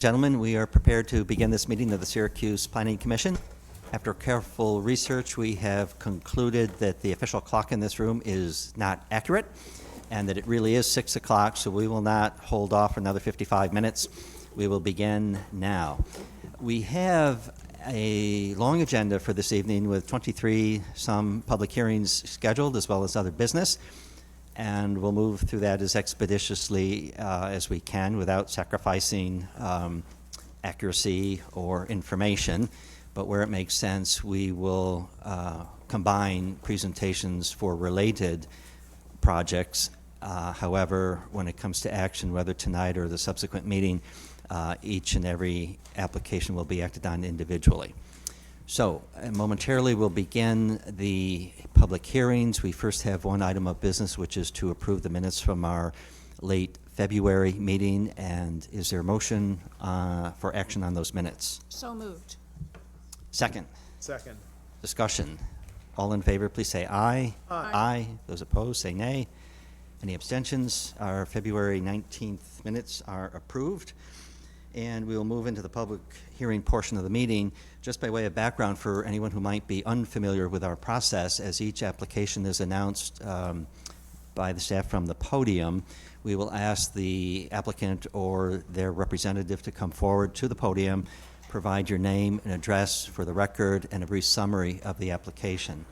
Gentlemen, we are prepared to begin this meeting of the Syracuse Planning Commission. After careful research, we have concluded that the official clock in this room is not accurate and that it really is 6 o'clock, so we will not hold off for another 55 minutes. We will begin now. We have a long agenda for this evening with 23 some public hearings scheduled as well as other business, and we'll move through that as expeditiously as we can without sacrificing accuracy or information. But where it makes sense, we will combine presentations for related projects. However, when it comes to action, whether tonight or the subsequent meeting, each and every application will be acted on individually. So momentarily we'll begin the public hearings. We first have one item of business, which is to approve the minutes from our late February meeting. And is there a motion for action on those minutes? So moved. Second. Second. Discussion. All in favor, please say aye. Aye. Aye. Those opposed, say nay. Any abstentions? Our February 19th minutes are approved. And we will move into the public hearing portion of the meeting. Just by way of background for anyone who might be unfamiliar with our process, as each application is announced by the staff from the podium, we will ask the applicant or their representative to come forward to the podium, provide your name and address for the record, and a brief summary of the application.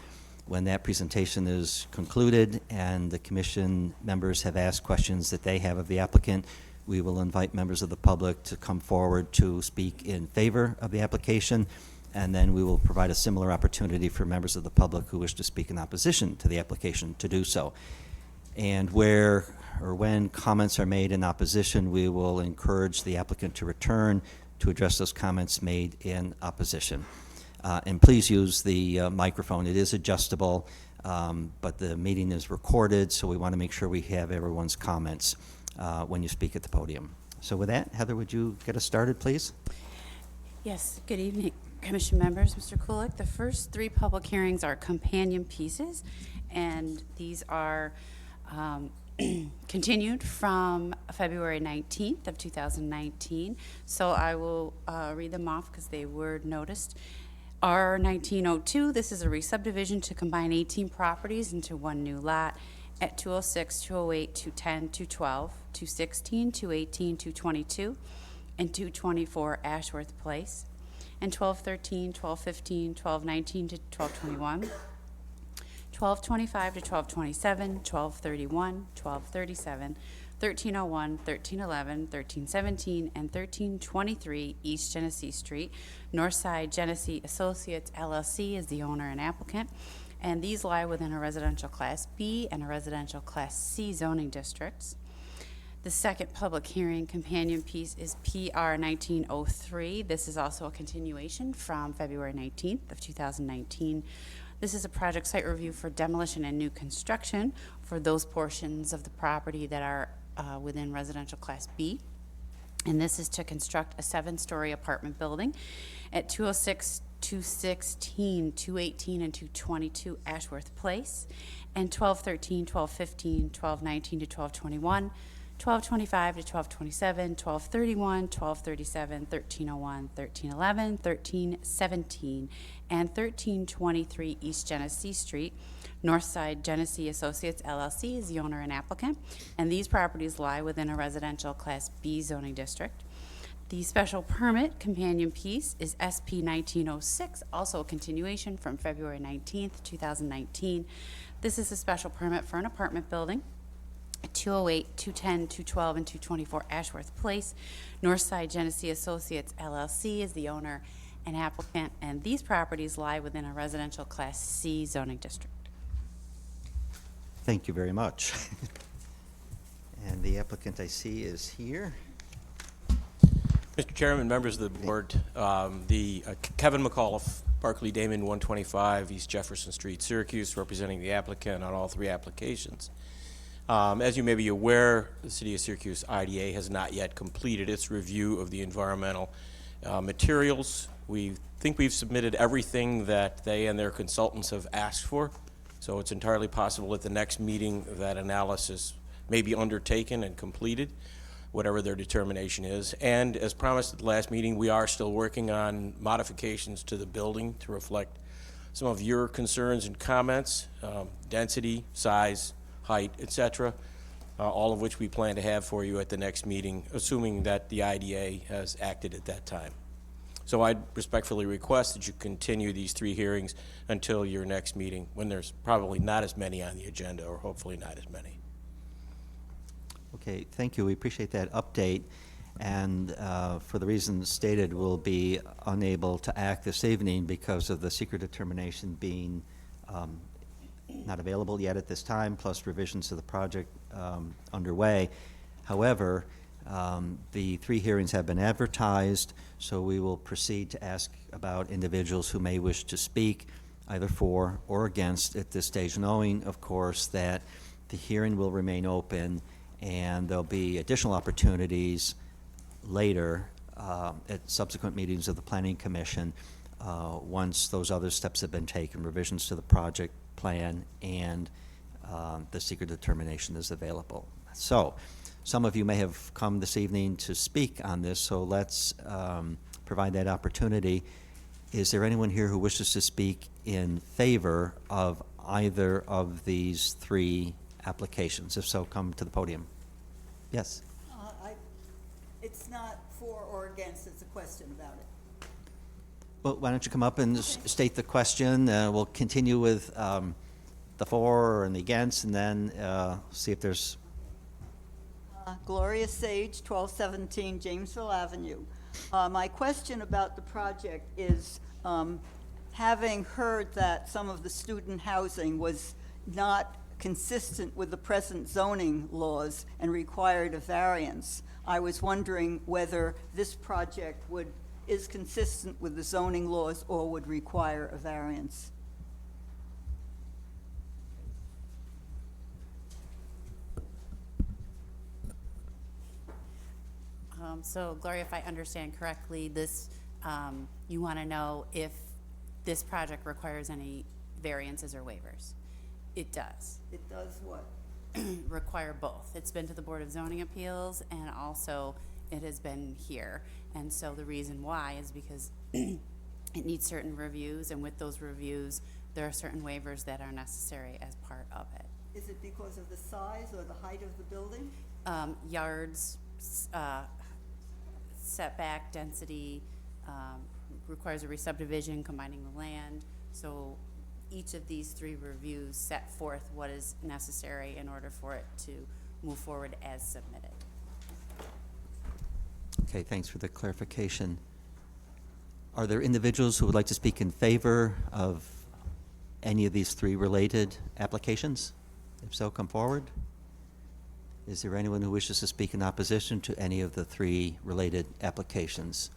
When that presentation is concluded and the commission members have asked questions that they have of the applicant, we will invite members of the public to come forward to speak in favor of the application, and then we will provide a similar opportunity for members of the public who wish to speak in opposition to the application to do so. And where or when comments are made in opposition, we will encourage the applicant to return to address those comments made in opposition. And please use the microphone. It is adjustable, but the meeting is recorded, so we want to make sure we have everyone's comments when you speak at the podium. So with that, Heather, would you get us started, please? Yes, good evening, Commission members. Mr. Kulik, the first three public hearings are companion pieces, and these are continued from February 19th of 2019. So I will read them off because they were noticed. R1902, this is a re-subdivision to combine 18 properties into one new lot at 206, 208, 210, 212, 216, 218, 222, and 224 Ashworth Place, and 1213, 1215, 1219 to 1221, 1225 to 1227, 1231, 1237, 1301, 1311, 1317, and 1323 East Genesee Street. Northside Genesee Associates LLC is the owner and applicant, and these lie within a residential Class B and a residential Class C zoning districts. The second public hearing companion piece is PR 1903. This is also a continuation from February 19th of 2019. This is a project site review for demolition and new construction for those portions of the property that are within residential Class B. And this is to construct a 7-story apartment building at 206, 216, 218, and 222 Ashworth Place, and 1213, 1215, 1219 to 1221, 1225 to 1227, 1231, 1237, 1301, 1311, 1317, and 1323 East Genesee Street. Northside Genesee Associates LLC is the owner and applicant, and these properties lie within a residential Class B zoning district. The special permit companion piece is SP 1906, also a continuation from February 19th, 2019. This is a special permit for an apartment building at 208, 210, 212, and 224 Ashworth Place. Northside Genesee Associates LLC is the owner and applicant, and these properties lie within a residential Class C zoning district. Thank you very much. And the applicant I see is here. Mr. Chairman, members of the board, Kevin McAuliffe, Barclay Damon, 125 East Jefferson Street, Syracuse, representing the applicant on all three applications. As you may be aware, the City of Syracuse IDA has not yet completed its review of the environmental materials. We think we've submitted everything that they and their consultants have asked for, so it's entirely possible at the next meeting that analysis may be undertaken and completed. whatever their determination is. And as promised at the last meeting, we are still working on modifications to the building to reflect some of your concerns and comments, density, size, height, et cetera, all of which we plan to have for you at the next meeting, assuming that the IDA has acted at that time. So I'd respectfully request that you continue these 3 hearings until your next meeting, when there's probably not as many on the agenda, or hopefully not as many. Okay, thank you. We appreciate that update. And for the reasons stated, we'll be unable to act this evening because of the secret determination being not available yet at this time, plus revisions to the project underway. However, the 3 hearings have been advertised, so we will proceed to ask about individuals who may wish to speak either for or against at this stage, knowing, of course, that the hearing will remain open and there'll be additional opportunities later at subsequent meetings of the Planning Commission once those other steps have been taken, revisions to the project plan and the secret determination is available. So, some of you may have come this evening to speak on this, so let's provide that opportunity. Is there anyone here who wishes to speak in favor of either of these 3 applications? If so, come to the podium. Yes. It's not for or against, it's a question about it. Well, why don't you come up and state the question? We'll continue with the for and the against, and then see if there's... Gloria Sage, 1217 Jamesville Avenue. My question about the project is, having heard that some of the student housing was not consistent with the present zoning laws and required a variance, I was wondering whether this project is consistent with the zoning laws or would require a variance. So Gloria, if I understand correctly, this, you want to know if this project requires any variances or waivers? It does. It does what? Require both. It's been to the Board of Zoning Appeals and also it has been here. And so the reason why is because it needs certain reviews, and with those reviews, there are certain waivers that are necessary as part of it. Is it because of the size or the height of the building? Yards, setback, density, requires a re-subdivision, combining the land. So each of these 3 reviews set forth what is necessary in order for it to move forward as submitted. Okay, thanks for the clarification. Are there individuals who would like to speak in favor of any of these 3 related applications? If so, come forward. Is there anyone who wishes to speak in opposition to any of the 3 related applications?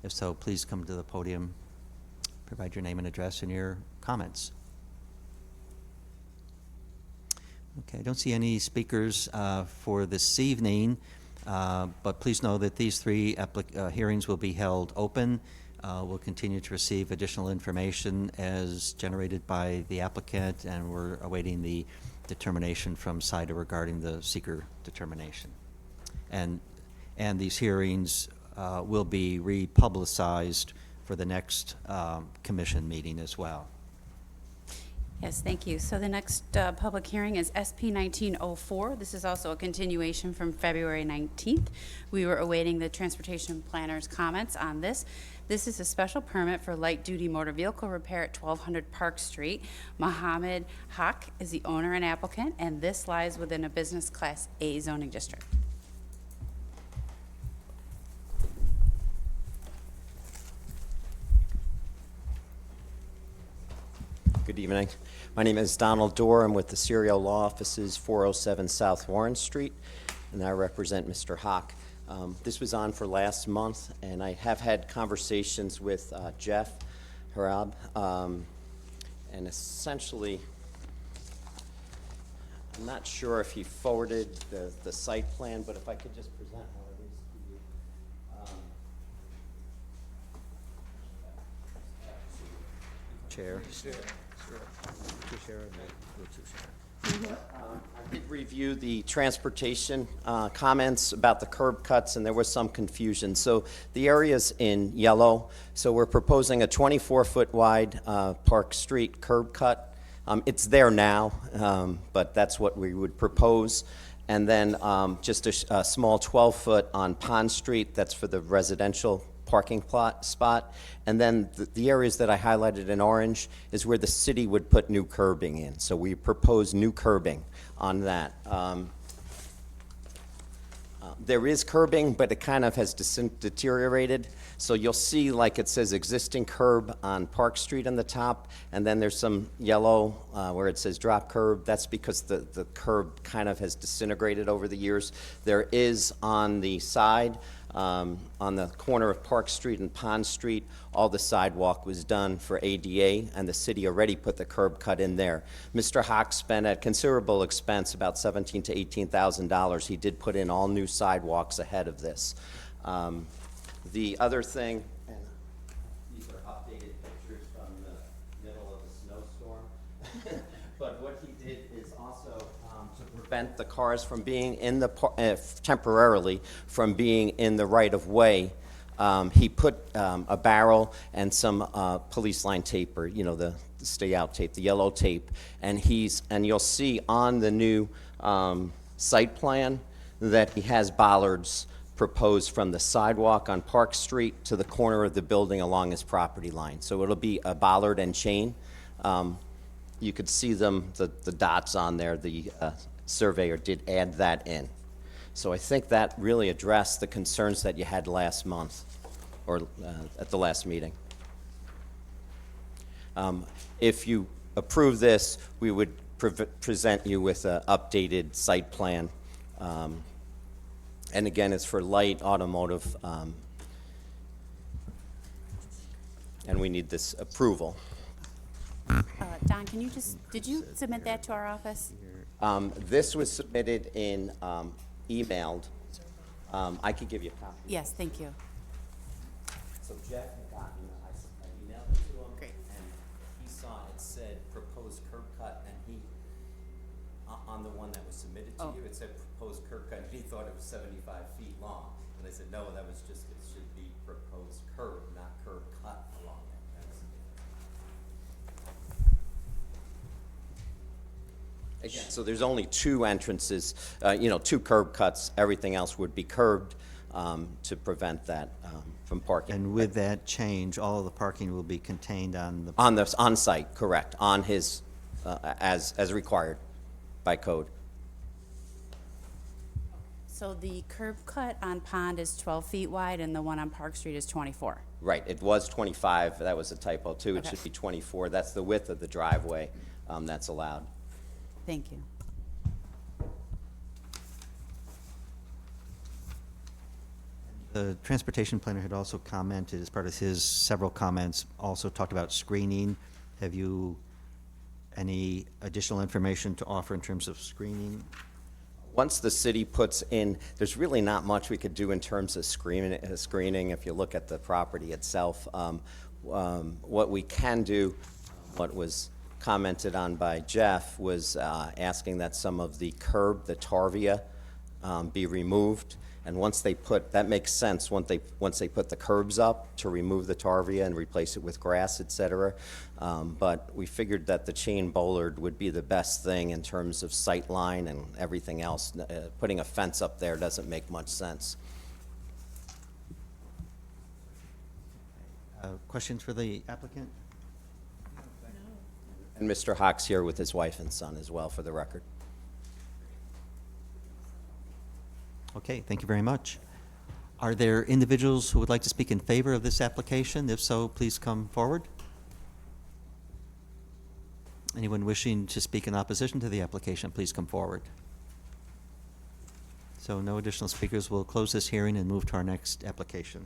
If so, please come to the podium, provide your name and address and your comments. Okay, I don't see any speakers for this evening, but please know that these 3 hearings will be held open. We'll continue to receive additional information as generated by the applicant, and we're awaiting the determination from CIDA regarding the seeker determination. And these hearings will be republicized for the next commission meeting as well. Yes, thank you. So the next public hearing is SP 1904. This is also a continuation from February 19th. We were awaiting the transportation planner's comments on this. This is a special permit for light-duty motor vehicle repair at 1200 Park Street. Mohammed Haq is the owner and applicant, and this lies within a business class A zoning district. Good evening. My name is Donald Dorr. I'm with the Serial Law Offices, 407 South Warren Street, and I represent Mr. Hawk. This was on for last month, and I have had conversations with Jeff Harab, and essentially, I'm not sure if he forwarded the site plan, but if I could just present how it is to you. Chair. I did review the transportation comments about the curb cuts, and there was some confusion. So the area's in yellow, so we're proposing a 24-foot wide Park Street curb cut. It's there now, but that's what we would propose. And then just a small 12-foot on Pond Street, that's for the residential parking spot. And then the areas that I highlighted in orange is where the city would put new curbing in. So we propose new curbing on that. There is curbing, but it kind of has deteriorated. So you'll see, like it says, existing curb on Park Street on the top, and then there's some yellow where it says drop curb. That's because the curb kind of has disintegrated over the years. There is on the side, on the corner of Park Street and Pond Street, all the sidewalk was done for ADA, and the city already put the curb cut in there. Mr. Hawk spent at considerable expense, about $17,000 to $18,000. He did put in all new sidewalks ahead of this. The other thing, and these are updated pictures from the middle of the snowstorm, but what he did is also to prevent the cars from being in the, temporarily, from being in the right-of-way, he put a barrel and some police line tape, or, the stay-out tape, the yellow tape, and you'll see on the new site plan that he has bollards proposed from the sidewalk on Park Street to the corner of the building along his property line. So it'll be a bollard and chain. You could see them, the dots on there. The surveyor did add that in. So I think that really addressed the concerns that you had last month, or at the last meeting. If you approve this, we would present you with an updated site plan. And again, it's for light automotive, and we need this approval. Don, did you submit that to our office? This was submitted in emailed. I could give you a copy. Yes, thank you. So Jeff had gotten, I emailed it to him. Great. And he saw it said proposed curb cut, and he, on the one that was submitted to Oh. you, it said proposed curb cut, and he thought it was 75 feet long. And I said, no, that was just, it should be proposed curb, not curb cut along it. Again, so there's only two entrances, two curb cuts. Everything else would be curbed to prevent that from parking. And with that change, all of the parking will be contained on the, On site, correct, on his, as required by code. So the curb cut on Pond is 12 feet wide, and the one on Park Street is 24. Right, it was 25, that was a typo too. It Okay. should be 24. That's the width of the driveway that's allowed. Thank you. the transportation planner had also commented, as part of his several comments, also talked about screening. Have you any additional information to offer in terms of screening? Once the city puts in, there's really not much we could do in terms of screening if you look at the property itself. What we can do, what was commented on by Jeff, was asking that some of the curb, the tarvia, be removed. And once they put, that makes sense, once they put the curbs up, to remove the tarvia and replace it with grass, et cetera. But we figured that the chain bollard would be the best thing in terms of sight line and everything else. Putting a fence up there doesn't make much sense. Questions for the applicant? And Mr. Hawk's here with his wife and son as well, for the record. Okay, thank you very much. Are there individuals who would like to speak in favor of this application? If so, please come forward. Anyone wishing to speak in opposition to the application, please come forward. So no additional speakers. We'll close this hearing and move to our next application.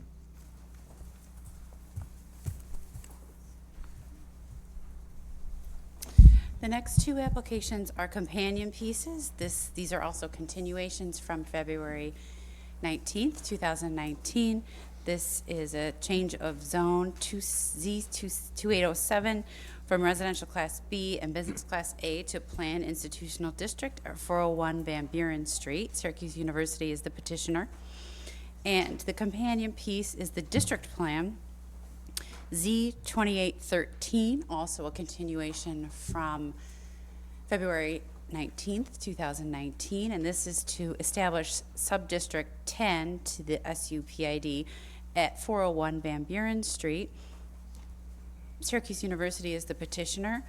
The next two applications are companion pieces. These are also continuations from February 19th, 2019. This is a change of zone to Z2807 from residential class B and business class A to planned institutional district at 401 Van Buren Street. Syracuse University is the petitioner. And the companion piece is the district plan, Z2813, also a continuation from February 19th, 2019, and this is to establish Subdistrict 10 to the SUPID at 401 Van Buren Street. Syracuse University is the petitioner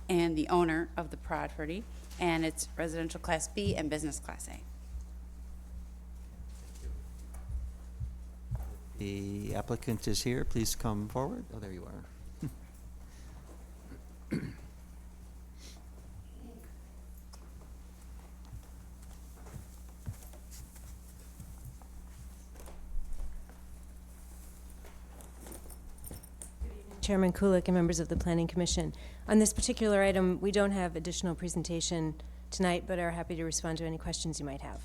and the owner of the property, and it's residential Class B and business Class A. The applicant is here. Please come forward. Oh, there you are. Chairman Kulik and members of the Planning Commission. On this particular item, we don't have additional presentation tonight, but are happy to respond to any questions you might have.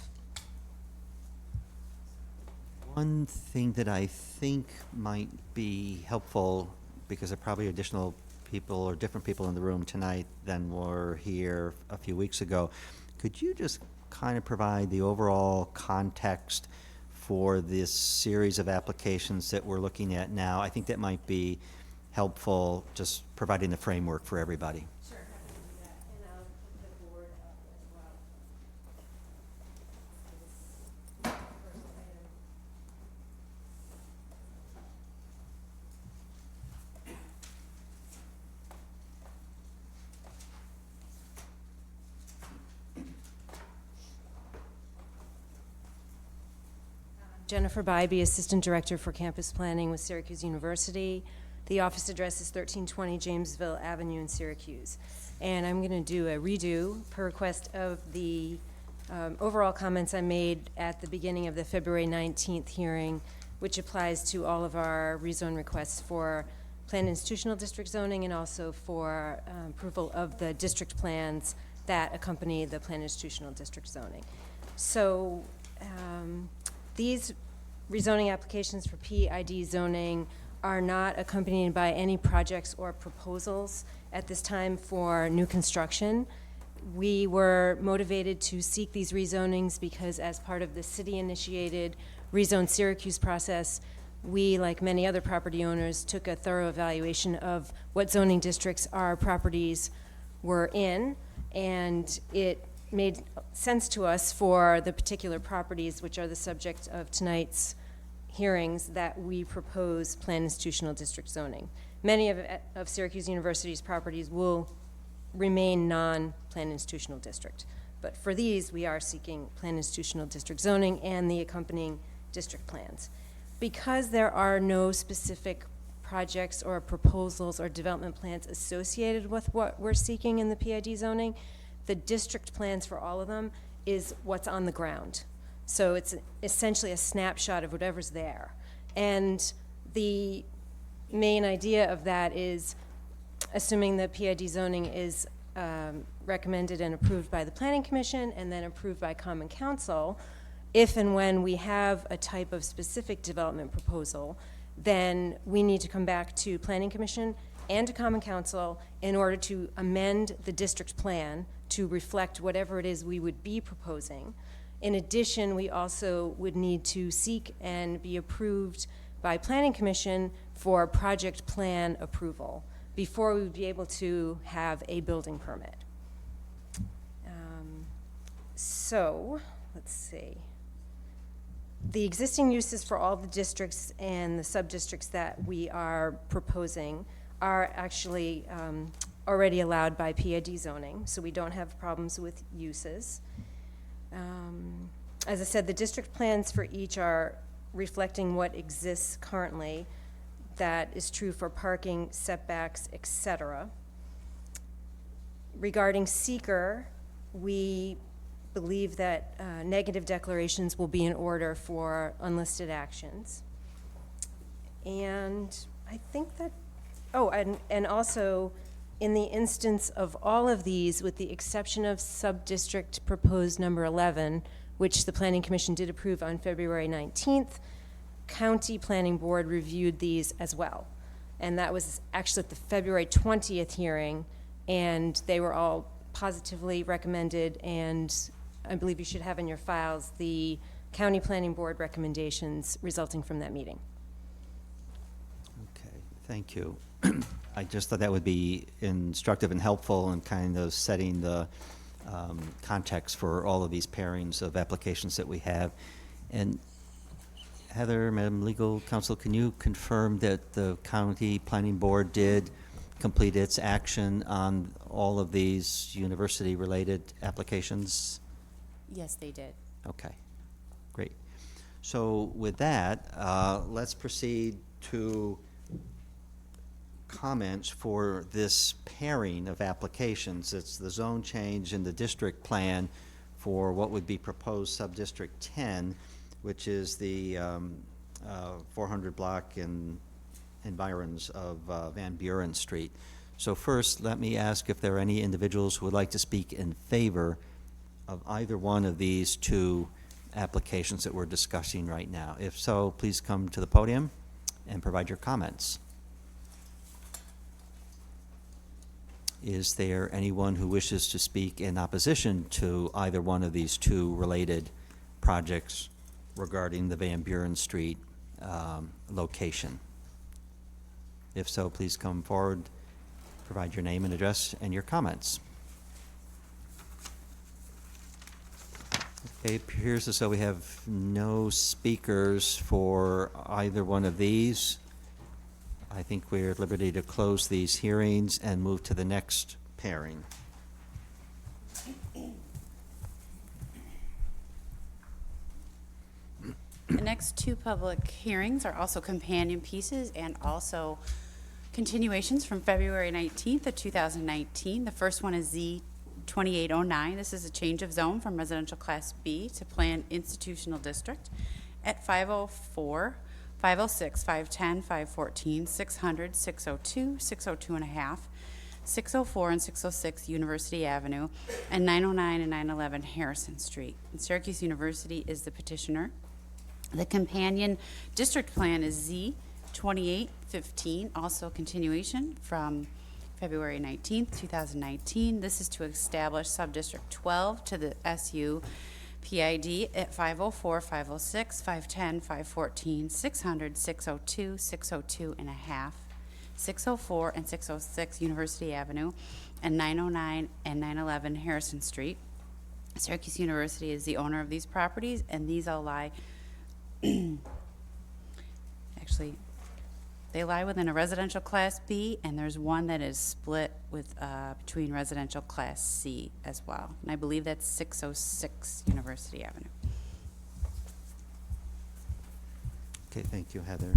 One thing that I think might be helpful, because there are probably additional people or different people in the room tonight than were here a few weeks ago, could you just kind of provide the overall context for this series of applications that we're looking at now? I think that might be helpful, just providing the framework for everybody. Sure, happy to do that. And I'll put the board up as well. First item. Jennifer Bybee, Assistant Director for Campus Planning with Syracuse University. The office address is 1320 Jamesville Avenue in Syracuse. And I'm going to do a redo per request of the overall comments I made at the beginning of the February 19th hearing, which applies to all of our rezone requests for planned institutional district zoning and also for approval of the district plans that accompany the planned institutional district zoning. So these rezoning applications for PID zoning are not accompanied by any projects or proposals at this time for new construction. We were motivated to seek these rezonings because as part of the city-initiated Rezone Syracuse process, we, like many other property owners, took a thorough evaluation of what zoning districts our properties were in, and it made sense to us for the particular properties which are the subject of tonight's hearings that we propose planned institutional district zoning. Many of Syracuse University's properties will remain non-planned institutional district, but for these we are seeking planned institutional district zoning and the accompanying district plans. Because there are no specific projects or proposals or development plans associated with what we're seeking in the PID zoning, the district plans for all of them is what's on the ground. So it's essentially a snapshot of whatever's there. And the main idea of that is, assuming the PID zoning is recommended and approved by the Planning Commission and then approved by Common Council, if and when we have a type of specific development proposal, then we need to come back to Planning Commission and to Common Council in order to amend the district plan to reflect whatever it is we would be proposing. In addition, we also would need to seek and be approved by Planning Commission for project plan approval before we would be able to have a building permit. So, let's see. The existing uses for all the districts and the sub-districts that we are proposing are actually already allowed by PID zoning, so we don't have problems with uses. As I said, the district plans for each are reflecting what exists currently. That is true for parking, setbacks, etc. Regarding seeker, we believe that negative declarations will be in order for unlisted actions. And I think that, and also, in the instance of all of these, with the exception of sub-district proposed number 11, which the Planning Commission did approve on February 19th, county planning board reviewed these as well. And that was actually at the February 20th hearing, and they were all positively recommended, and I believe you should have in your files the county planning board recommendations resulting from that meeting. Okay, thank you. I just thought that would be instructive and helpful in kind of setting the context for all of these pairings of applications that we have. And Heather, Madam Legal Counsel, can you confirm that the county planning board did complete its action on all of these university-related applications? Yes, they did. Okay, great. So with that, let's proceed to comments for this pairing of applications. It's the zone change in the district plan for what would be proposed sub-district 10, which is the 400 block in environs of Van Buren Street. So first, let me ask if there are any individuals who would like to speak in favor of either one of these two applications that we're discussing right now. If so, please come to the podium and provide your comments. Is there anyone who wishes to speak in opposition to either one of these two related projects regarding the Van Buren Street location? If so, please come forward, provide your name and address and your comments. Okay, it appears as though we have no speakers for either one of these. I think we're at liberty to close these hearings and move to the next pairing. The next two public hearings are also companion pieces and also continuations from February 19th of 2019. The first one is Z 2809. This is a change of zone from residential class B to planned institutional district at 504, 506, 510, 514, 600, 602, 602 and a half, 604 and 606 University Avenue, and 909 and 911 Harrison Street. And Syracuse University is the petitioner. The companion district plan is Z 2815, also continuation from February 19th, 2019. This is to establish subdistrict 12 to the SU PID at 504, 506, 510, 514, 600, 602, 602 and a half, 604 and 606 University Avenue, and 909 and 911 Harrison Street. Syracuse University is the owner of these properties, and these all lie, actually, they lie within a residential Class B, and there's one that is split with, between residential Class C as well. And I believe that's 606 University Avenue. Okay, thank you, Heather.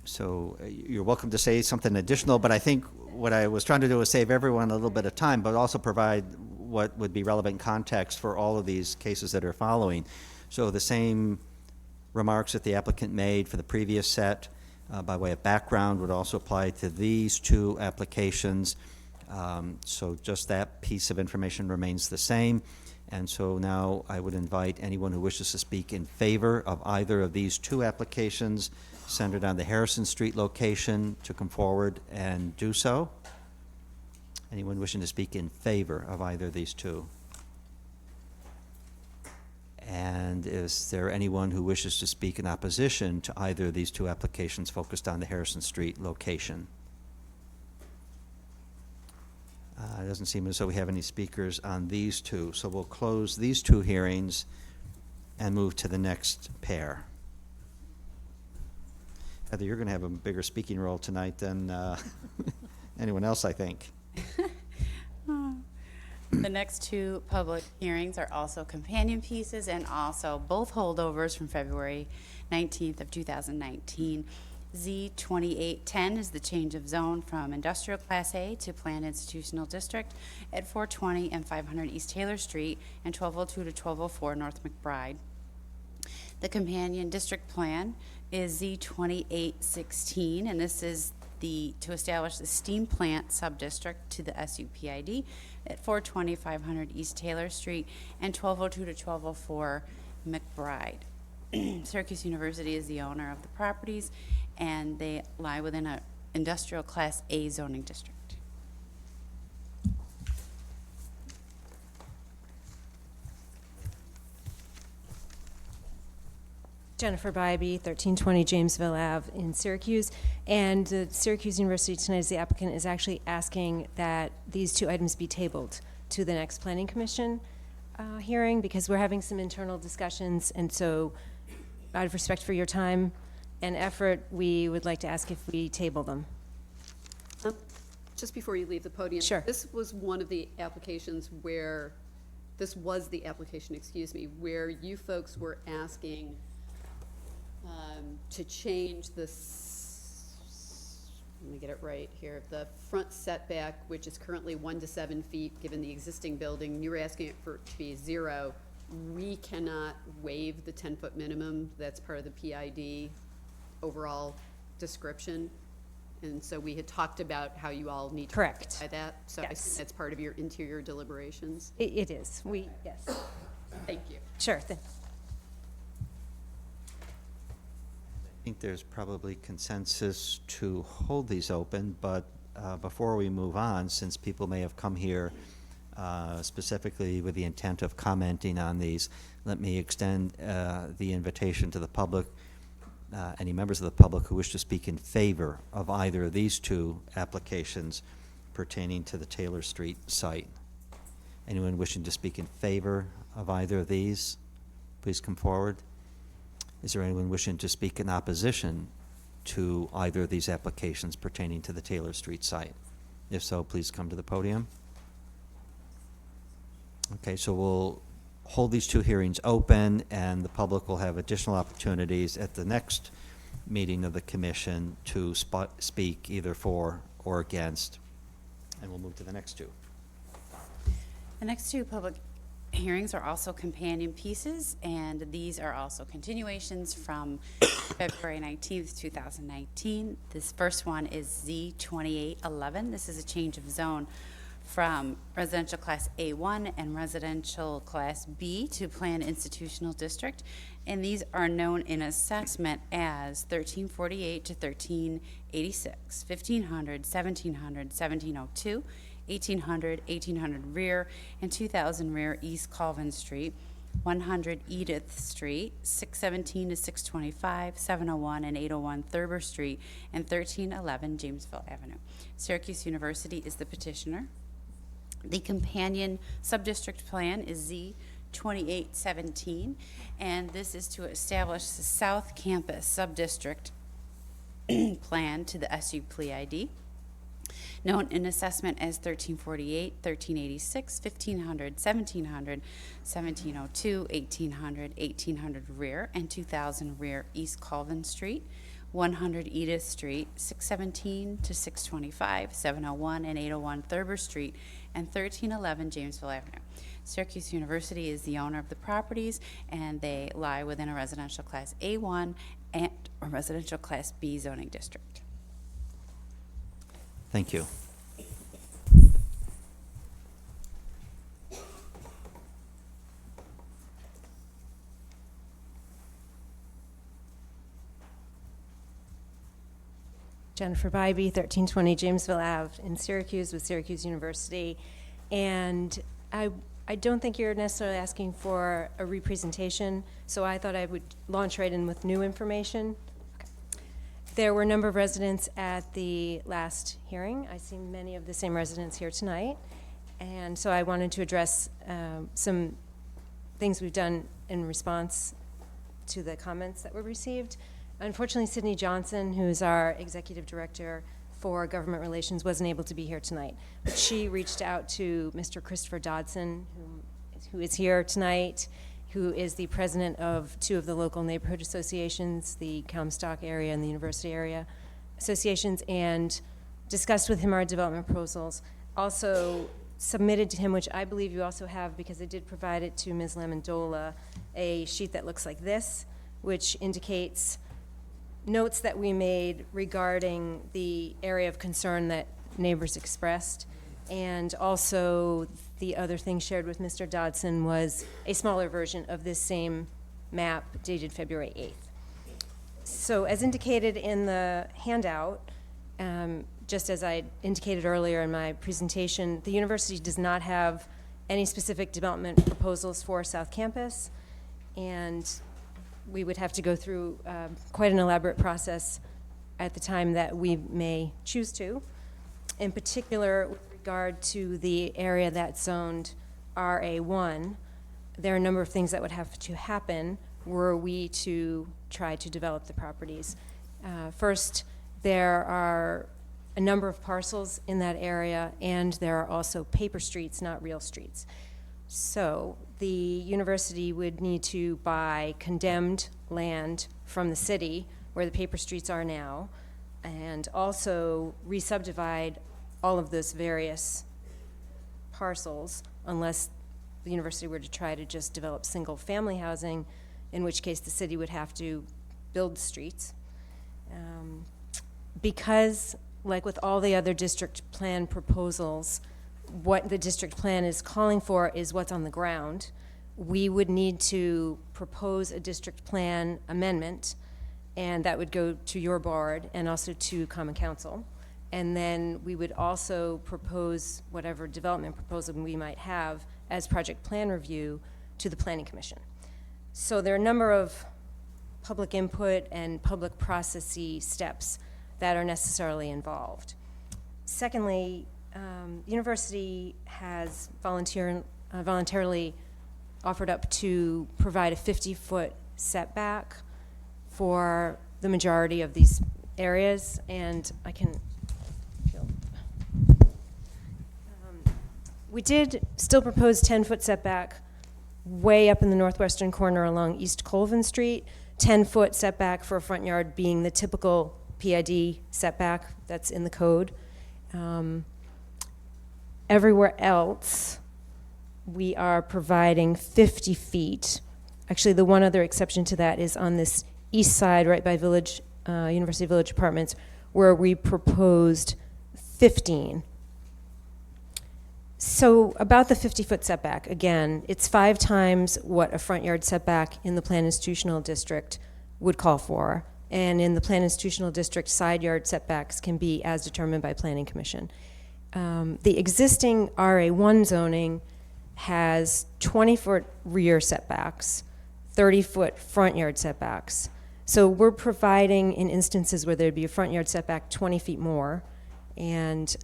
So you're welcome to say something additional, but I think what I was trying to do was save everyone a little bit of time, but also provide what would be relevant context for all of these cases that are following. So the same remarks that the applicant made for the previous set by way of background would also apply to these two applications. So just that piece of information remains the same. And so now I would invite anyone who wishes to speak in favor of either of these two applications centered on the Harrison Street location to come forward and do so. Anyone wishing to speak in favor of either of these two? And is there anyone who wishes to speak in opposition to either of these two applications focused on the Harrison Street location? It doesn't seem as though we have any speakers on these two, so we'll close these two hearings and move to the next pair. Heather, you're going to have a bigger speaking role tonight than anyone else, I think. The next two public hearings are also companion pieces and also both holdovers from February 19th of 2019. Z 2810 is the change of zone from industrial class A to planned institutional district at 420 and 500 East Taylor Street and 1202 to 1204 North McBride. The companion district plan is Z 2816, and this is to establish the steam plant subdistrict to the SUPID at 420, 500 East Taylor Street and 1202 to 1204 McBride. Syracuse University is the owner of the properties, and they lie within a industrial Class A zoning district. Jennifer Bybee, 1320 Jamesville Ave in Syracuse. And Syracuse University tonight, as the applicant, is actually asking that these two items be tabled to the next Planning Commission hearing, because we're having some internal discussions. And so, out of respect for your time and effort, we would like to ask if we table them. Just before you leave the podium. Sure. This was one of the applications where, this was the application, excuse me, where you folks were asking to change this, let me get it right here, the front setback, which is currently 1 to 7 feet, given the existing building, you were asking it for it to be 0. We cannot waive the 10-foot minimum. That's part of the PID overall description. And so we had talked about how you all need to Correct. by that. So I Yes. think that's part of your interior deliberations. It is. Yes. Thank you. Sure. I think there's probably consensus to hold these open, but before we move on, since people may have come here specifically with the intent of commenting on these, let me extend the invitation to the public, any members of the public who wish to speak in favor of either of these two applications pertaining to the Taylor Street site. Anyone wishing to speak in favor of either of these, please come forward. Is there anyone wishing to speak in opposition to either of these applications pertaining to the Taylor Street site? If so, please come to the podium. Okay, so we'll hold these two hearings open, and the public will have additional opportunities at the next meeting of the commission to speak either for or against. And we'll move to the next two. The next two public hearings are also companion pieces, and these are also continuations from February 19th, 2019. This first one is Z2811. This is a change of zone from residential class A1 and residential class B to planned institutional district. And these are known in assessment as 1348 to 1386, 1500, 1700, 1702, 1800, 1800 rear, and 2000 rear East Colvin Street, 100 Edith Street, 617 to 625, 701 and 801 Thurber Street, and 1311 Jamesville Avenue. Syracuse University is the petitioner. The companion subdistrict plan is Z2817, and this is to establish the South Campus subdistrict plan to the SU PLEID, known in assessment as 1348, 1386, 1500, 1700, 1702, 1800, 1800 rear, and 2000 rear East Colvin Street, 100 Edith Street, 617 to 625, 701 and 801 Thurber Street, and 1311 Jamesville Avenue. Syracuse University is the owner of the properties, and they lie within a residential class A1 and a residential class B zoning district. Thank you. Jennifer Bybee, 1320 Jamesville Ave in Syracuse with Syracuse University. And I don't think you're necessarily asking for a representation, so I thought I would launch right in with new information. Okay. There were a number of residents at the last hearing. I see many of the same residents here tonight. And so I wanted to address some things we've done in response to the comments that were received. Unfortunately, Sydney Johnson, who is our executive director for government relations, wasn't able to be here tonight. But she reached out to Mr. Christopher Dodson, who is here tonight, who is the president of two of the local neighborhood associations, the Comstock area and the University area associations, and discussed with him our development proposals. Also submitted to him, which I believe you also have, because I did provide it to Ms. Lamondola, a sheet that looks like this, which indicates notes that we made regarding the area of concern that neighbors expressed. And also, the other thing shared with Mr. Dodson was a smaller version of this same map dated February 8th. So as indicated in the handout, just as I indicated earlier in my presentation, the university does not have any specific development proposals for South Campus, and we would have to go through quite an elaborate process at the time that we may choose to. In particular, with regard to the area that's zoned RA1, there are a number of things that would have to happen were we to try to develop the properties. First, there are a number of parcels in that area, and there are also paper streets, not real streets. So the university would need to buy condemned land from the city, where the paper streets are now, and also re-subdivide all of those various parcels, unless the university were to try to just develop single-family housing, in which case the city would have to build the streets. Because, like with all the other district plan proposals, what the district plan is calling for is what's on the ground. We would need to propose a district plan amendment, and that would go to your board and also to Common Council. And then we would also propose whatever development proposal we might have as project plan review to the Planning Commission. So there are a number of public input and public processy steps that are necessarily involved. Secondly, the university has voluntarily offered up to provide a 50-foot setback for the majority of these areas, and I can we did still propose 10-foot setback way up in the northwestern corner along East Colvin Street, 10-foot setback for a front yard being the typical PID setback that's in the code. Everywhere else, we are providing 50 feet. Actually, the one other exception to that is on this east side, right by Village, University Village Apartments, where we proposed 15. So about the 50-foot setback, again, it's 5 times what a front yard setback in the Plan Institutional District would call for. And in the Plan Institutional District, side yard setbacks can be as determined by Planning Commission. The existing RA1 zoning has 20-foot rear setbacks, 30-foot front yard setbacks. So we're providing in instances where there'd be a front yard setback 20 feet more, and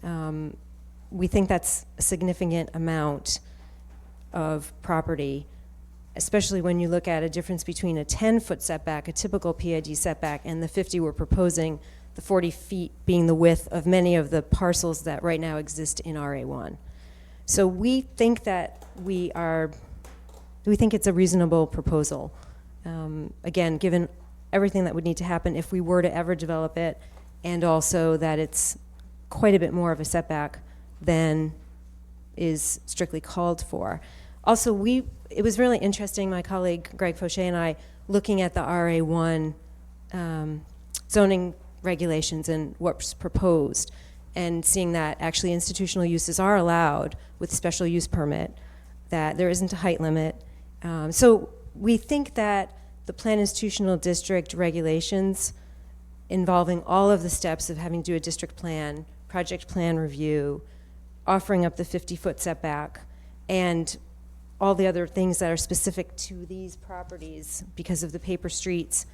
we think that's a significant amount of property, especially when you look at a difference between a 10-foot setback, a typical PID setback, and the 50 we're proposing, the 40 feet being the width of many of the parcels that right now exist in RA1. So we think that we think it's a reasonable proposal. Again, given everything that would need to happen if we were to ever develop it, and also that it's quite a bit more of a setback than is strictly called for. Also, it was really interesting, my colleague Greg Fauché and I, looking at the RA1 zoning regulations and what's proposed, and seeing that actually institutional uses are allowed with special use permit, that there isn't a height limit. So we think that the Plan Institutional District regulations involving all of the steps of having to do a district plan, project plan review, offering up the 50-foot setback, and all the other things that are specific to these properties because of the paper streets,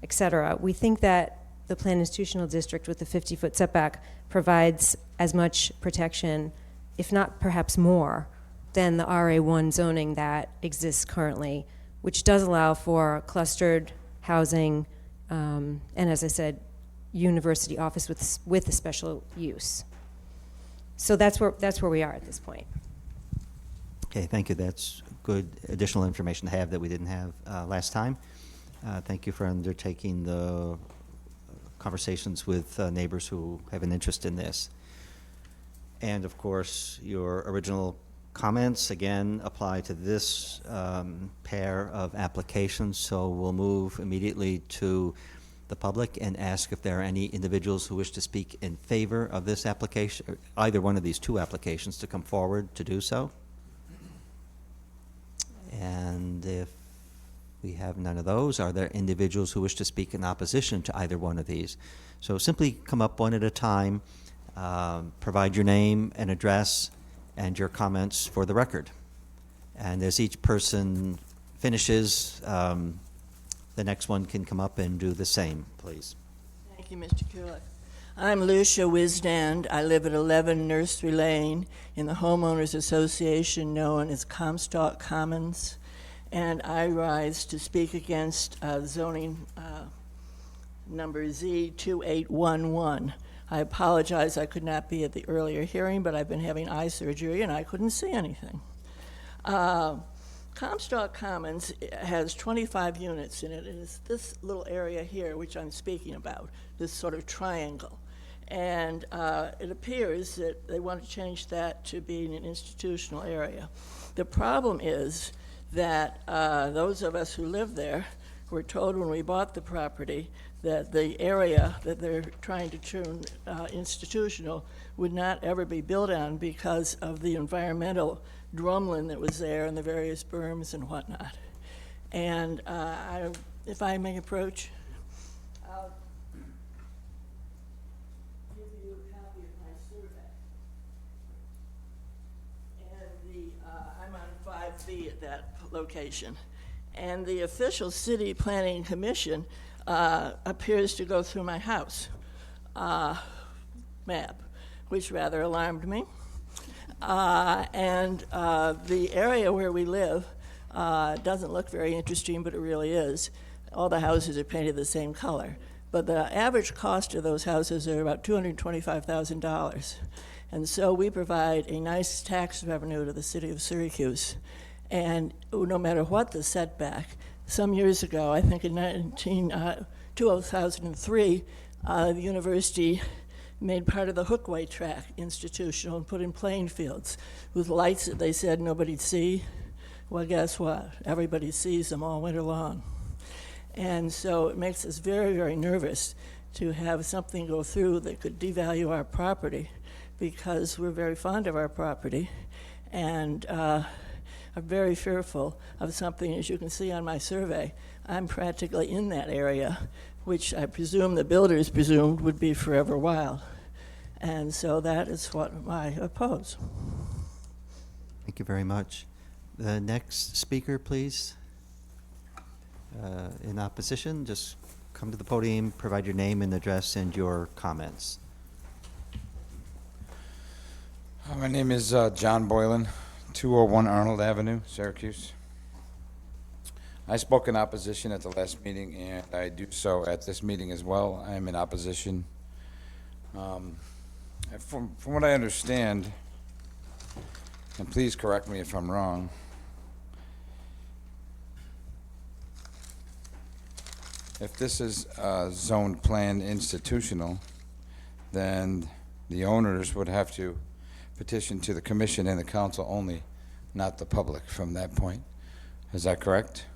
et cetera. We think that the Plan Institutional District with the 50-foot setback provides as much protection, if not perhaps more, than the RA1 zoning that exists currently, which does allow for clustered housing, and as I said, university office with a special use. So that's where we are at this point. Okay, thank you. That's good additional information to have that we didn't have last time. Thank you for undertaking the conversations with neighbors who have an interest in this. And of course, your original comments, again, apply to this pair of applications, so we'll move immediately to the public and ask if there are any individuals who wish to speak in favor of this application, or either one of these 2 applications, to come forward to do so. And if We have none of those. Are there individuals who wish to speak in opposition to either one of these? So simply come up one at a time, provide your name and address and your comments for the record. And as each person finishes, the next one can come up and do the same, please. Thank you, Mr. Kulik. I'm Lucia Wisdand. I live at 11 Nursery Lane in the Homeowners Association known as Comstock Commons, and I rise to speak against zoning number Z2811. I apologize I could not be at the earlier hearing, but I've been having eye surgery and I couldn't see anything. Comstock Commons has 25 units in it, and it's this little area here which I'm speaking about, this sort of triangle. And it appears that they want to change that to being an institutional area. The problem is that those of us who live there were told when we bought the property that the area that they're trying to turn institutional would not ever be built on because of the environmental drumlin that was there and the various berms and whatnot. And if I may approach, I'll give you a copy of my survey. And I'm on 5B at that location. And the official city planning commission appears to go through my house map, which rather alarmed me. And the area where we live doesn't look very interesting, but it really is. All the houses are painted the same color. But the average cost of those houses are about $225,000. And so we provide a nice tax revenue to the city of Syracuse. And no matter what the setback, some years ago, I think in 2003, the university made part of the Hookway track institutional and put in playing fields with lights that they said nobody'd see. Well, guess what? Everybody sees them all winter long. And so it makes us very, very nervous to have something go through that could devalue our property because we're very fond of our property and are very fearful of something. As you can see on my survey, I'm practically in that area, which I presume the builders presumed would be forever wild. And so that is what I oppose. Thank you very much. The next speaker, please. In opposition, just come to the podium, provide your name and address and your comments. My name is John Boylan, 201 Arnold Avenue, Syracuse. I spoke in opposition at the last meeting, and I do so at this meeting as well. I am in opposition. From what I understand, and please correct me if I'm wrong, if this is zoned planned institutional, then the owners would have to petition to the commission and the council only, not the public from that point. Is that correct?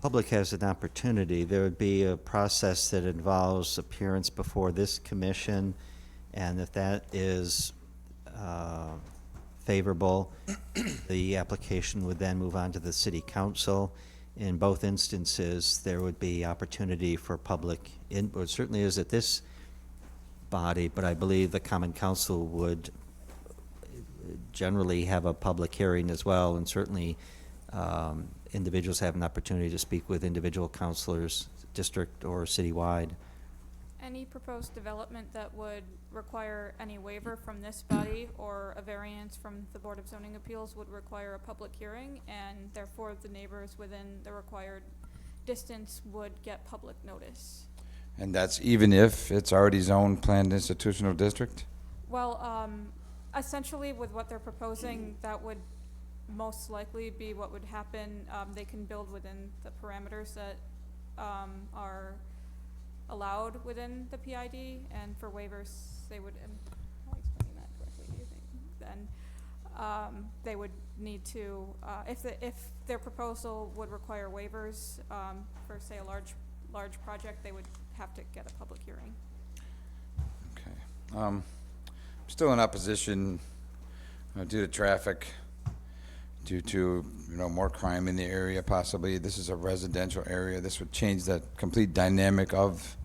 Public has an opportunity. There would be a process that involves appearance before this commission, and if that is favorable, the application would then move on to the city council. In both instances, there would be opportunity for public input. Certainly is at this body, but I believe the Common Council would generally have a public hearing as well, and certainly individuals have an opportunity to speak with individual councilors, district or citywide. Any proposed development that would require any waiver from this body or a variance from the Board of Zoning Appeals would require a public hearing, and therefore the neighbors within the required distance would get public notice. And that's even if it's already zoned planned institutional district? Well, essentially with what they're proposing, that would most likely be what would happen. They can build within the parameters that are allowed within the PID, and for waivers, they would, am I explaining that correctly, do you think? Then they would need to, if their proposal would require waivers for, say, a large project, they would have to get a public hearing. Okay. I'm still in opposition due to traffic due to, more crime in the area possibly. This is a residential area. This would change the complete dynamic of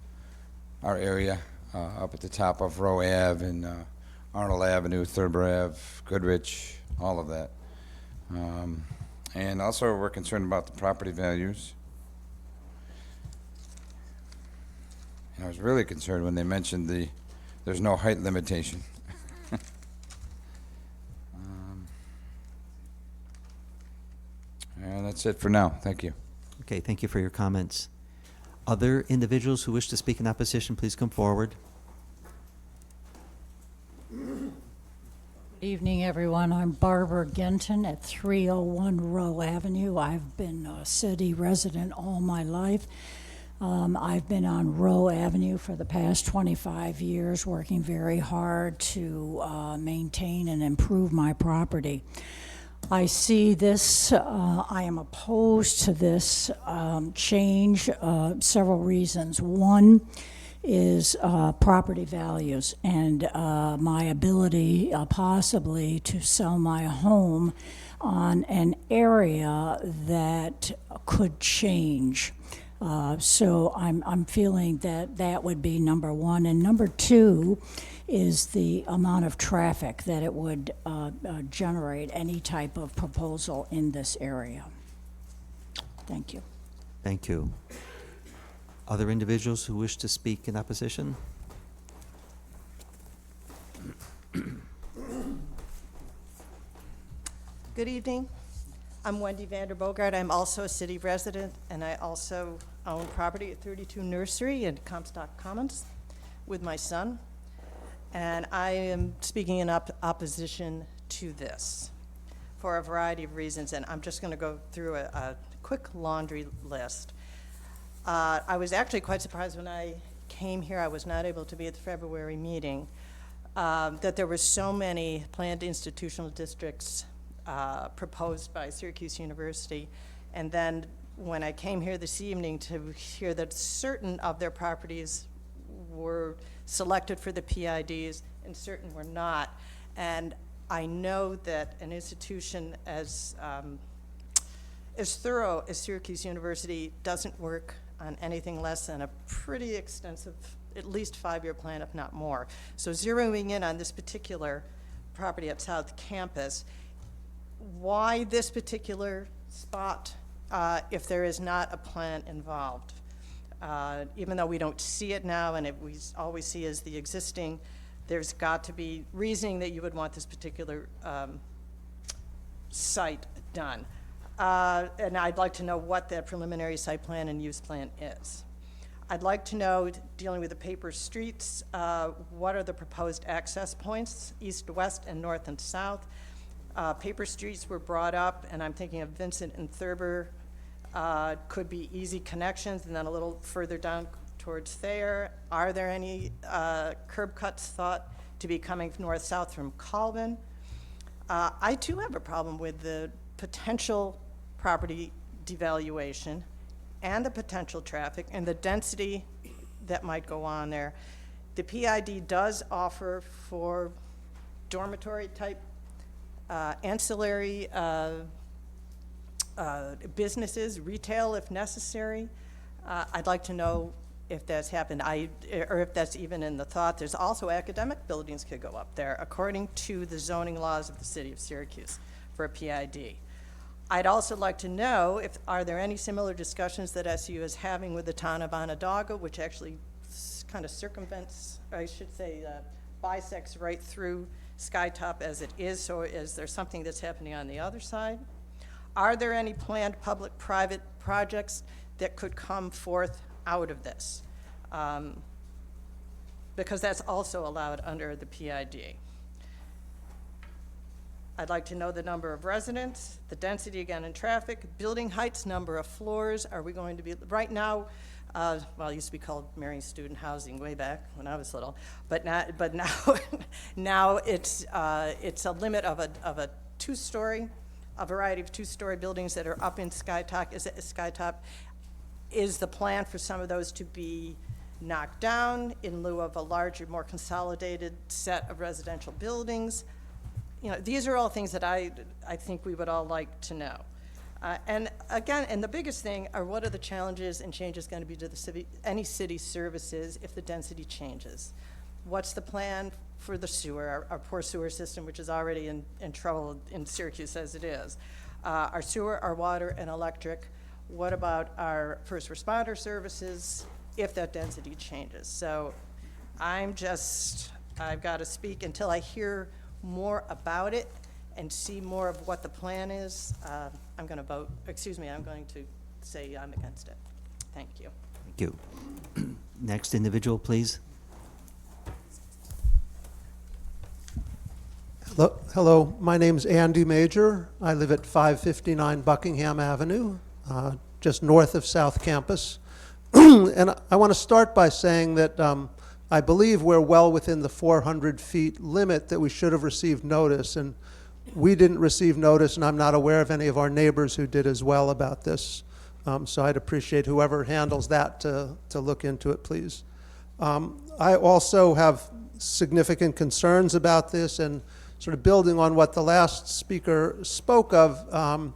our area, up at the top of Row Ave and Arnold Avenue, Thurber Ave, Goodrich, all of that. And also, we're concerned about the property values. And I was really concerned when they mentioned there's no height limitation. And that's it for now. Thank you. Okay, thank you for your comments. Other individuals who wish to speak in opposition, please come forward. Good evening, everyone. I'm Barbara Genton at 301 Row Avenue. I've been a city resident all my life. I've been on Row Avenue for the past 25 years, working very hard to maintain and improve my property. I see this, I am opposed to this change, several reasons. One is property values and my ability possibly to sell my home on an area that could change. So I'm feeling that that would be number one. And number two is the amount of traffic that it would generate any type of proposal in this area. Thank you. Thank you. Other individuals who wish to speak in opposition? Good evening. I'm Wendy Vanderbogart. I'm also a city resident, and I also own property at 32 Nursery in Comstock Commons with my son. And I am speaking in opposition to this for a variety of reasons, and I'm just going to go through a quick laundry list. I was actually quite surprised when I came here. I was not able to be at the February meeting, that there were so many planned institutional districts proposed by Syracuse University. And then when I came here this evening to hear that certain of their properties were selected for the PIDs and certain were not. And I know that an institution as thorough as Syracuse University doesn't work on anything less than a pretty extensive, at least 5-year plan, if not more. So zeroing in on this particular property at South Campus, why this particular spot if there is not a plan involved? Even though we don't see it now and we always see as the existing, there's got to be reasoning that you would want this particular site done. And I'd like to know what that preliminary site plan and use plan is. I'd like to know, dealing with the paper streets, what are the proposed access points, east, west, and north and south? Paper streets were brought up, and I'm thinking of Vincent and Thurber. Could be easy connections, and then a little further down towards Thayer. Are there any curb cuts thought to be coming north-south from Colvin? I too have a problem with the potential property devaluation and the potential traffic and the density that might go on there. The PID does offer for dormitory type ancillary businesses, retail if necessary. I'd like to know if that's happened, or if that's even in the thought. There's also academic buildings could go up there according to the zoning laws of the city of Syracuse for a PID. I'd also like to know are there any similar discussions that SU is having with the town of Onondaga, which actually kind of circumvents, or I should say bisects right through Skytop as it is, so is there something that's happening on the other side? Are there any planned public-private projects that could come forth out of this? Because that's also allowed under the PID. I'd like to know the number of residents, the density again in traffic, building heights, number of floors. Are we going to be, right now, well, it used to be called Marion Student Housing way back when I was little, but now now it's a limit of a two-story, a variety of two-story buildings that are up in Skytop. Is the plan for some of those to be knocked down in lieu of a larger, more consolidated set of residential buildings? you know, these are all things that I think we would all like to know. And again, and the biggest thing are what are the challenges and changes going to be to the city, any city services if the density changes? What's the plan for the sewer, our poor sewer system, which is already in trouble in Syracuse as it is? Our sewer, our water, and electric. What about our first responder services if that density changes? So I've got to speak until I hear more about it and see more of what the plan is. I'm going to say I'm against it. Thank you. Thank you. Next individual, please. Hello, my name's Andy Major. I live at 559 Buckingham Avenue, just north of South Campus. And I want to start by saying that I believe we're well within the 400 feet limit that we should have received notice, and we didn't receive notice, and I'm not aware of any of our neighbors who did as well about this. So I'd appreciate whoever handles that to look into it, please. I also have significant concerns about this, and sort of building on what the last speaker spoke of,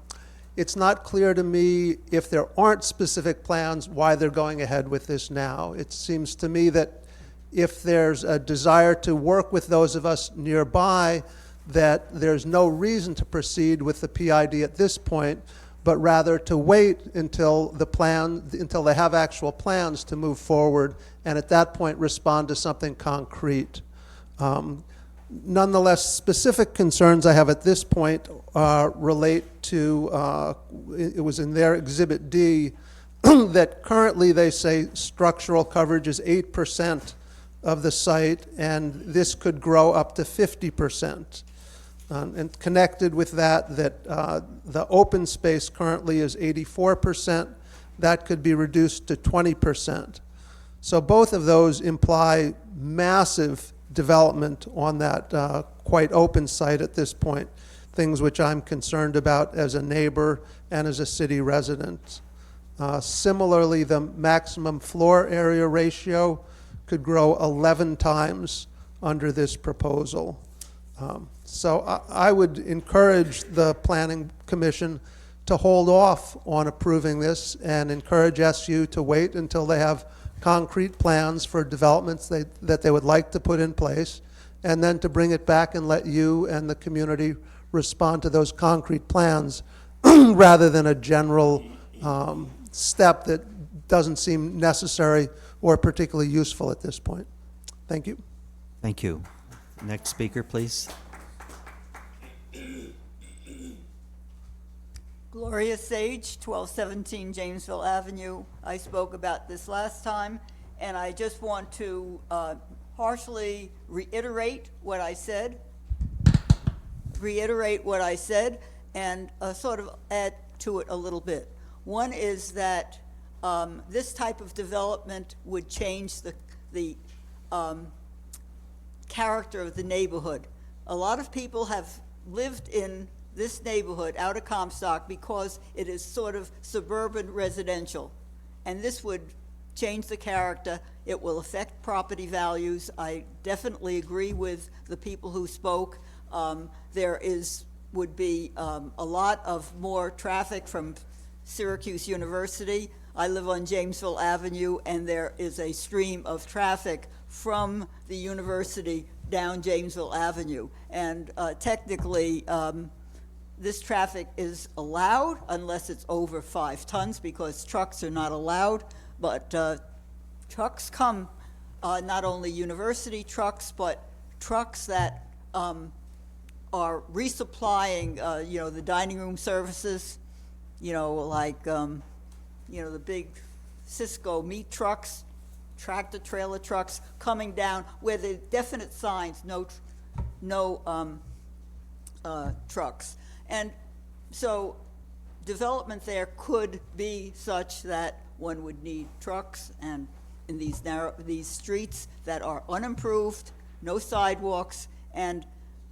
it's not clear to me if there aren't specific plans why they're going ahead with this now. It seems to me that if there's a desire to work with those of us nearby, that there's no reason to proceed with the PID at this point, but rather to wait until they have actual plans to move forward, and at that point respond to something concrete. Nonetheless, specific concerns I have at this point relate to, it was in their Exhibit D, that currently they say structural coverage is 8% of the site, and this could grow up to 50%. And connected with that, the open space currently is 84%. That could be reduced to 20%. So both of those imply massive development on that quite open site at this point, things which I'm concerned about as a neighbor and as a city resident. Similarly, the maximum floor area ratio could grow 11 times under this proposal. So I would encourage the Planning Commission to hold off on approving this and encourage SU to wait until they have concrete plans for developments that they would like to put in place, and then to bring it back and let you and the community respond to those concrete plans rather than a general step that doesn't seem necessary or particularly useful at this point. Thank you. Thank you. Next speaker, please. Gloria Sage, 1217 Jamesville Avenue. I spoke about this last time, and I just want to partially reiterate what I said, and sort of add to it a little bit. One is that this type of development would change the character of the neighborhood. A lot of people have lived in this neighborhood out of Comstock because it is sort of suburban residential. And this would change the character. It will affect property values. I definitely agree with the people who spoke. There would be a lot of more traffic from Syracuse University. I live on Jamesville Avenue, and there is a stream of traffic from the university down Jamesville Avenue. And technically, this traffic is allowed unless it's over 5 tons, because trucks are not allowed. But trucks come, not only university trucks, but trucks that are resupplying, the dining room services, like, the big Cisco meat trucks, tractor trailer trucks coming down where the definite signs, no trucks. And so development there could be such that one would need trucks, and in these streets that are unimproved, no sidewalks, and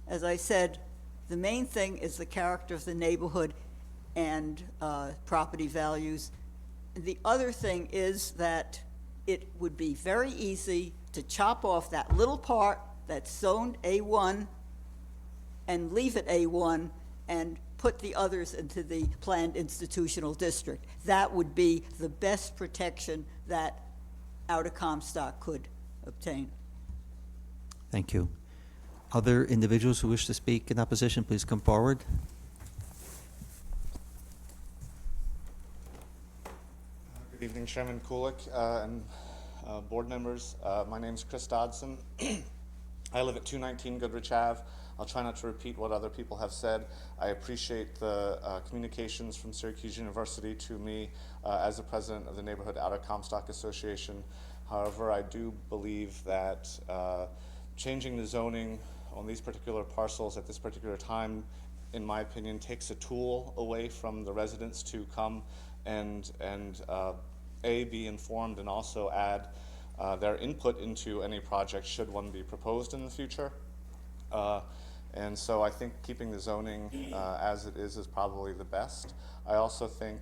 as I said, the main thing is the character of the neighborhood and property values. The other thing is that it would be very easy to chop off that little part that's zoned A1 and leave it A1 and put the others into the planned institutional district. That would be the best protection that Outer Comstock could obtain. Thank you. Other individuals who wish to speak in opposition, please come forward. Good evening, Chairman Kulik and board members. My name is Chris Dodson. I live at 219 Goodrich Ave. I'll try not to repeat what other people have said. I appreciate the communications from Syracuse University to me as the president of the Neighborhood Outer Comstock Association. However, I do believe that changing the zoning on these particular parcels at this particular time, in my opinion, takes a tool away from the residents to come and be informed and also add their input into any project should one be proposed in the future. And so I think keeping the zoning as it is probably the best. I also think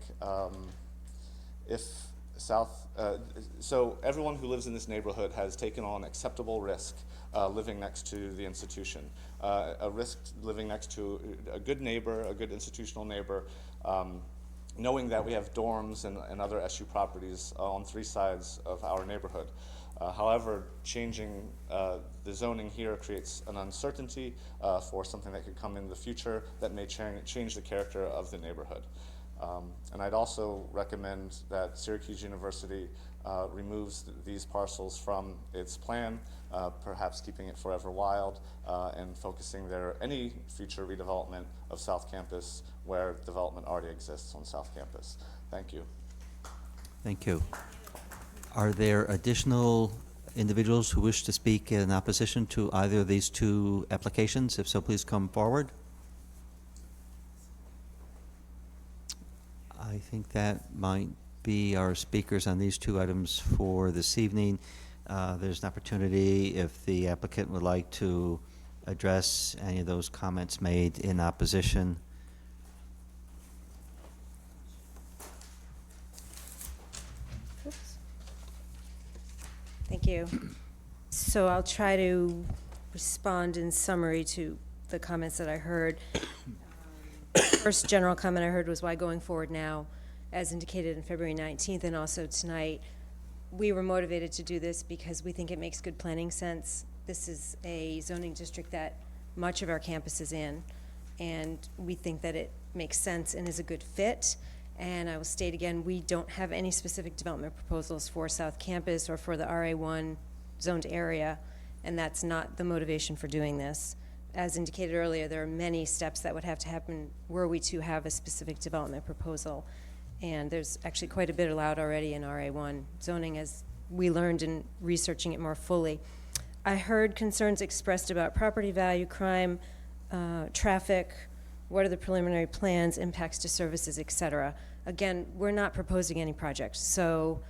so everyone who lives in this neighborhood has taken on acceptable risk living next to the institution. A risk living next to a good neighbor, a good institutional neighbor, knowing that we have dorms and other SU properties on 3 sides of our neighborhood. However, changing the zoning here creates an uncertainty for something that could come in the future that may change the character of the neighborhood. And I'd also recommend that Syracuse University removes these parcels from its plan, perhaps keeping it forever wild and focusing any future redevelopment of South Campus where development already exists on South Campus. Thank you. Thank you. Are there additional individuals who wish to speak in opposition to either of these 2 applications? If so, please come forward. I think that might be our speakers on these 2 items for this evening. There's an opportunity if the applicant would like to address any of those comments made in opposition. Thank you. So I'll try to respond in summary to the comments that I heard. First general comment I heard was why going forward now, as indicated in February 19th and also tonight. We were motivated to do this because we think it makes good planning sense. This is a zoning district that much of our campus is in, and we think that it makes sense and is a good fit. And I will state again, we don't have any specific development proposals for South Campus or for the RA1 zoned area, and that's not the motivation for doing this. As indicated earlier, there are many steps that would have to happen were we to have a specific development proposal. And there's actually quite a bit allowed already in RA1 zoning, as we learned in researching it more fully. I heard concerns expressed about property value, crime, traffic, what are the preliminary plans, impacts to services, et cetera. Again, we're not proposing any project. So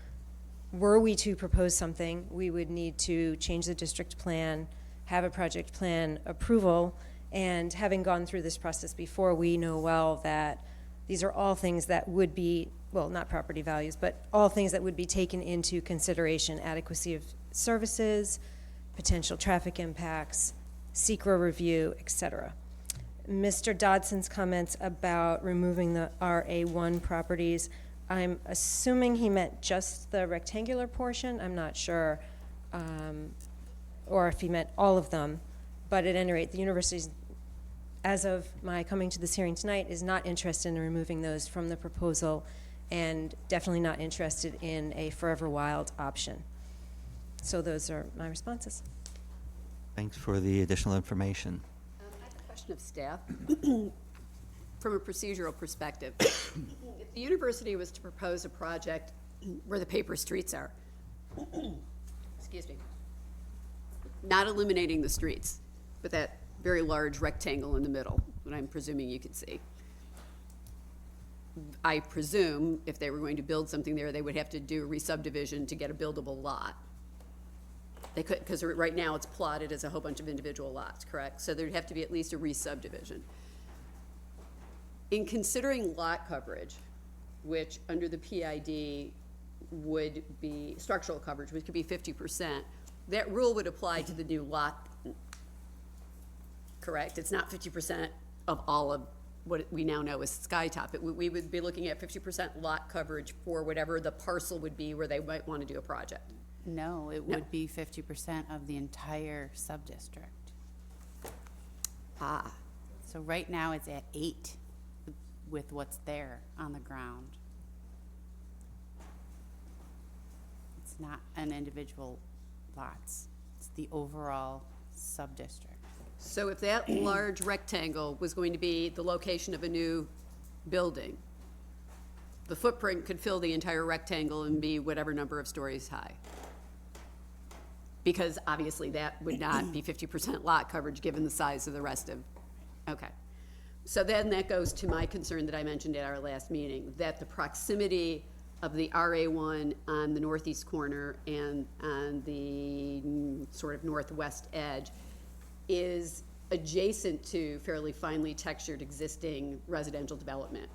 were we to propose something, we would need to change the district plan, have a project plan approval, and having gone through this process before, we know well that these are all things that would be, well, not property values, but all things that would be taken into consideration: adequacy of services, potential traffic impacts, SECRA review, et cetera. Mr. Dodson's comments about removing the RA1 properties, I'm assuming he meant just the rectangular portion. I'm not sure, or if he meant all of them. But at any rate, the university's, as of my coming to this hearing tonight, is not interested in removing those from the proposal, and definitely not interested in a forever wild option. So those are my responses. Thanks for the additional information. I have a question of staff. From a procedural perspective, if the university was to propose a project where the paper streets are, excuse me, not eliminating the streets, but that very large rectangle in the middle that I'm presuming you could see. I presume if they were going to build something there, they would have to do a re-subdivision to get a buildable lot. They could, because right now it's plotted as a whole bunch of individual lots, correct? So there'd have to be at least a re-subdivision. In considering lot coverage, which under the PID would be structural coverage, which could be 50%, that rule would apply to the new lot. correct? It's not 50% of all of what we now know as Skytop. We would be looking at 50% lot coverage for whatever the parcel would be where they might want to do a project. No, it would be 50% of the entire sub-district. Ah, So right now it's at 8 with what's there on the ground. It's not an individual lots. It's the overall sub-district. so if that large rectangle was going to be the location of a new building, the footprint could fill the entire rectangle and be whatever number of stories high. Because obviously that would not be 50% lot coverage given the size of the rest of, okay. So then that goes to my concern that I mentioned at our last meeting, that the proximity of the RA1 on the northeast corner and on the sort of northwest edge is adjacent to fairly finely textured existing residential development.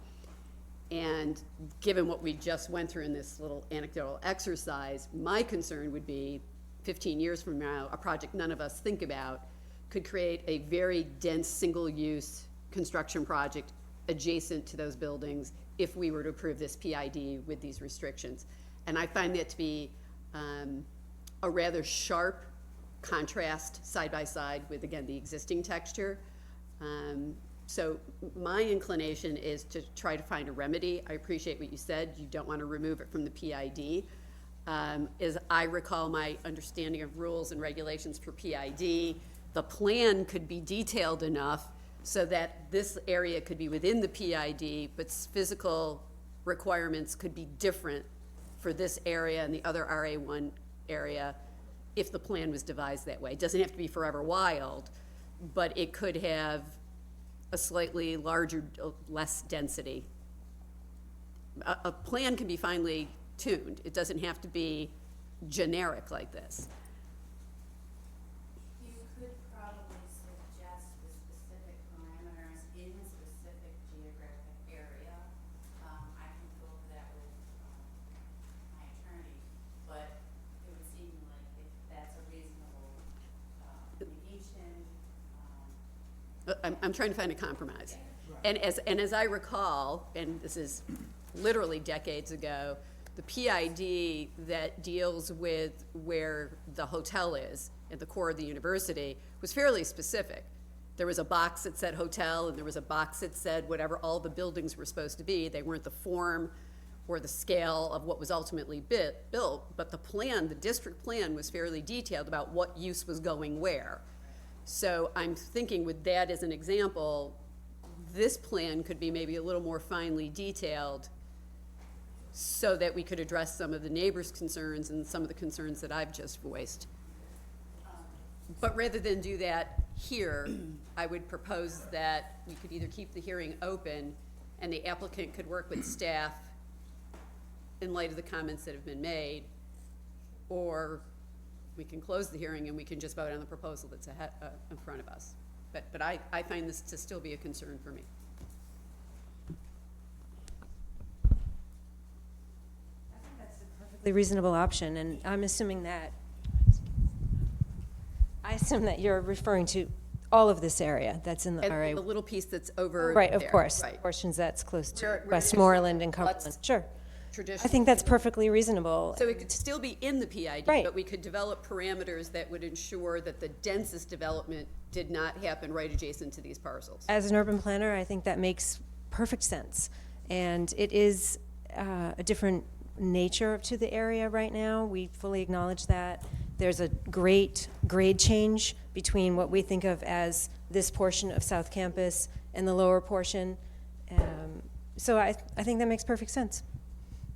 And given what we just went through in this little anecdotal exercise, my concern would be 15 years from now, a project none of us think about could create a very dense single-use construction project adjacent to those buildings if we were to approve this PID with these restrictions. And I find that to be a rather sharp contrast side by side with, again, the existing texture. So my inclination is to try to find a remedy. I appreciate what you said. You don't want to remove it from the PID. As I recall my understanding of rules and regulations for PID, the plan could be detailed enough so that this area could be within the PID, but physical requirements could be different for this area and the other RA1 area if the plan was devised that way. It doesn't have to be forever wild, but it could have a slightly larger, less density. A plan can be finely tuned. It doesn't have to be generic like this. You could probably suggest the specific parameters in a specific geographic area. I can go over that with my attorney, but it would seem like if that's a reasonable deviation. I'm trying to find a compromise. And as I recall, and this is literally decades ago, the PID that deals with where the hotel is at the core of the university was fairly specific. There was a box that said hotel, and there was a box that said whatever all the buildings were supposed to be. They weren't the form or the scale of what was ultimately built, but the plan, the district plan, was fairly detailed about what use was going where. So I'm thinking with that as an example, this plan could be maybe a little more finely detailed so that we could address some of the neighbors' concerns and some of the concerns that I've just voiced. But rather than do that here, I would propose that we could either keep the hearing open and the applicant could work with staff in light of the comments that have been made, or we can close the hearing and we can just vote on the proposal that's ahead, in front of us. But I find this to still be a concern for me. Perfectly reasonable option, and I'm assuming that, you're referring to all of this area that's in the And RA. the little piece that's over Right, there. of course, Right. portions that's close to Where Westmoreland and traditional- Cumberland, sure. Traditional. I think that's perfectly reasonable. So it could still be in the PID, Right. but we could develop parameters that would ensure that the densest development did not happen right adjacent to these parcels. As an urban planner, I think that makes perfect sense. And it is a different nature to the area right now. We fully acknowledge that. There's a great grade change between what we think of as this portion of South Campus and the lower portion. So I think that makes perfect sense.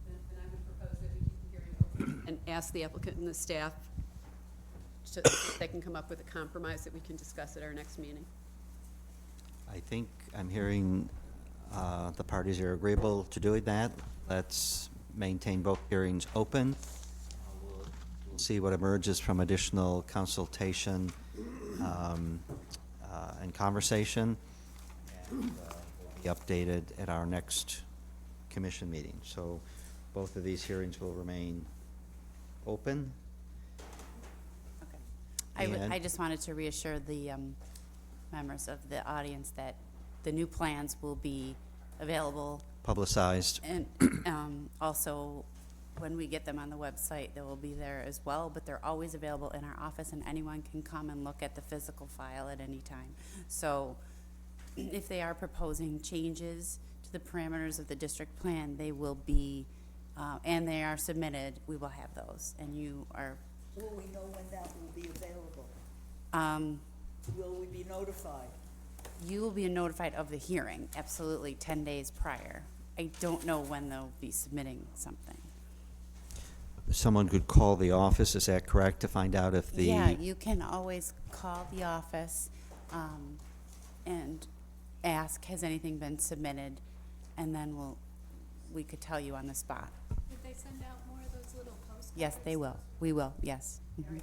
And I would propose that we keep the hearing open and ask the applicant and the staff so that they can come up with a compromise that we can discuss at our next meeting. I think I'm hearing the parties are agreeable to doing that. Let's maintain both hearings open. We'll see what emerges from additional consultation and conversation, and will be updated at our next commission meeting. So both of these hearings will remain open. Okay. And- I just wanted to reassure the members of the audience that the new plans will be available, Publicized. and also, when we get them on the website, they will be there as well, but they're always available in our office, and anyone can come and look at the physical file at any time. So if they are proposing changes to the parameters of the district plan, they will be, and they are submitted, we will have those, and you are, Will we know when that will be available? um, Will we be notified? you will be notified of the hearing, absolutely, 10 days prior. I don't know when they'll be submitting something. Someone could call the office, is that correct, to find out if the... Yeah, you can always call the office and ask, has anything been submitted? And then we could tell you on the spot. Did they send out more of those little postcards? Yes, they will. We will, yes. Mhm.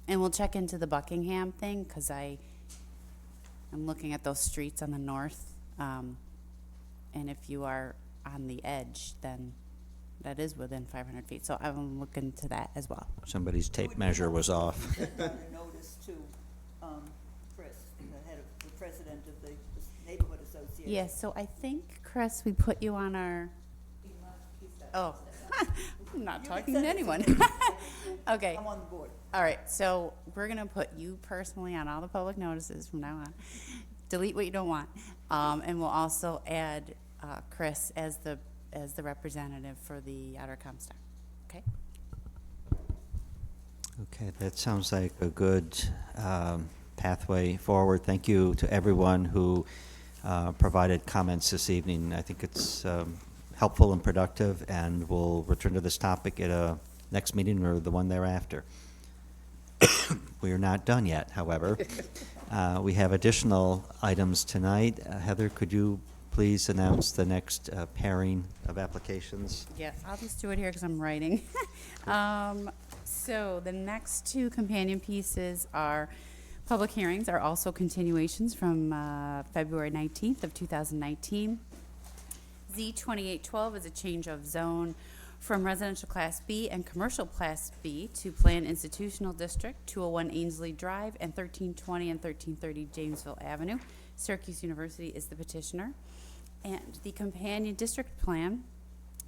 And we'll check into the Buckingham thing, because I'm looking at those streets on the north. And if you are on the edge, then that is within 500 feet. So I'm looking to that as well. Somebody's tape measure was off. Send out a notice to Chris, the head of, the president of the neighborhood association. Yes, so I think, Chris, we put you on our, oh, I'm not You talking can to send it anyone. me. Okay, I'm on the board. all right, so we're gonna put you personally on all the public notices from now on. Delete what you don't want. And we'll also add Chris as the representative for the Outer Comstock, okay? Okay, that sounds like a good pathway forward. Thank you to everyone who provided comments this evening. I think it's helpful and productive, and we'll return to this topic at a next meeting or the one thereafter. We are not done yet, however. We have additional items tonight. Heather, could you please announce the next pairing of applications? Yes, I'll just do it here because I'm writing. So the next two companion pieces are public hearings, are also continuations from February 19th of 2019. Z2812 is a change of zone from residential Class B and commercial Class B to Planned Institutional District, 201 Ainsley Drive, and 1320 and 1330 Jamesville Avenue. Syracuse University is the petitioner. And the companion district plan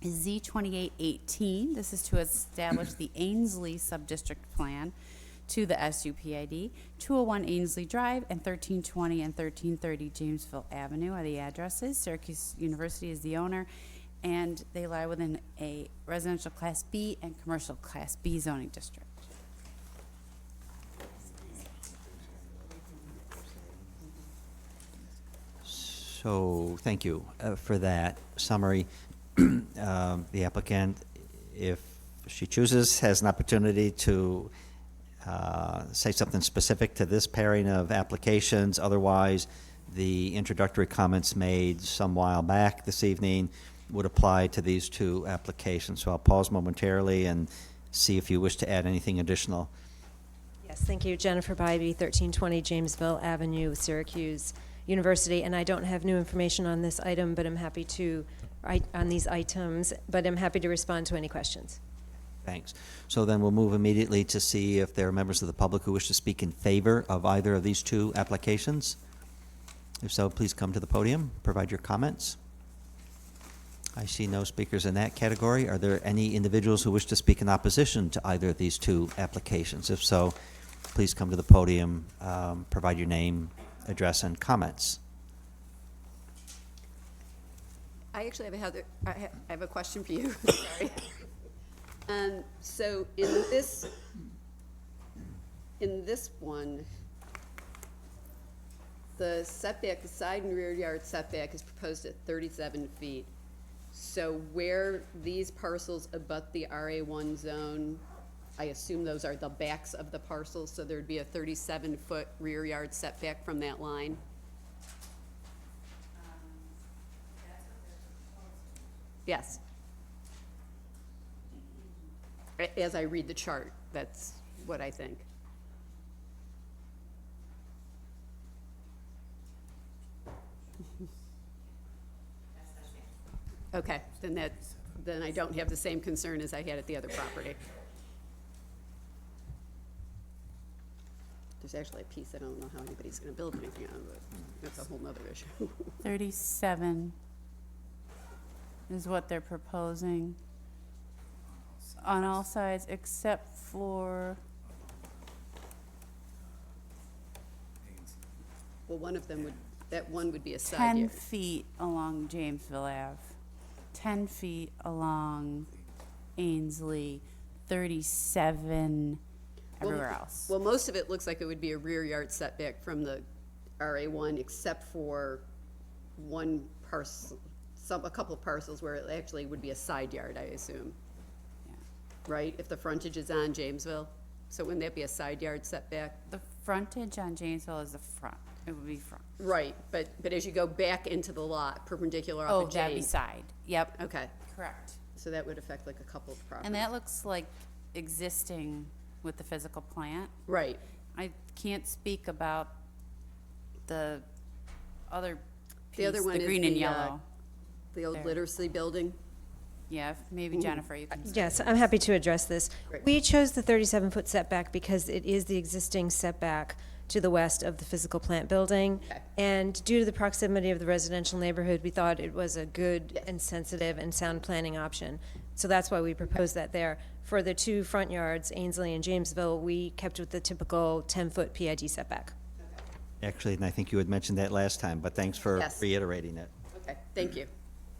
is Z2818. This is to establish the Ainsley Subdistrict Plan to the SUPID. 201 Ainsley Drive and 1320 and 1330 Jamesville Avenue are the addresses. Syracuse University is the owner, and they lie within a residential Class B and commercial Class B zoning district. So, thank you for that summary. The applicant, if she chooses, has an opportunity to say something specific to this pairing of applications. Otherwise, the introductory comments made some while back this evening would apply to these two applications. So I'll pause momentarily and see if you wish to add anything additional. Yes, thank you. Jennifer Bybee, 1320 Jamesville Avenue, Syracuse University. And I don't have new information on this item, but I'm happy to, on these items, but I'm happy to respond to any questions. Thanks. So then we'll move immediately to see if there are members of the public who wish to speak in favor of either of these two applications. If so, please come to the podium, provide your comments. I see no speakers in that category. Are there any individuals who wish to speak in opposition to either of these two applications? If so, please come to the podium, provide your name, address, and comments. I actually I have a question for you. Sorry. So in this one, the setback, the side and rear yard setback is proposed at 37 feet. So where these parcels abut the RA1 zone, I assume those are the backs of the parcels, so there'd be a 37-foot rear yard setback from that line? Yes. As I read the chart, that's what I think. Okay, then I don't have the same concern as I had at the other property. There's actually a piece I don't know how anybody's gonna build anything on, but that's a whole nother issue. 37 is what they're proposing on all sides except for, Well, one of them would, that one would be a side 10 yard. feet along Jamesville Ave, 10 feet along Ainsley, 37 everywhere else. Well, most of it looks like it would be a rear yard setback from the RA1, except for one parcel, a couple of parcels where it actually would be a side yard, I assume. Yeah. Right, if the frontage is on Jamesville? So wouldn't that be a side yard setback? The frontage on Janesville is the front. It would be front. Right, but as you go back into the lot, perpendicular off Oh, of that'd be James. side. Yep. Okay, Correct. so that would affect like a couple of properties. And that looks like existing with the physical plant. Right, I can't speak about the other piece, the other one the is green and the, yellow. the old There. literacy building. Yeah, maybe Jennifer, you can. Yes, I'm happy to address this. Great. We chose the 37-foot setback because it is the existing setback to the west of the physical plant building. Okay. And due to the proximity of the residential neighborhood, we thought it was a good Yes. and sensitive and sound planning option. So that's why we proposed that there. For the two front yards, Ainsley and Jamesville, we kept with the typical 10-foot PID setback. Actually, and I think you had mentioned that last time, but thanks for Yes. reiterating it. Okay, thank you.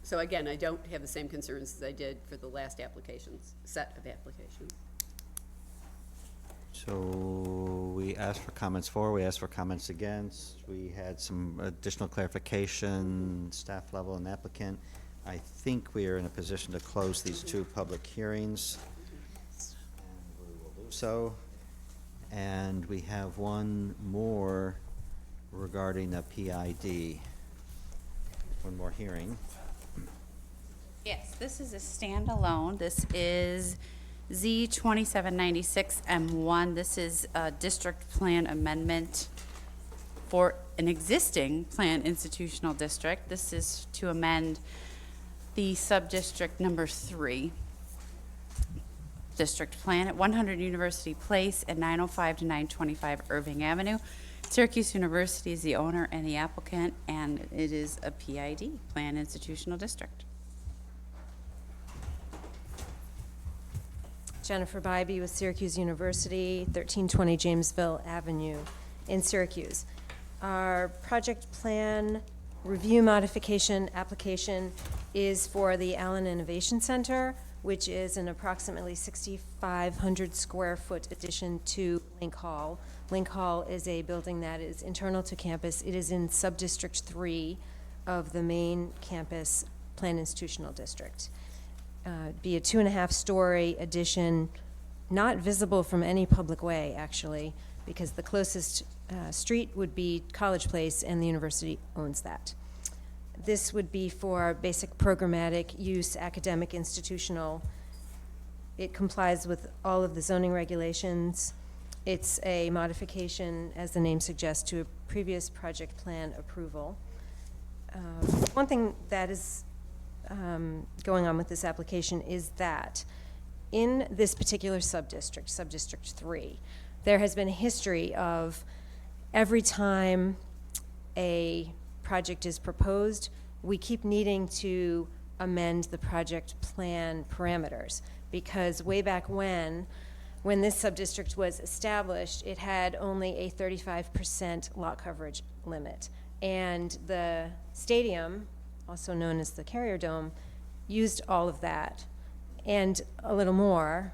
So again, I don't have the same concerns as I did for the last applications, set of applications. So we asked for comments for, we asked for comments against, we had some additional clarification, staff level and applicant. I think we are in a position to close these two public hearings. And we will do so. And we have one more regarding a PID. One more hearing. Yes, this is a standalone. This is Z 2796 M1. This is a district plan amendment for an existing planned institutional district. This is to amend the sub-district number 3 district plan at 100 University Place and 905 to 925 Irving Avenue. Syracuse University is the owner and the applicant, and it is a PID, planned institutional district. Jennifer Bybee with Syracuse University, 1320 Jamesville Avenue in Syracuse. Our project plan review modification application is for the Allen Innovation Center, which is an approximately 6,500 square foot addition to Link Hall. Link Hall is a building that is internal to campus. It is in Subdistrict 3 of the main campus planned institutional district. Be a 2.5-story addition, not visible from any public way, actually, because the closest street would be College Place, and the university owns that. This would be for basic programmatic use, academic, institutional. It complies with all of the zoning regulations. It's a modification, as the name suggests, to a previous project plan approval. One thing that is going on with this application is that in this particular subdistrict, Subdistrict 3, there has been a history of every time a project is proposed, we keep needing to amend the project plan parameters, because way back when this subdistrict was established, it had only a 35% lot coverage limit. And the stadium, also known as the Carrier Dome, used all of that and a little more,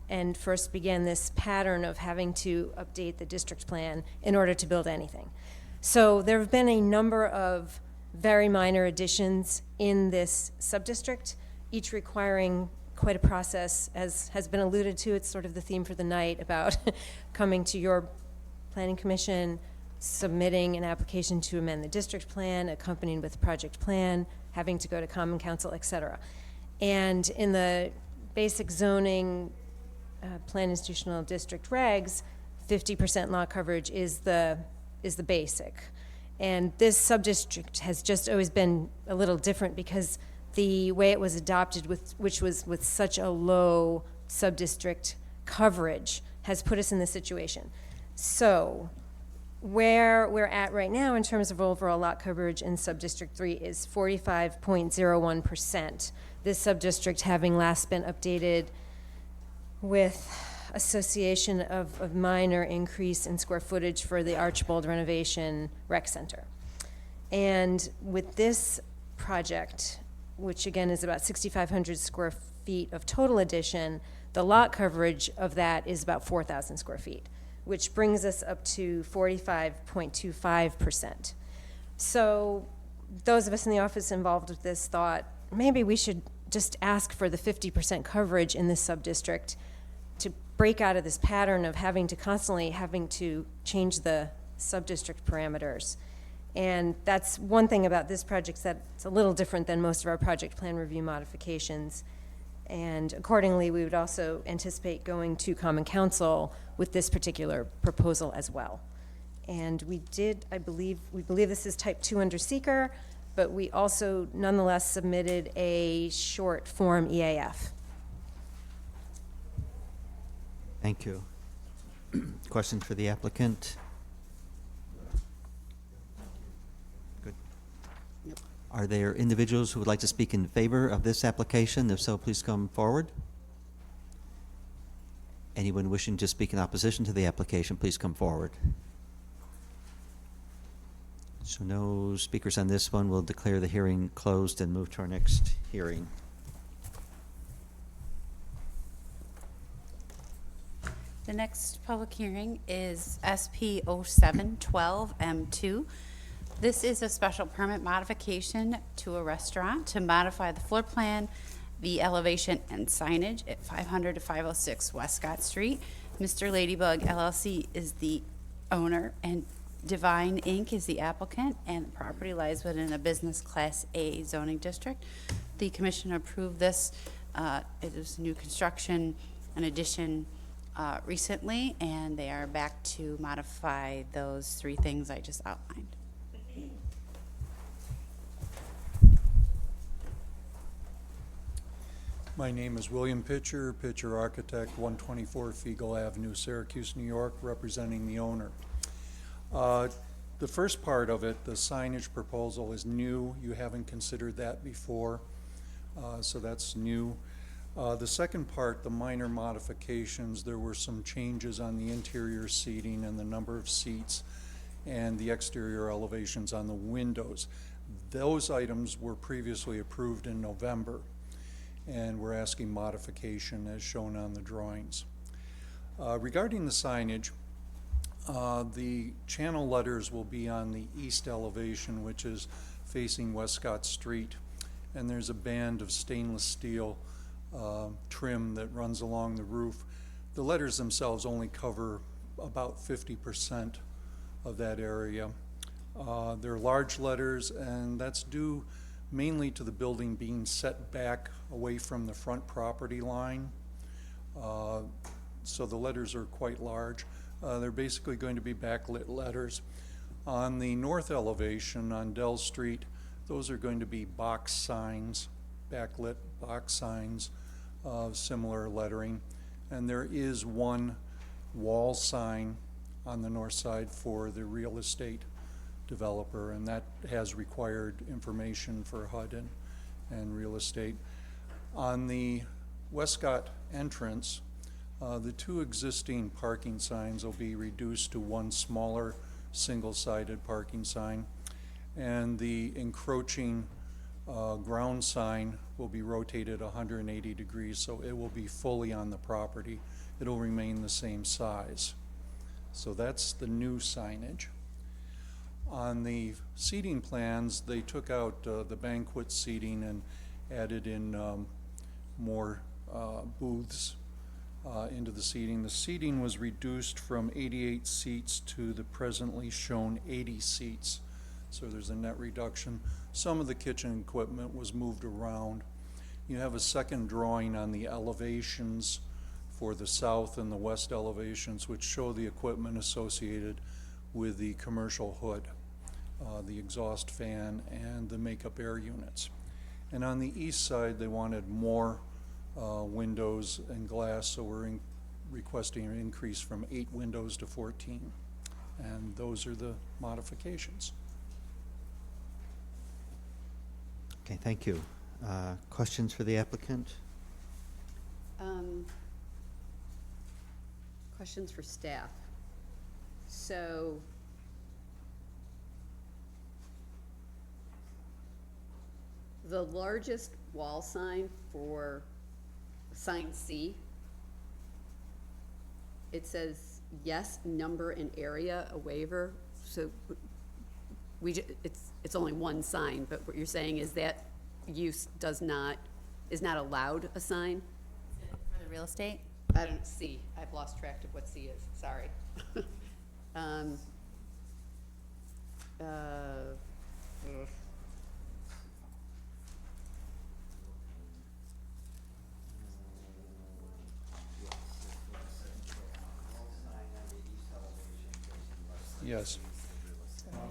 and first began this pattern of having to update the district plan in order to build anything. So there have been a number of very minor additions in this subdistrict, each requiring quite a process. As has been alluded to, it's sort of the theme for the night about coming to your planning commission, submitting an application to amend the district plan, accompanied with project plan, having to go to Common Council, et cetera. And in the basic zoning plan institutional district regs, 50% lot coverage is the basic. And this subdistrict has just always been a little different because the way it was adopted, which was with such a low subdistrict coverage, has put us in this situation. So where we're at right now in terms of overall lot coverage in Subdistrict 3 is 45.01%. This subdistrict having last been updated with association of a minor increase in square footage for the Archibald renovation rec center. And with this project, which again is about 6,500 square feet of total addition, the lot coverage of that is about 4,000 square feet, which brings us up to 45.25%. So those of us in the office involved with this thought, maybe we should just ask for the 50% coverage in this subdistrict to break out of this pattern of constantly having to change the subdistrict parameters. And that's one thing about this project, that it's a little different than most of our project plan review modifications. And accordingly, we would also anticipate going to Common Council with this particular proposal as well. And we believe this is type 2 under seeker, but we also nonetheless submitted a short form EAF. Thank you. Questions for the applicant? Good. Are there individuals who would like to speak in favor of this application? If so, please come forward. Anyone wishing to speak in opposition to the application, please come forward. So no speakers on this one. We'll declare the hearing closed and move to our next hearing. The next public hearing is SP 0712M2. This is a special permit modification to a restaurant to modify the floor plan, the elevation and signage at 500 to 506 West Scott Street. Mr. Ladybug LLC is the owner and Divine Inc. is the applicant, and the property lies within a business class A zoning district. The commission approved this. It is new construction, an addition recently, and they are back to modify those three things I just outlined. My name is William Pitcher, Pitcher Architect, 124 Fiegel Avenue, Syracuse, New York, representing the owner. The first part of it, the signage proposal, is new. You haven't considered that before, so that's new. The second part, the minor modifications, there were some changes on the interior seating and the number of seats and the exterior elevations on the windows. Those items were previously approved in November, and we're asking modification as shown on the drawings. Regarding the signage, the channel letters will be on the east elevation, which is facing West Scott Street, and there's a band of stainless steel trim that runs along the roof. The letters themselves only cover about 50% of that area. They're large letters, and that's due mainly to the building being set back away from the front property line. So the letters are quite large. They're basically going to be backlit letters. On the north elevation on Dell Street, those are going to be box signs, backlit box signs of similar lettering. And there is one wall sign on the north side for the real estate developer, and that has required information for HUD and real estate. On the Westcott entrance, the two existing parking signs will be reduced to one smaller single-sided parking sign, and the encroaching ground sign will be rotated 180 degrees, so it will be fully on the property. It'll remain the same size. So that's the new signage. On the seating plans, they took out the banquet seating and added in more booths into the seating. The seating was reduced from 88 seats to the presently shown 80 seats. So there's a net reduction. Some of the kitchen equipment was moved around. You have a second drawing on the elevations for the south and the west elevations, which show the equipment associated with the commercial hood, the exhaust fan, and the makeup air units. And on the east side, they wanted more windows and glass, so we're requesting an increase from 8 windows to 14. And those are the modifications. Okay, thank you. Questions for the applicant? Questions for staff. So, the largest wall sign for sign C, it says yes, number and area, a waiver. So it's only one sign, but what you're saying is that use is not allowed a sign? For the real estate? I don't see. I've lost track of what C is. Sorry. Yes.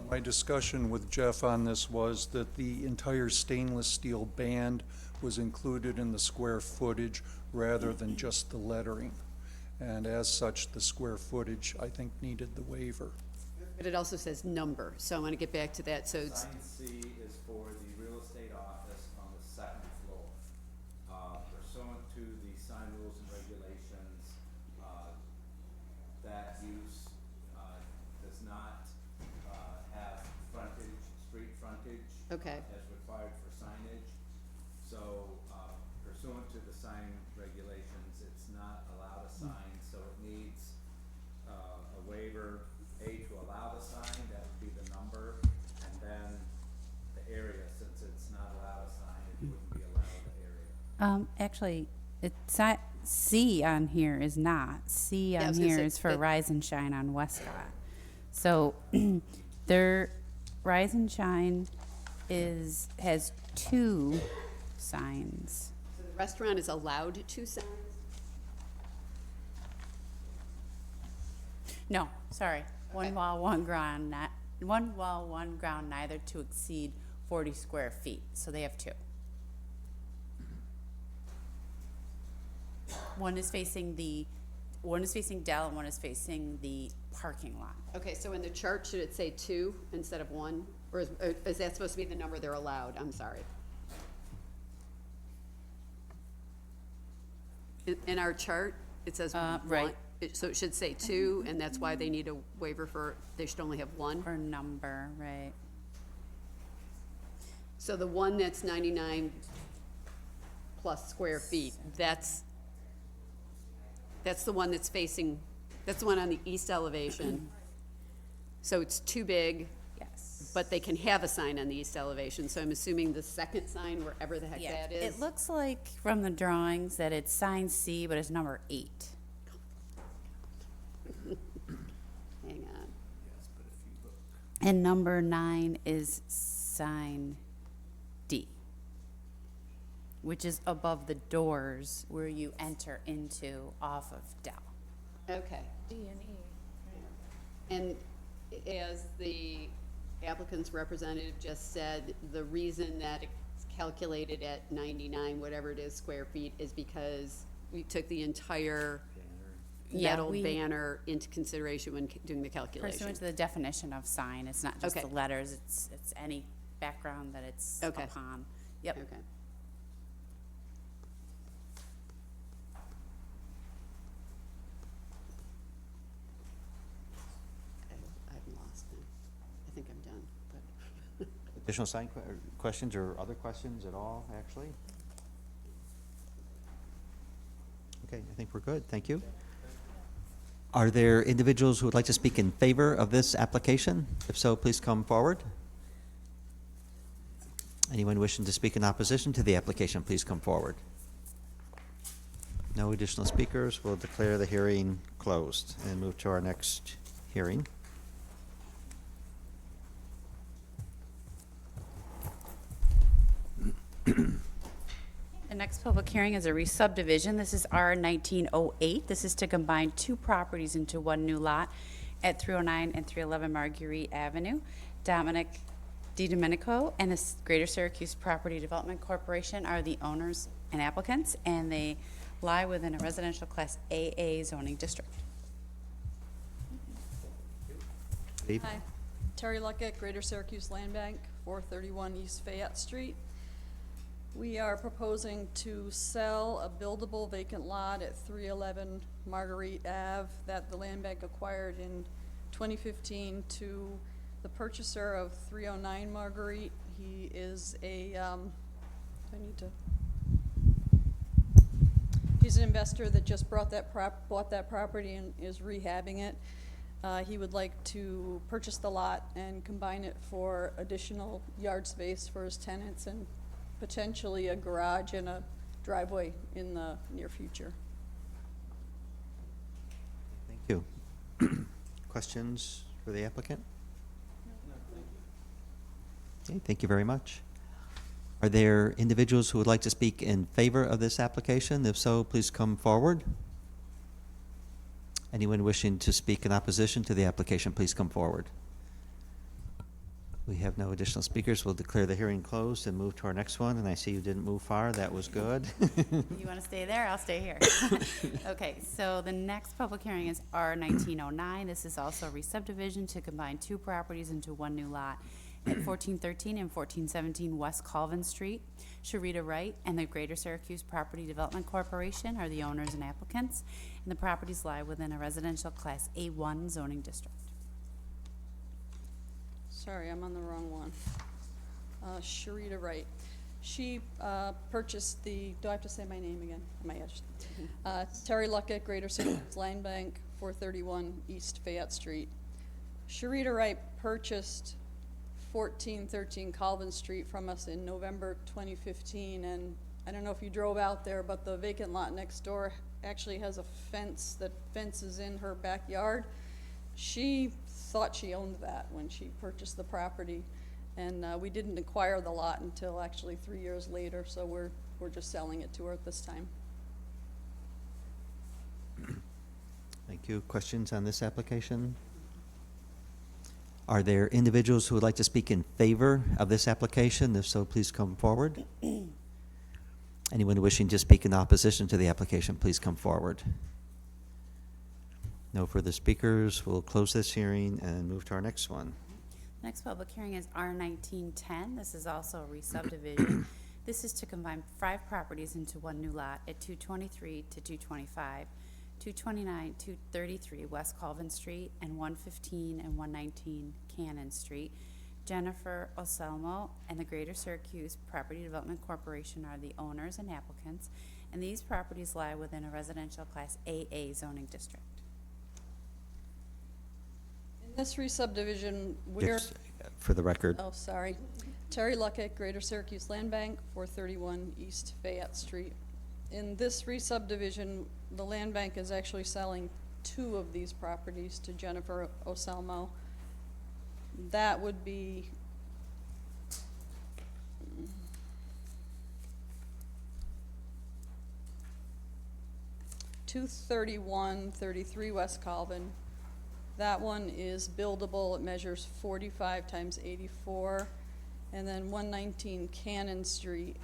My discussion with Jeff on this was that the entire stainless steel band was included in the square footage rather than just the lettering. And as such, the square footage, I think, needed the waiver. But it also says number, so I want to get back to that. So it's, Sign C is for the real estate office on the second floor. Pursuant to the sign rules and regulations, that use does not have frontage, street frontage. Okay. As required for signage. So pursuant to the sign regulations, it's not allowed a sign, so it needs a waiver, to allow the sign, that would be the number, and then the area, since it's not allowed a sign, it wouldn't be allowed the area. Actually, it's C on here is not. C Yeah, I on was gonna here say, is for but- Rise and Shine on Westcott. So their Rise and Shine has 2 signs. so the restaurant is allowed 2 signs? No, sorry. One wall, one ground, neither to exceed 40 square feet. So they have 2. One is facing Dell and one is facing the parking lot. Okay, so in the chart, should it say 2 instead of 1? Or is that supposed to be the number they're allowed? I'm sorry. In our chart, it says 1. right. So it should say 2, and that's why they need a waiver for, they should only have 1. Or number, right. So the one that's 99 plus square feet, that's the one that's facing, that's the one on the east elevation. So it's too big, Yes. but they can have a sign on the east elevation. So I'm assuming the second sign, wherever the heck Yeah, that is. it looks like from the drawings that it's sign C, but it's number 8. Hang on. And number 9 is sign D, which is above the doors where you enter into off of Dell. Okay. D and E. And as the applicant's representative just said, the reason that it's calculated at 99, whatever it is, square feet, is because we took the entire Yeah, metal we- banner into consideration when doing the calculation. Pursuant to the definition of sign, it's not just Okay. the letters, it's any background that it's Okay. upon. Yep. Okay. I'm lost now. I think I'm done, but. Additional questions or other questions at all, actually? Okay, I think we're good. Thank you. Are there individuals who would like to speak in favor of this application? If so, please come forward. Anyone wishing to speak in opposition to the application, please come forward. No additional speakers. We'll declare the hearing closed and move to our next hearing. The next public hearing is a re-subdivision. This is R 1908. This is to combine 2 properties into one new lot at 309 and 311 Marguerite Avenue. Dominic DiDomenico and the Greater Syracuse Property Development Corporation are the owners and applicants, and they lie within a residential Class AA zoning district. Dave? Hi, Terry Luckett, Greater Syracuse Land Bank, 431 East Fayette Street. We are proposing to sell a buildable vacant lot at 311 Marguerite Ave that the land bank acquired in 2015 to the purchaser of 309 Marguerite. He is he's an investor that just bought that property and is rehabbing it. He would like to purchase the lot and combine it for additional yard space for his tenants and potentially a garage and a driveway in the near future. Thank you. Questions for the applicant? Okay, thank you very much. Are there individuals who would like to speak in favor of this application? If so, please come forward. Anyone wishing to speak in opposition to the application, please come forward. We have no additional speakers. We'll declare the hearing closed and move to our next one. And I see you didn't move far. That was good. You want to stay there? I'll stay here. Okay, so the next public hearing is R1909. This is also a re-subdivision to combine two properties into one new lot at 1413 and 1417 West Colvin Street. Sharita Wright and the Greater Syracuse Property Development Corporation are the owners and applicants, and the properties lie within a residential Class A1 zoning district. Sorry, I'm on the wrong one. Sharita Wright. She purchased the, do I have to say my name again? Terry Luckett, Greater Syracuse Land Bank, 431 East Fayette Street. Sharita Wright purchased 1413 Colvin Street from us in November 2015, and I don't know if you drove out there, but the vacant lot next door actually has a fence that fences in her backyard. She thought she owned that when she purchased the property, and we didn't acquire the lot until actually 3 years later, so we're just selling it to her at this time. Thank you. Questions on this application? Are there individuals who would like to speak in favor of this application? If so, please come forward. Anyone wishing to speak in opposition to the application, please come forward. No further speakers. We'll close this hearing and move to our next one. Next public hearing is R1910. This is also a re-subdivision. This is to combine 5 properties into one new lot at 223 to 225, 229, 233 West Colvin Street, and 115 and 119 Cannon Street. Jennifer Oselmo and the Greater Syracuse Property Development Corporation are the owners and applicants, and these properties lie within a residential Class AA zoning district. In this re-subdivision, we're... Yes, for the record. Oh, sorry. Terry Luckett, Greater Syracuse Land Bank, 431 East Fayette Street. In this re-subdivision, the land bank is actually selling 2 of these properties to Jennifer Oselmo. That would be 231-33 West Colvin. That one is buildable. It measures 45 times 84. And then 119 Cannon Street,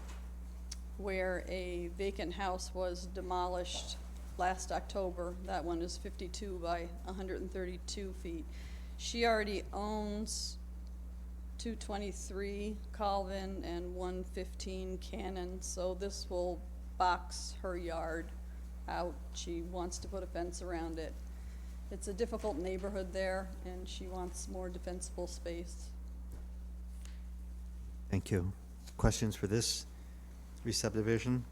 where a vacant house was demolished last October. That one is 52 by 132 feet. She already owns 223 Colvin and 115 Cannon, so this will box her yard out. She wants to put a fence around it. It's a difficult neighborhood there, and she wants more defensible space. Thank you. Questions for this re-subdivision?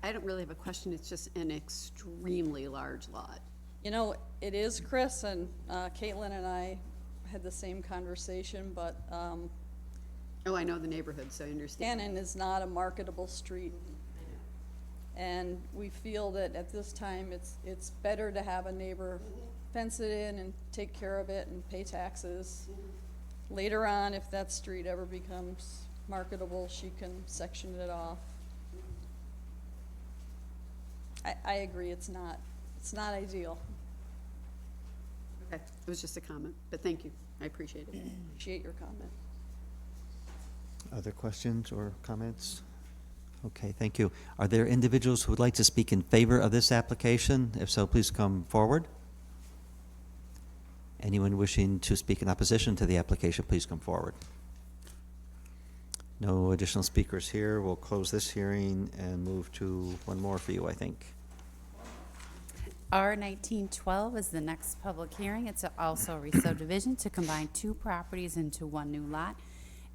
I don't really have a question, it's just an extremely large lot. You know, it is, Chris, and Caitlin and I had the same conversation, but Oh, I know the neighborhood, so I understand. Cannon is not a marketable street. And we feel that at this time, it's better to have a neighbor fence it in and take care of it and pay taxes. Later on, if that street ever becomes marketable, she can section it off. I agree, it's not ideal. Okay, it was just a comment, but thank you, I appreciate it. Appreciate your comment. Other questions or comments? Okay, thank you. Are there individuals who would like to speak in favor of this application? If so, please come forward. Anyone wishing to speak in opposition to the application, please come forward. No additional speakers here. We'll close this hearing and move to one more for you, I think. R 1912 is the next public hearing. It's also a re-subdivision to combine two properties into one new lot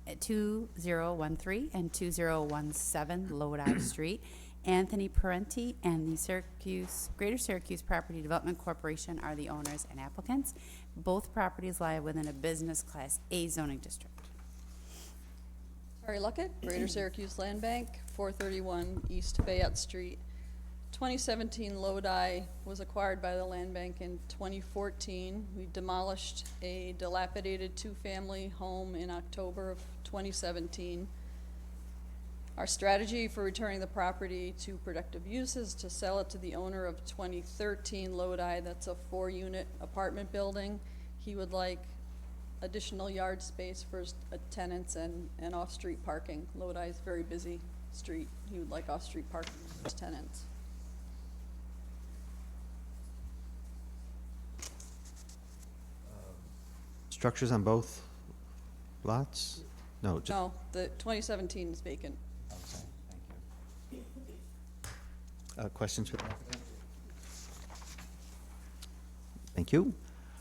at 2013 and 2017 Lodi Street. Anthony Parenti and the Greater Syracuse Property Development Corporation are the owners and applicants. Both properties lie within a business class A zoning district. Terry Luckett, Greater Syracuse Land Bank, 431 East Fayette Street. 2017 Lodi was acquired by the Land Bank in 2014. We demolished a dilapidated two-family home in October of 2017. Our strategy for returning the property to productive use is to sell it to the owner of 2013 Lodi. That's a 4-unit apartment building. He would like additional yard space for his tenants and off-street parking. Lodi is a very busy street. He would like off-street parking for his tenants. Structures on both lots? No. No, the 2017 is vacant. Okay, thank you. Questions for the applicant? Thank you.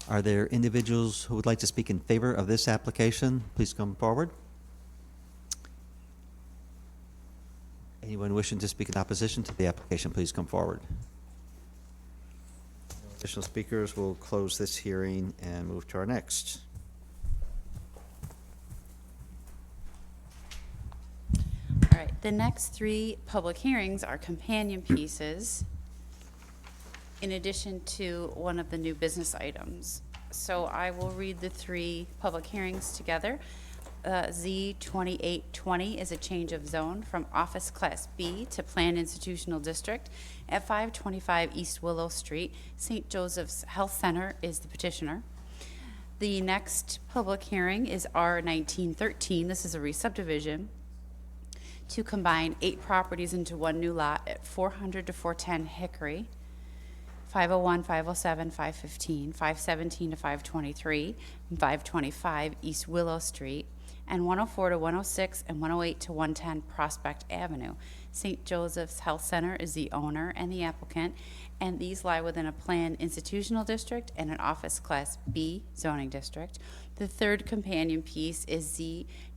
Are there individuals who would like to speak in favor of this application? Please come forward. Anyone wishing to speak in opposition to the application, please come forward. Additional speakers will close this hearing and move to our next. All right, the next three public hearings are companion pieces in addition to one of the new business items. So I will read the three public hearings together. Z2820 is a change of zone from Office Class B to Planned Institutional District at 525 East Willow Street. St. Joseph's Health Center is the petitioner. The next public hearing is R1913. This is a re-subdivision to combine 8 properties into one new lot at 400 to 410 Hickory, 501, 507, 515, 517 to 523, and 525 East Willow Street, and 104 to 106 and 108 to 110 Prospect Avenue. St. Joseph's Health Center is the owner and the applicant, and these lie within a planned institutional district and an Office Class B zoning district. The third companion piece is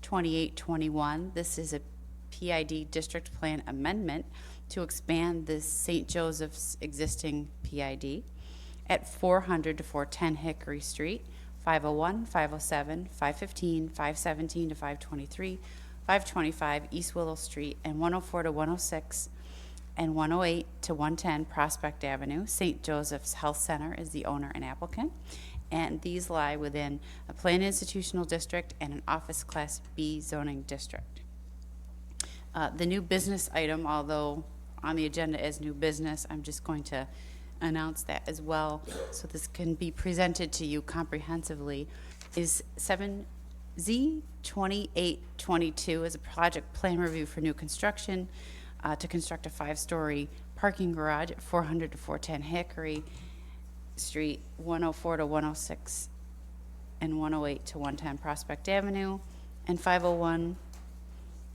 Z2821. This is a PID district plan amendment to expand the St. Joseph's existing PID at 400 to 410 Hickory Street, 501, 507, 515, 517 to 523, 525 East Willow Street, and 104 to 106 and 108 to 110 Prospect Avenue. St. Joseph's Health Center is the owner and applicant, and these lie within a planned institutional district and an Office Class B zoning district. The new business item, although on the agenda as new business, I'm just going to announce that as well, so this can be presented to you comprehensively, is 7Z2822 is a project plan review for new construction to construct a 5-story parking garage at 400 to 410 Hickory Street, 104 to 106 and 108 to 110 Prospect Avenue, and 501,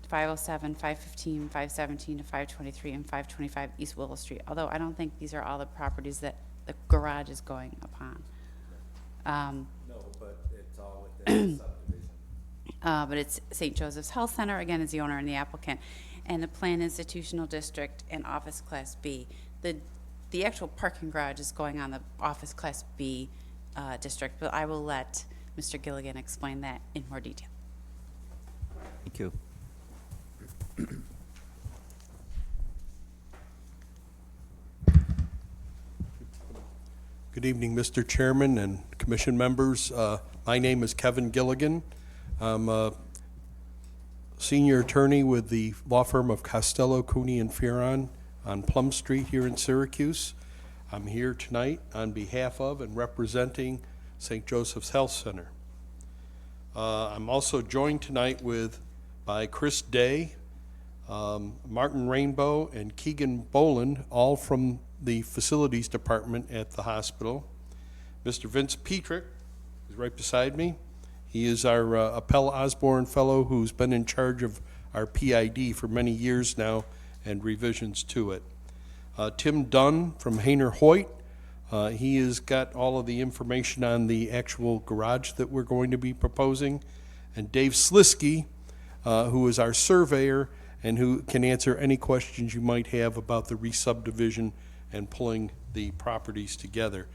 507, 515, 517 to 523, and 525 East Willow Street, although I don't think these are all the properties that the garage is going upon. No, but it's all within the subdivision. But it's St. Joseph's Health Center, again, is the owner and the applicant, and the planned institutional district and Office Class B. The actual parking garage is going on the Office Class B district, but I will let Mr. Gilligan explain that in more detail. Thank you. Good evening, Mr. Chairman and Commission members. My name is Kevin Gilligan. I'm a senior attorney with the law firm of Costello, Cooney & Fearon on Plum Street here in Syracuse. I'm here tonight on behalf of and representing St. Joseph's Health Center. I'm also joined tonight by Chris Day, Martin Rainbow and Keegan Boland, all from the facilities department at the hospital. Mr. Vince Petrick is right beside me. He is our Appel Osborne Fellow who's been in charge of our PID for many years now and revisions to it. Tim Dunn from Hayner Hoyt. He has got all of the information on the actual garage that we're going to be proposing. And Dave Slisky, who is our surveyor and who can answer any questions you might have about the re-subdivision and pulling the properties together.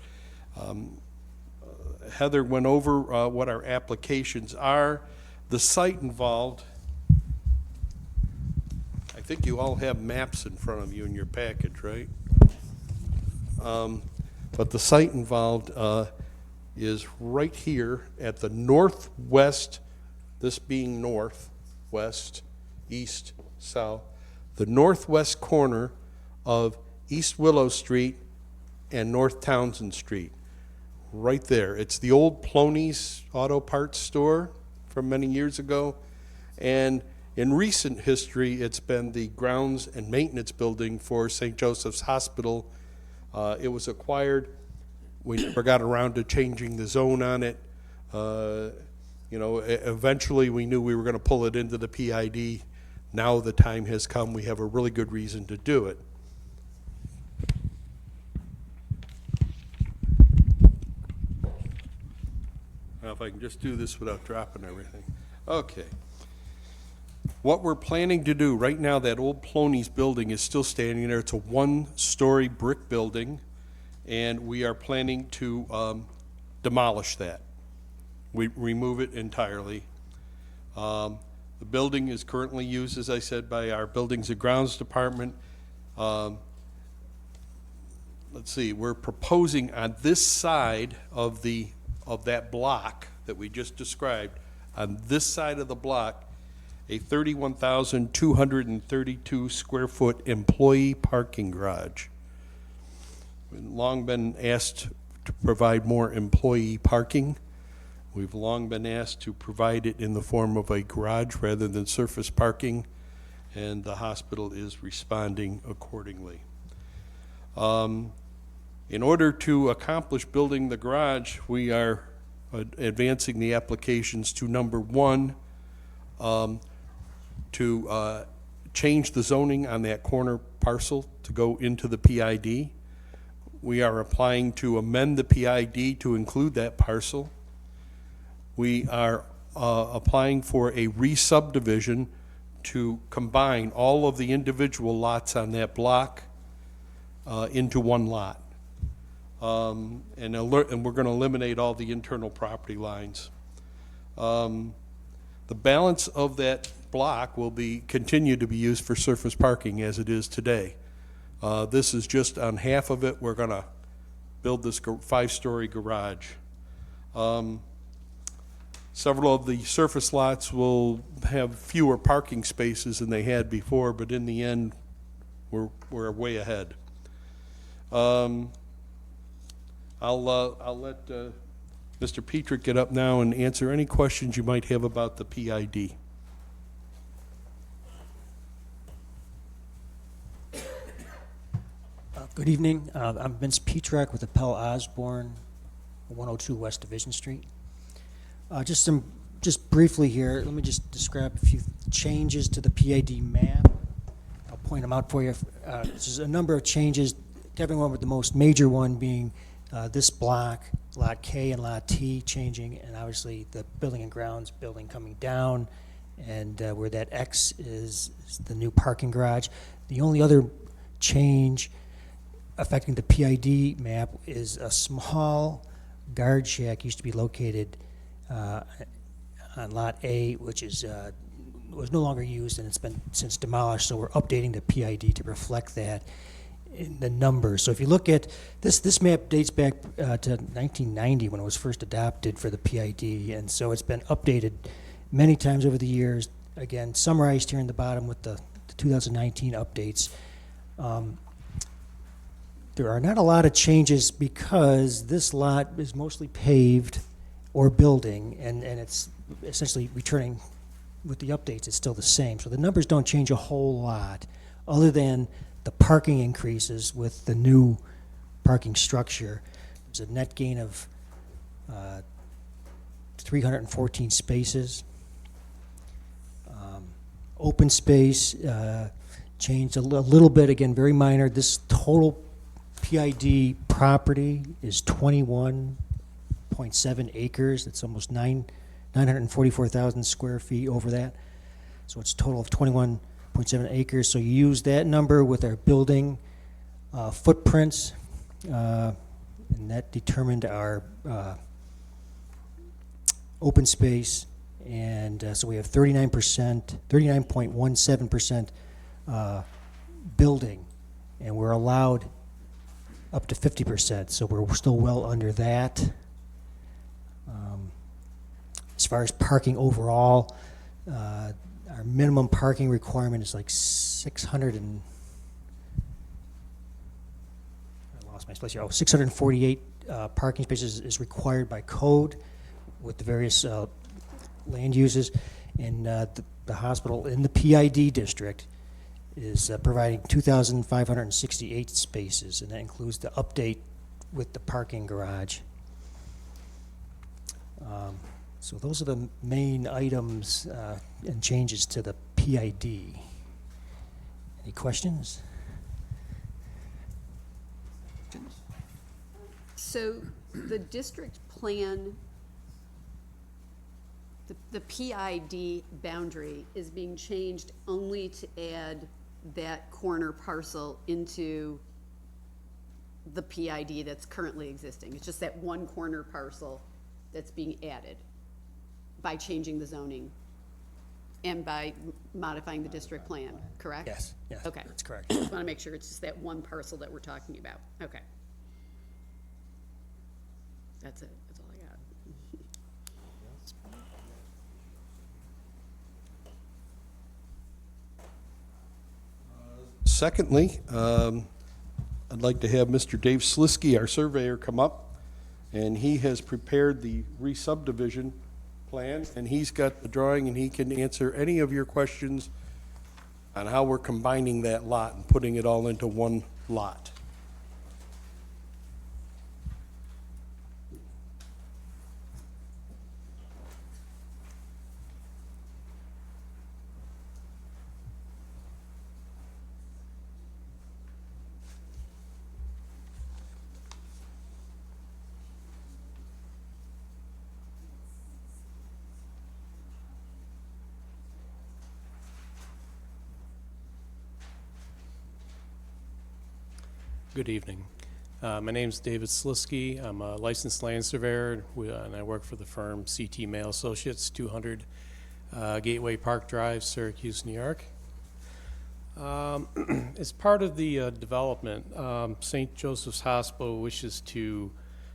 Heather went over what our applications are. The site involved, I think you all have maps in front of you in your package, right? But the site involved is right here at the northwest, this being north, west, east, south, the northwest corner of East Willow Street and North Townsend Street. Right there. It's the old Ploney's Auto Parts store from many years ago. And in recent history, it's been the grounds and maintenance building for St. Joseph's Hospital. It was acquired. We never got around to changing the zone on it. Eventually we knew we were going to pull it into the PID. Now the time has come. We have a really good reason to do it. Now, if I can just do this without dropping everything. Okay. What we're planning to do, right now that old Ploney's building is still standing there. It's a one-story brick building, and we are planning to demolish that. We remove it entirely. The building is currently used, as I said, by our Buildings and Grounds Department. Let's see, we're proposing on this side of that block that we just described, on this side of the block, a 31,232 square foot employee parking garage. We've long been asked to provide more employee parking. We've long been asked to provide it in the form of a garage rather than surface parking, and the hospital is responding accordingly. In order to accomplish building the garage, we are advancing the applications to number one, to change the zoning on that corner parcel to go into the PID. We are applying to amend the PID to include that parcel. We are applying for a re-subdivision to combine all of the individual lots on that block into one lot. And we're going to eliminate all the internal property lines. The balance of that block will continue to be used for surface parking as it is today. This is just on half of it. We're going to build this 5-story garage. Several of the surface lots will have fewer parking spaces than they had before, but in the end, we're way ahead. I'll let Mr. Petrick get up now and answer any questions you might have about the PID. Good evening. I'm Vince Petrick with Appel Osborne, 102 West Division Street. Just briefly here, let me just describe a few changes to the PID map. I'll point them out for you. There's a number of changes to everyone, with the most major one being this block, Lot K and Lot T changing, and obviously the Building and Grounds building coming down, and where that X is the new parking garage. The only other change affecting the PID map is a small guard shack used to be located on Lot A, which is was no longer used, and it's been since demolished, so we're updating the PID to reflect that in the numbers. So if you look at this map dates back to 1990 when it was first adopted for the PID, and so it's been updated many times over the years. Again, summarized here in the bottom with the 2019 updates. There are not a lot of changes because this lot is mostly paved or building, and it's essentially returning with the updates, it's still the same. So the numbers don't change a whole lot, other than the parking increases with the new parking structure. There's a net gain of 314 spaces. Open space changed a little bit, again, very minor. This total PID property is 21.7 acres. It's almost 944,000 square feet over that. So it's a total of 21.7 acres. So you use that number with our building footprints, and that determined our open space. And so we have 39.17% building, and we're allowed up to 50%, so we're still well under that. As far as parking overall, our minimum parking requirement is like 648 parking spaces is required by code with the various land uses, and the hospital in the PID district is providing 2,568 spaces, and that includes the update with the parking garage. So those are the main items and changes to the PID. Any questions? So the district plan, the PID boundary is being changed only to add that corner parcel into the PID that's currently existing. It's just that one corner parcel that's being added by changing the zoning and by modifying the district plan, correct? Yes, yes, Okay. that's correct. Just want to make sure it's just that one parcel that we're talking about. Okay. That's it. That's all I got. Secondly, I'd like to have Mr. Dave Slisky, our surveyor, come up, and he has prepared the re-subdivision plan, and he's got the drawing, and he can answer any of your questions on how we're combining that lot and putting it all into one lot. Good evening. My name's David Slisky. I'm a licensed land surveyor, and I work for the firm CT Mail Associates, 200 Gateway Park Drive, Syracuse, New York. As part of the development, St. Joseph's Hospital wishes to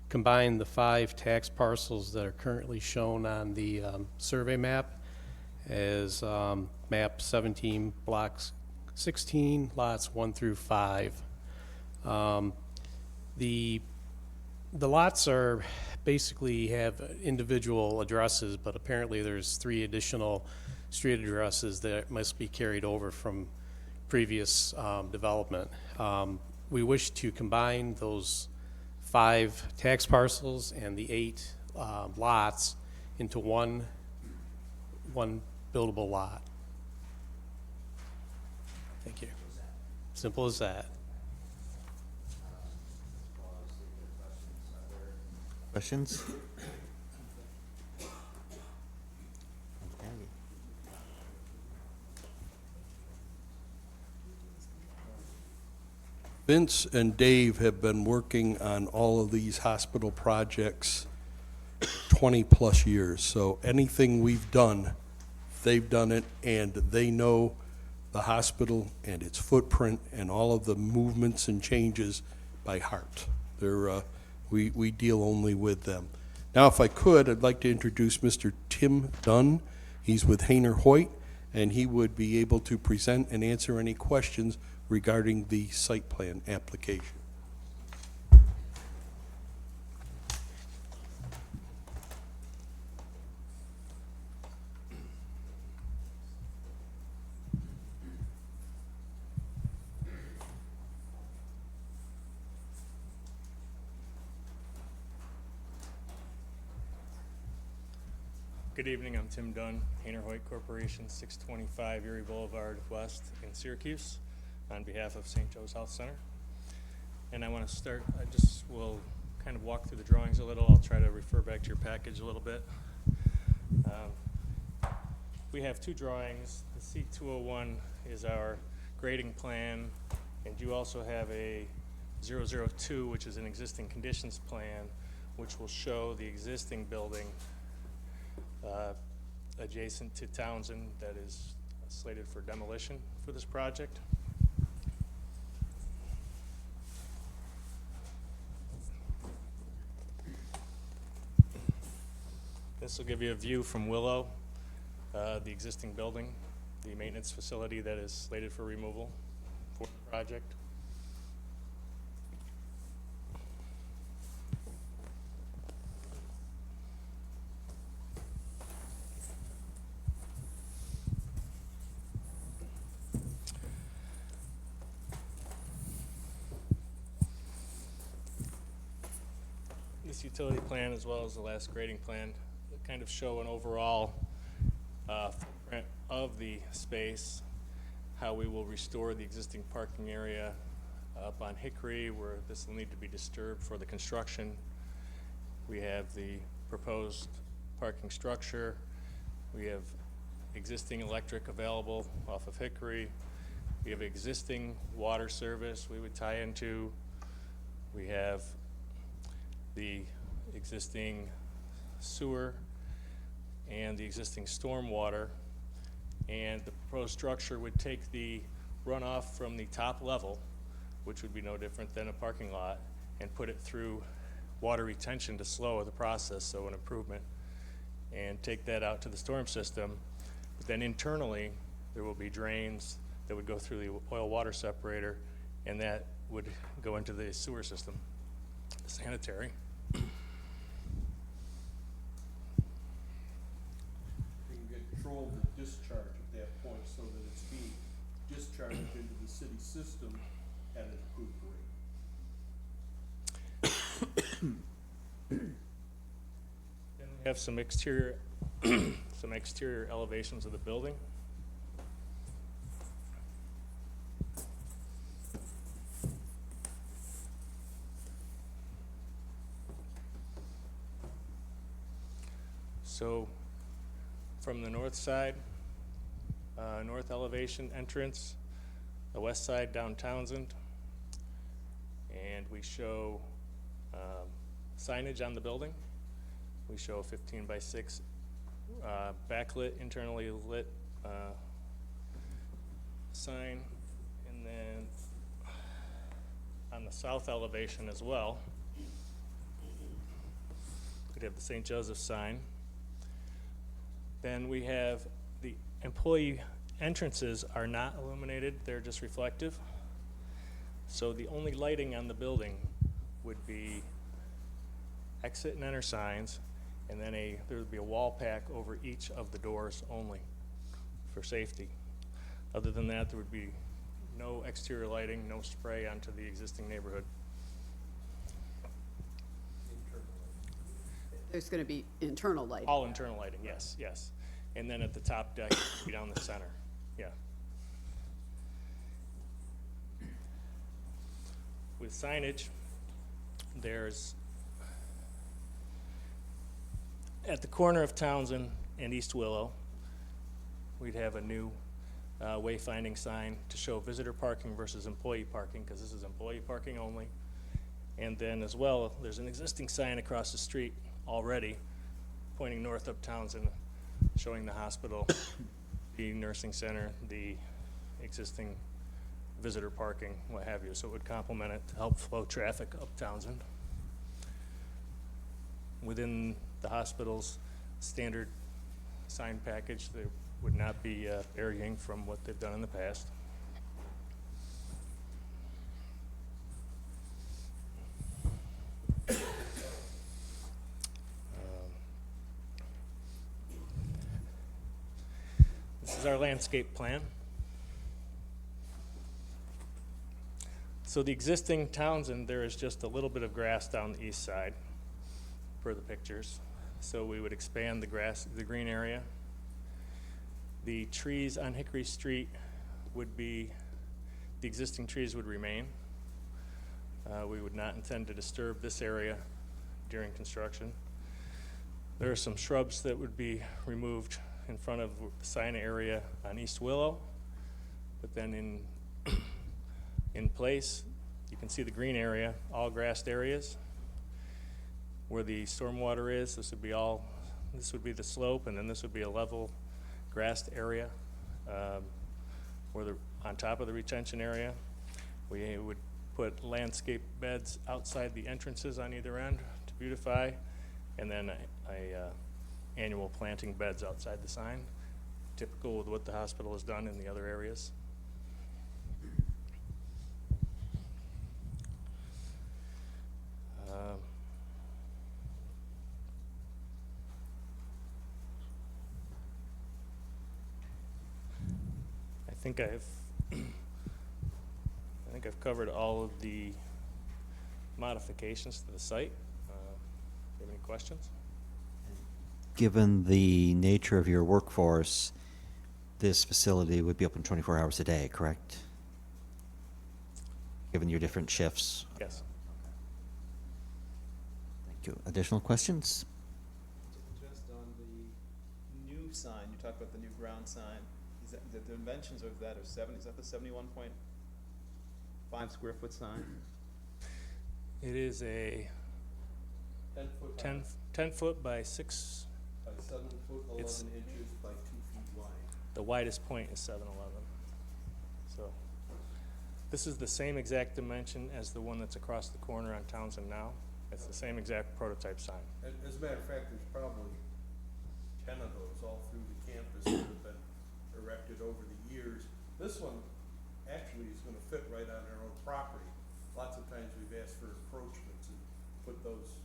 combine the 5 tax parcels that are currently shown on the survey map as map 17, blocks 16, lots 1 through 5. The lots are basically have individual addresses, but apparently there's 3 additional street addresses that must be carried over from previous development. We wish to combine those 5 tax parcels and the 8 lots into one buildable lot. Thank you. Simple as that. Questions? Vince and Dave have been working on all of these hospital projects 20-plus years. So anything we've done, they've done it, and they know the hospital and its footprint and all of the movements and changes by heart. We deal only with them. Now, if I could, I'd like to introduce Mr. Tim Dunn. He's with Hayner Hoyt, and he would be able to present and answer any questions regarding the site plan application. Good evening, I'm Tim Dunn, Hayner Hoyt Corporation, 625 Erie Boulevard West in Syracuse, on behalf of St. Joe's Health Center. And I want to start, will kind of walk through the drawings a little. I'll try to refer back to your package a little bit. We have two drawings. The C201 is our grading plan, and you also have a 002, which is an existing conditions plan, which will show the existing building adjacent to Townsend that is slated for demolition for this project. This will give you a view from Willow, the existing building, the maintenance facility that is slated for removal for the project. This utility plan, as well as the last grading plan, kind of show an overall footprint of the space, how we will restore the existing parking area up on Hickory, where this will need to be disturbed for the construction. We have the proposed parking structure. We have existing electric available off of Hickory. We have existing water service we would tie into. We have the existing sewer and the existing storm water, and the proposed structure would take the runoff from the top level, which would be no different than a parking lot, and put it through water retention to slow the process, so an improvement, and take that out to the storm system. But then internally, there will be drains that would go through the oil water separator, and that would go into the sewer system, sanitary. Control the discharge at that point so that it's being discharged into the city system at an approved rate. Then we have some exterior elevations of the building. So from the north side, north elevation entrance, the west side down Townsend, and we show signage on the building. We show a 15 by 6 backlit, internally lit sign, and then on the south elevation as well, we'd have the St. Joseph sign. Then we have the employee entrances are not illuminated, they're just reflective. So the only lighting on the building would be exit and enter signs, and then there would be a wall pack over each of the doors only for safety. Other than that, there would be no exterior lighting, no spray onto the existing neighborhood. There's going to be internal lighting. All internal lighting, yes, yes. And then at the top deck, it would be down the center, yeah. With signage, there's, at the corner of Townsend and East Willow, we'd have a new wayfinding sign to show visitor parking versus employee parking, because this is employee parking only. And then as well, there's an existing sign across the street already pointing north up Townsend, showing the hospital, the nursing center, the existing visitor parking, what have you. So it would complement it to help flow traffic up Townsend. Within the hospital's standard sign package, there would not be varying from what they've done in the past. This is our landscape plan. So the existing Townsend, there is just a little bit of grass down the east side per the pictures. So we would expand the green area. The trees on Hickory Street would be, the existing trees would remain. We would not intend to disturb this area during construction. There are some shrubs that would be removed in front of the sign area on East Willow, but then in place, you can see the green area, all grassed areas. Where the stormwater is, this would be the slope, and then this would be a level grassed area on top of the retention area. We would put landscape beds outside the entrances on either end to beautify, and then annual planting beds outside the sign, typical with what the hospital has done in the other areas. I think I've covered all of the modifications to the site. Do you have any questions? Given the nature of your workforce, this facility would be open 24 hours a day, correct? Given your different shifts? Yes. Thank you. Additional questions? Just on the new sign, you talked about the new ground sign. Is that, the dimensions of that are is that the 71.5 square foot sign? It is a 10 foot by 6. By 7 foot, 11 inches by 2 feet wide. The widest point is 7'11". So this is the same exact dimension as the one that's across the corner on Townsend now. It's the same exact prototype sign. As a matter of fact, there's probably 10 of those all through the campus that have been erected over the years. This one actually is going to fit right on our own property. Lots of times we've asked for encroachments and put those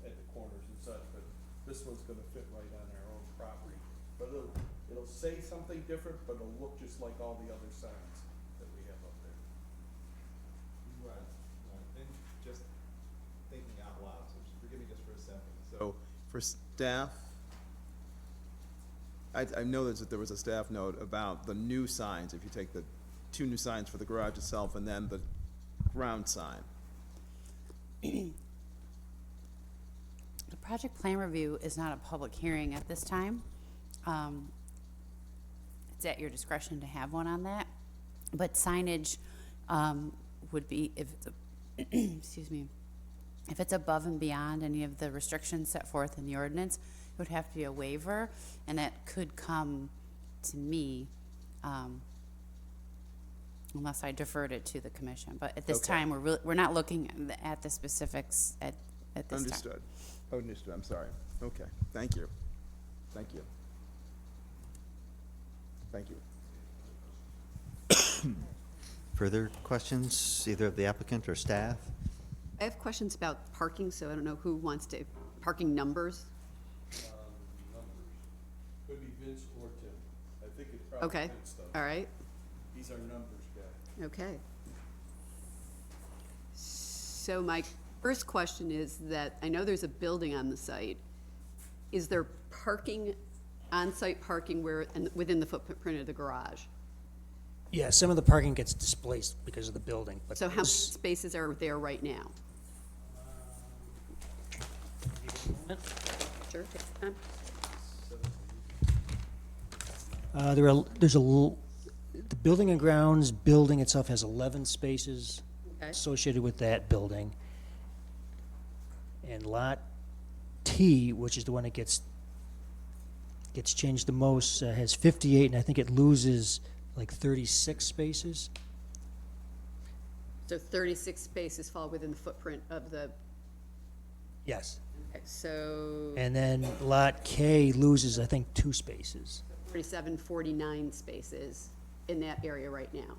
at the corners and such, but this one's going to fit right on our own property. But it'll say something different, but it'll look just like all the other signs that we have up there. Right. And just thinking out loud, so forgive me just for a second. So for staff, I know that there was a staff note about the new signs, if you take the 2 new signs for the garage itself and then the ground sign. The project plan review is not a public hearing at this time. It's at your discretion to have one on that, but signage would be, if it's excuse me, if it's above and beyond any of the restrictions set forth in the ordinance, it would have to be a waiver, and that could come to me unless I deferred it to the commission. But at this time, we're not looking at the specifics at this time. Understood. Understood, I'm sorry. Okay, thank you. Thank you. Thank you. Further questions, either of the applicant or staff? I have questions about parking, so I don't know who wants to, parking numbers. Numbers. Could be Vince or Tim. I think it's probably Okay, Vince though. all right, He's our numbers guy. okay. So my first question is that, I know there's a building on the site. Is there parking, on-site parking within the footprint of the garage? Yeah, some of the parking gets displaced because of the building, but So how many spaces are there right now? Sure, take your time. the building and grounds building itself has 11 spaces Okay. associated with that building. And Lot T, which is the one that gets changed the most, has 58, and I think it loses like 36 spaces. So 36 spaces fall within the footprint of the, Yes. okay, so And then Lot K loses, I think, 2 spaces. 47, 49 spaces in that area right now.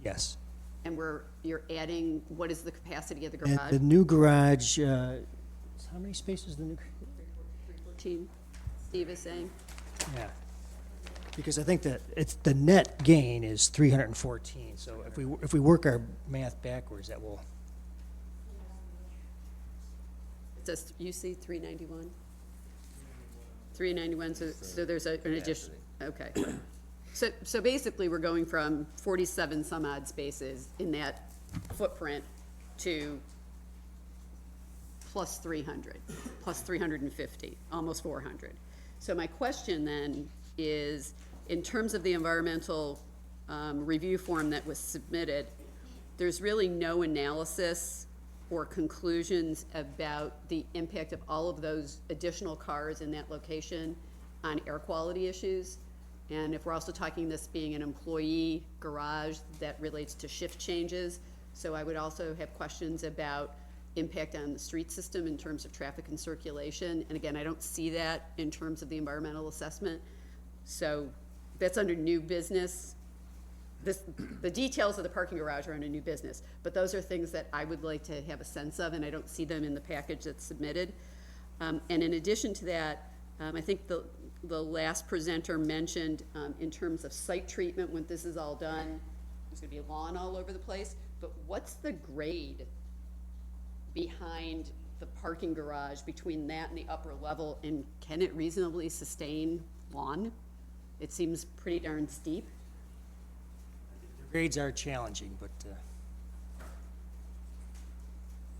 Yes. And you're adding, what is the capacity of the And garage? the new garage, how many spaces the new? 14, Steve is saying? Yeah. Because I think that it's, the net gain is 314, so if we work our math backwards, that will, It says, you see 391? 391, so there's an addition, okay. So basically, we're going from 47 some odd spaces in that footprint to plus 300, plus 350, almost 400. So my question then is, in terms of the environmental review form that was submitted, there's really no analysis or conclusions about the impact of all of those additional cars in that location on air quality issues. And if we're also talking this being an employee garage, that relates to shift changes. So I would also have questions about impact on the street system in terms of traffic and circulation. And again, I don't see that in terms of the environmental assessment. So that's under new business. The details of the parking garage are under new business, but those are things that I would like to have a sense of, and I don't see them in the package that's submitted. And in addition to that, I think the last presenter mentioned in terms of site treatment, when this is all done, there's gonna be lawn all over the place, but what's the grade behind the parking garage between that and the upper level, and can it reasonably sustain lawn? It seems pretty darn steep. The grades are challenging, but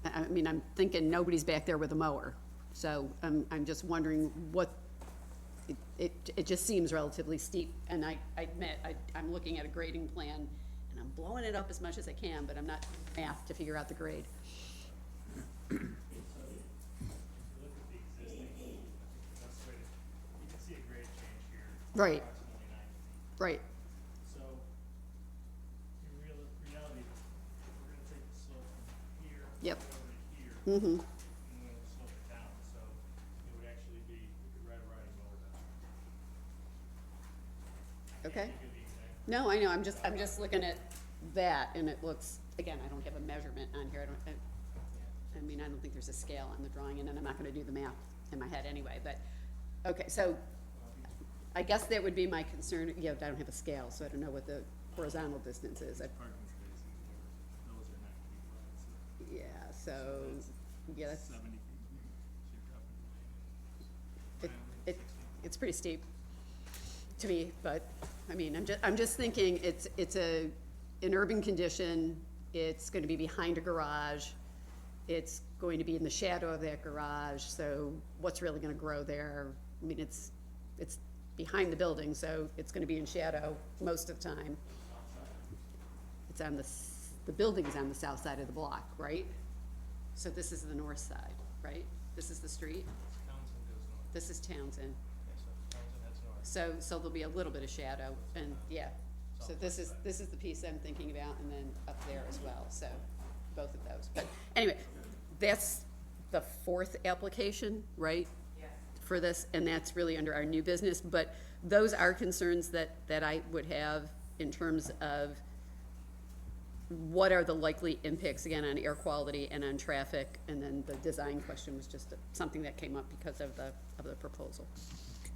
I mean, I'm thinking nobody's back there with a mower, so I'm just wondering what, it just seems relatively steep, and I admit, I'm looking at a grading plan, and I'm blowing it up as much as I can, but I'm not doing math to figure out the grade. Right. Right. So, in reality, we're gonna take the slope from here Yep. over to here. Mm-hmm. And then we'll slope it down, so it would actually be, we could ride a riding mower down. Okay. No, I know, I'm just looking at that, and it looks, again, I don't have a measurement on here, I mean, I don't think there's a scale on the drawing, and then I'm not gonna do the math in my head anyway, but, okay, so, I guess that would be my concern, yeah, I don't have a scale, so I don't know what the horizontal distance is. Parking spaces, those are not to be wide, Yeah, so, yeah, that's, 70 feet. So you're dropping it's pretty steep to me, but, I mean, I'm just thinking, it's an urban condition, it's gonna be behind a garage, it's going to be in the shadow of that garage, so what's really gonna grow there? I mean, it's behind the building, so it's gonna be in shadow most of the time. It's on the building's on the south side of the block, right? So this is the north side, right? This is the street? Townsend goes north. This is Townsend. Yeah, so Townsend heads north. So there'll be a little bit of shadow, and, yeah. So this is the piece I'm thinking about, and then up there as well, so, both of those. But anyway, that's the fourth application, right? For this, and that's really under our new business, but those are concerns that I would have in terms of what are the likely impacts, again, on air quality and on traffic, and then the design question was just something that came up because of the proposal.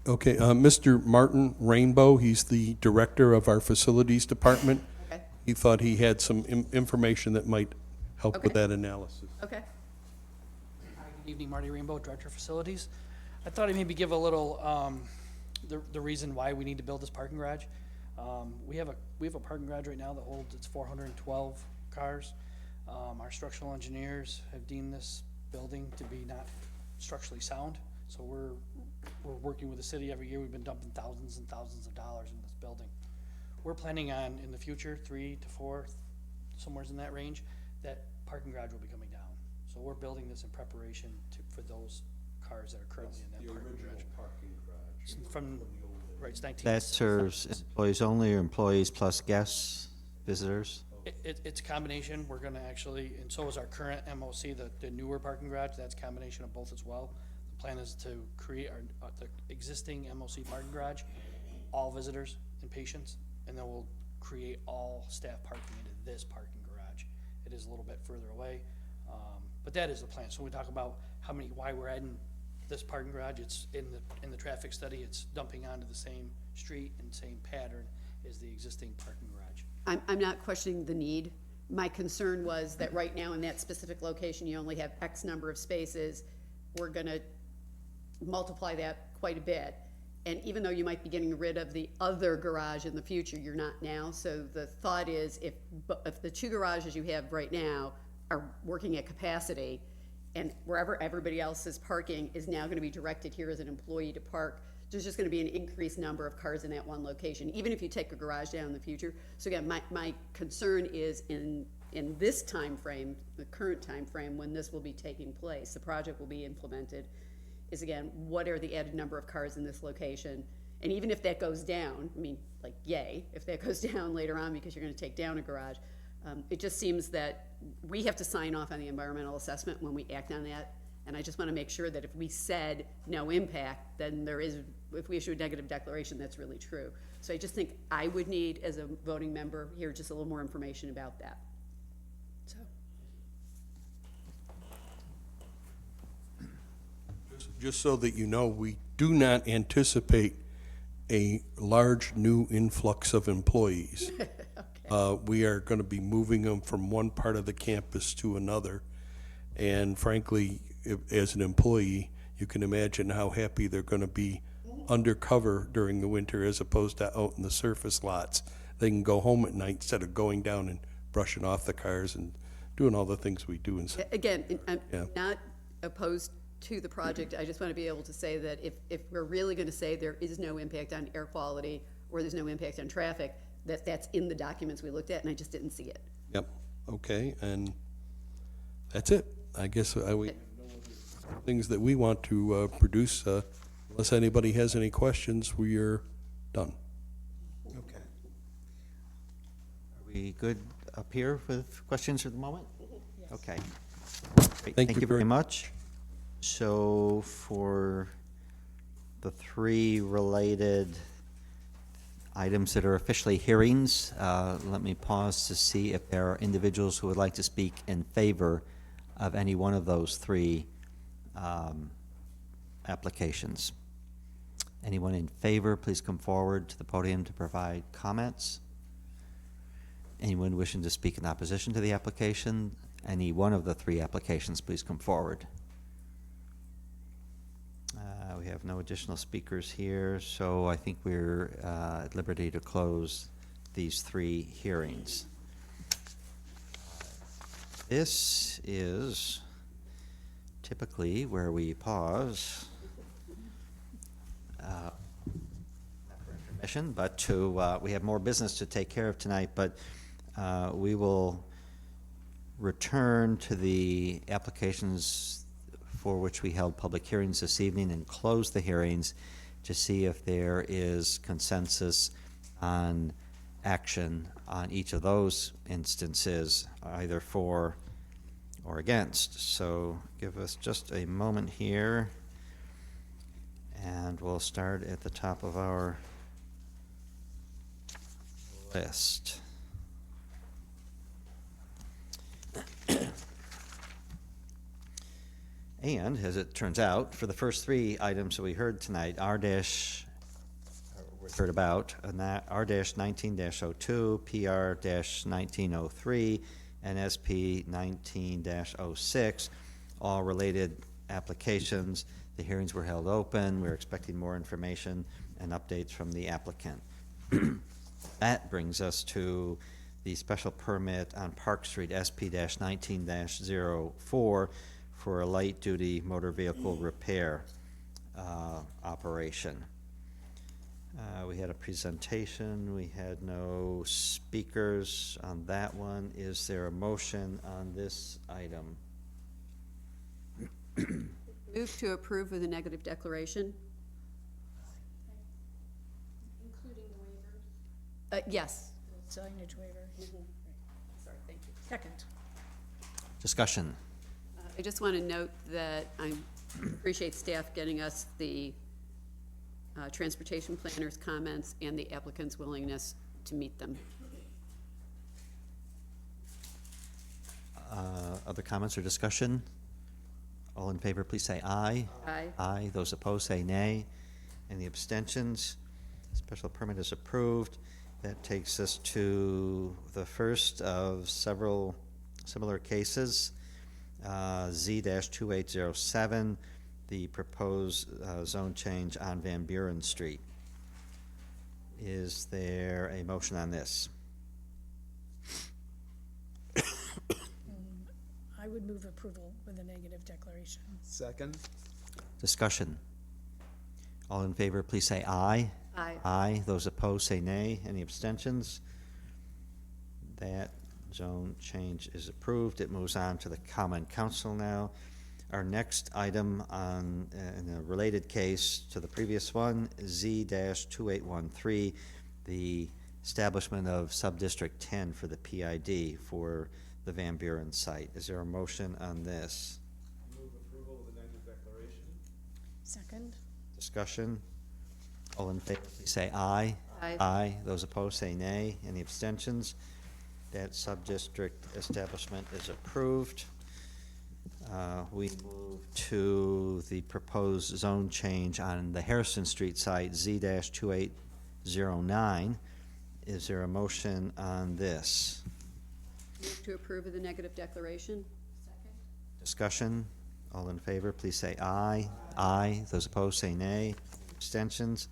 Okay, Mr. Martin Rainbow, he's the director of our facilities department. Okay. He thought he had some information that might help with Okay. that analysis. Okay. Hi, good evening, Marty Rainbow, Director of Facilities. I thought I'd maybe give a little, the reason why we need to build this parking garage. We have a parking garage right now that holds, it's 412 cars. Our structural engineers have deemed this building to be not structurally sound, so we're working with the city every year. We've been dumping thousands and thousands of dollars in this building. We're planning on, in the future, 3 to 4, somewhere in that range, that parking garage will be coming down. So we're building this in preparation for those cars that are currently in that parking garage. parking garage. From, right, it's 19. That serves employees only, or employees plus guests, visitors? It's a combination. We're gonna actually, and so is our current MOC, the newer parking garage, that's a combination of both as well. The plan is to create the existing MOC parking garage, all visitors and patients, and then we'll create all staff parking into this parking garage. It is a little bit further away, but that is the plan. So when we talk about why we're adding this parking garage, it's in the traffic study, it's dumping onto the same street and same pattern as the existing parking garage. I'm not questioning the need. My concern was that right now in that specific location, you only have X number of spaces. We're gonna multiply that quite a bit. And even though you might be getting rid of the other garage in the future, you're not now. So the thought is if the two garages you have right now are working at capacity, and wherever everybody else is parking is now gonna be directed here as an employee to park, there's just gonna be an increased number of cars in that one location, even if you take a garage down in the future. So again, my concern is in this time frame, the current time frame when this will be taking place, the project will be implemented, is again, what are the added number of cars in this location? And even if that goes down, I mean, like, yay, if that goes down later on because you're gonna take down a garage, it just seems that we have to sign off on the environmental assessment when we act on that. And I just wanna make sure that if we said no impact, then there is, if we issue a negative declaration, that's really true. So I just think I would need, as a voting member here, just a little more information about that. So. Just so that you know, we do not anticipate a large new influx of employees. We are going to be moving them from one part of the campus to another. And frankly, as an employee, you can imagine how happy they're going to be undercover during the winter as opposed to out in the surface lots. They can go home at night instead of going down and brushing off the cars and doing all the things we do. Again, I'm not opposed to the project. I just want to be able to say that if we're really going to say there is no impact on air quality or there's no impact on traffic, that's in the documents we looked at, and I just didn't see it. Yep, okay, and that's it. I guess we have no other things that we want to produce. Unless anybody has any questions, we are done. Okay. Are we good up here with questions for the moment? Yes. Okay. Great. Thank you very much. So for the three related items that are officially hearings, let me pause to see if there are individuals who would like to speak in favor of any one of those three applications. Anyone in favor, please come forward to the podium to provide comments. Anyone wishing to speak in opposition to the application, any one of the three applications, please come forward. We have no additional speakers here, so I think we're at liberty to close these three hearings. This is typically where we pause, not for intermission, but we have more business to take care of tonight, but we will return to the applications for which we held public hearings this evening and close the hearings to see if there is consensus on action on each of those instances, either for or against. So give us just a moment here, and we'll start at the top of our list. And as it turns out, for the first three items that we heard tonight, R-19-02, PR-19-03, and SP-19-06, all related applications. The hearings were held open. We're expecting more information and updates from the applicant. That brings us to the special permit on Park Street, SP-19-04, for a light-duty motor vehicle repair operation. We had a presentation. We had no speakers on that one. Is there a motion on this item? Move to approve with a negative declaration. Including the waivers? Yes. Signage waiver. Sorry, thank you. Second. Discussion. I just want to note that I appreciate staff getting us the transportation planner's comments and the applicant's willingness to meet them. Other comments or discussion? All in favor, please say aye. Aye. Aye. Those opposed say nay. Any abstentions? Special permit is approved. That takes us to the first of several similar cases. Z-2807, the proposed zone change on Van Buren Street. Is there a motion on this? I would move approval with a negative declaration. Second? Discussion. All in favor, please say aye. Aye. Aye. Those opposed, say nay. Any abstentions? That zone change is approved. It moves on to the Common Council now. Our next item on, in a related case to the previous one, Z-2813, the establishment of Subdistrict 10 for the PID for the Van Buren site. Is there a motion on this? Move approval with a negative declaration. Second? Discussion? All in favor, please say aye. Aye. Aye. Those opposed, say nay. Any abstentions? That sub-district establishment is approved. We move to the proposed zone change on the Harrison Street site, Z-2809. Is there a motion on this? Move to approve with a negative declaration. Discussion? All in favor, please say aye. Aye. Those opposed, say nay. Abstentions?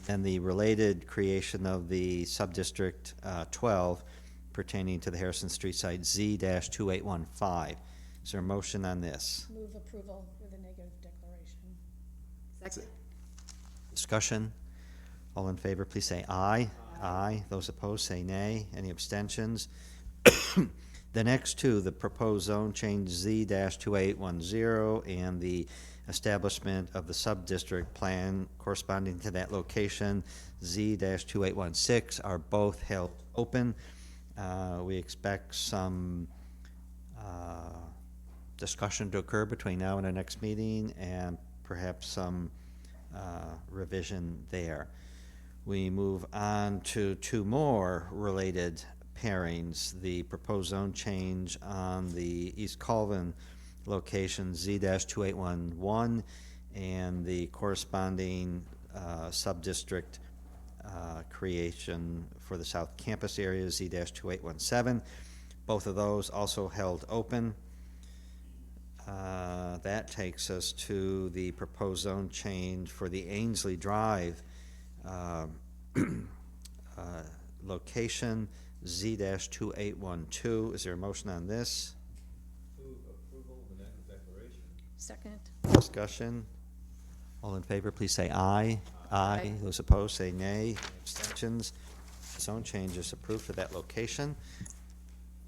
And the related creation of the Subdistrict 12 pertaining to the Harrison Street site, Z-2815. Is there a motion on this? Move approval with a negative declaration. Second. Discussion? All in favor, please say aye. Aye. Those opposed, say nay. Any abstentions? The next two, the proposed zone change Z-2810 and the establishment of the sub-district plan corresponding to that location, Z-2816, are both held open. We expect some discussion to occur between now and our next meeting, and perhaps some revision there. We move on to two more related pairings, the proposed zone change on the East Colvin location, Z-2811, and the corresponding sub-district creation for the South Campus area, Z-2817. Both of those also held open. That takes us to the proposed zone change for the Ainsley Drive location, Z-2812. Is there a motion on this? Move approval with a negative declaration. Second? Discussion? All in favor, please say aye. Aye. Those opposed, say nay. Abstentions? Zone change is approved for that location.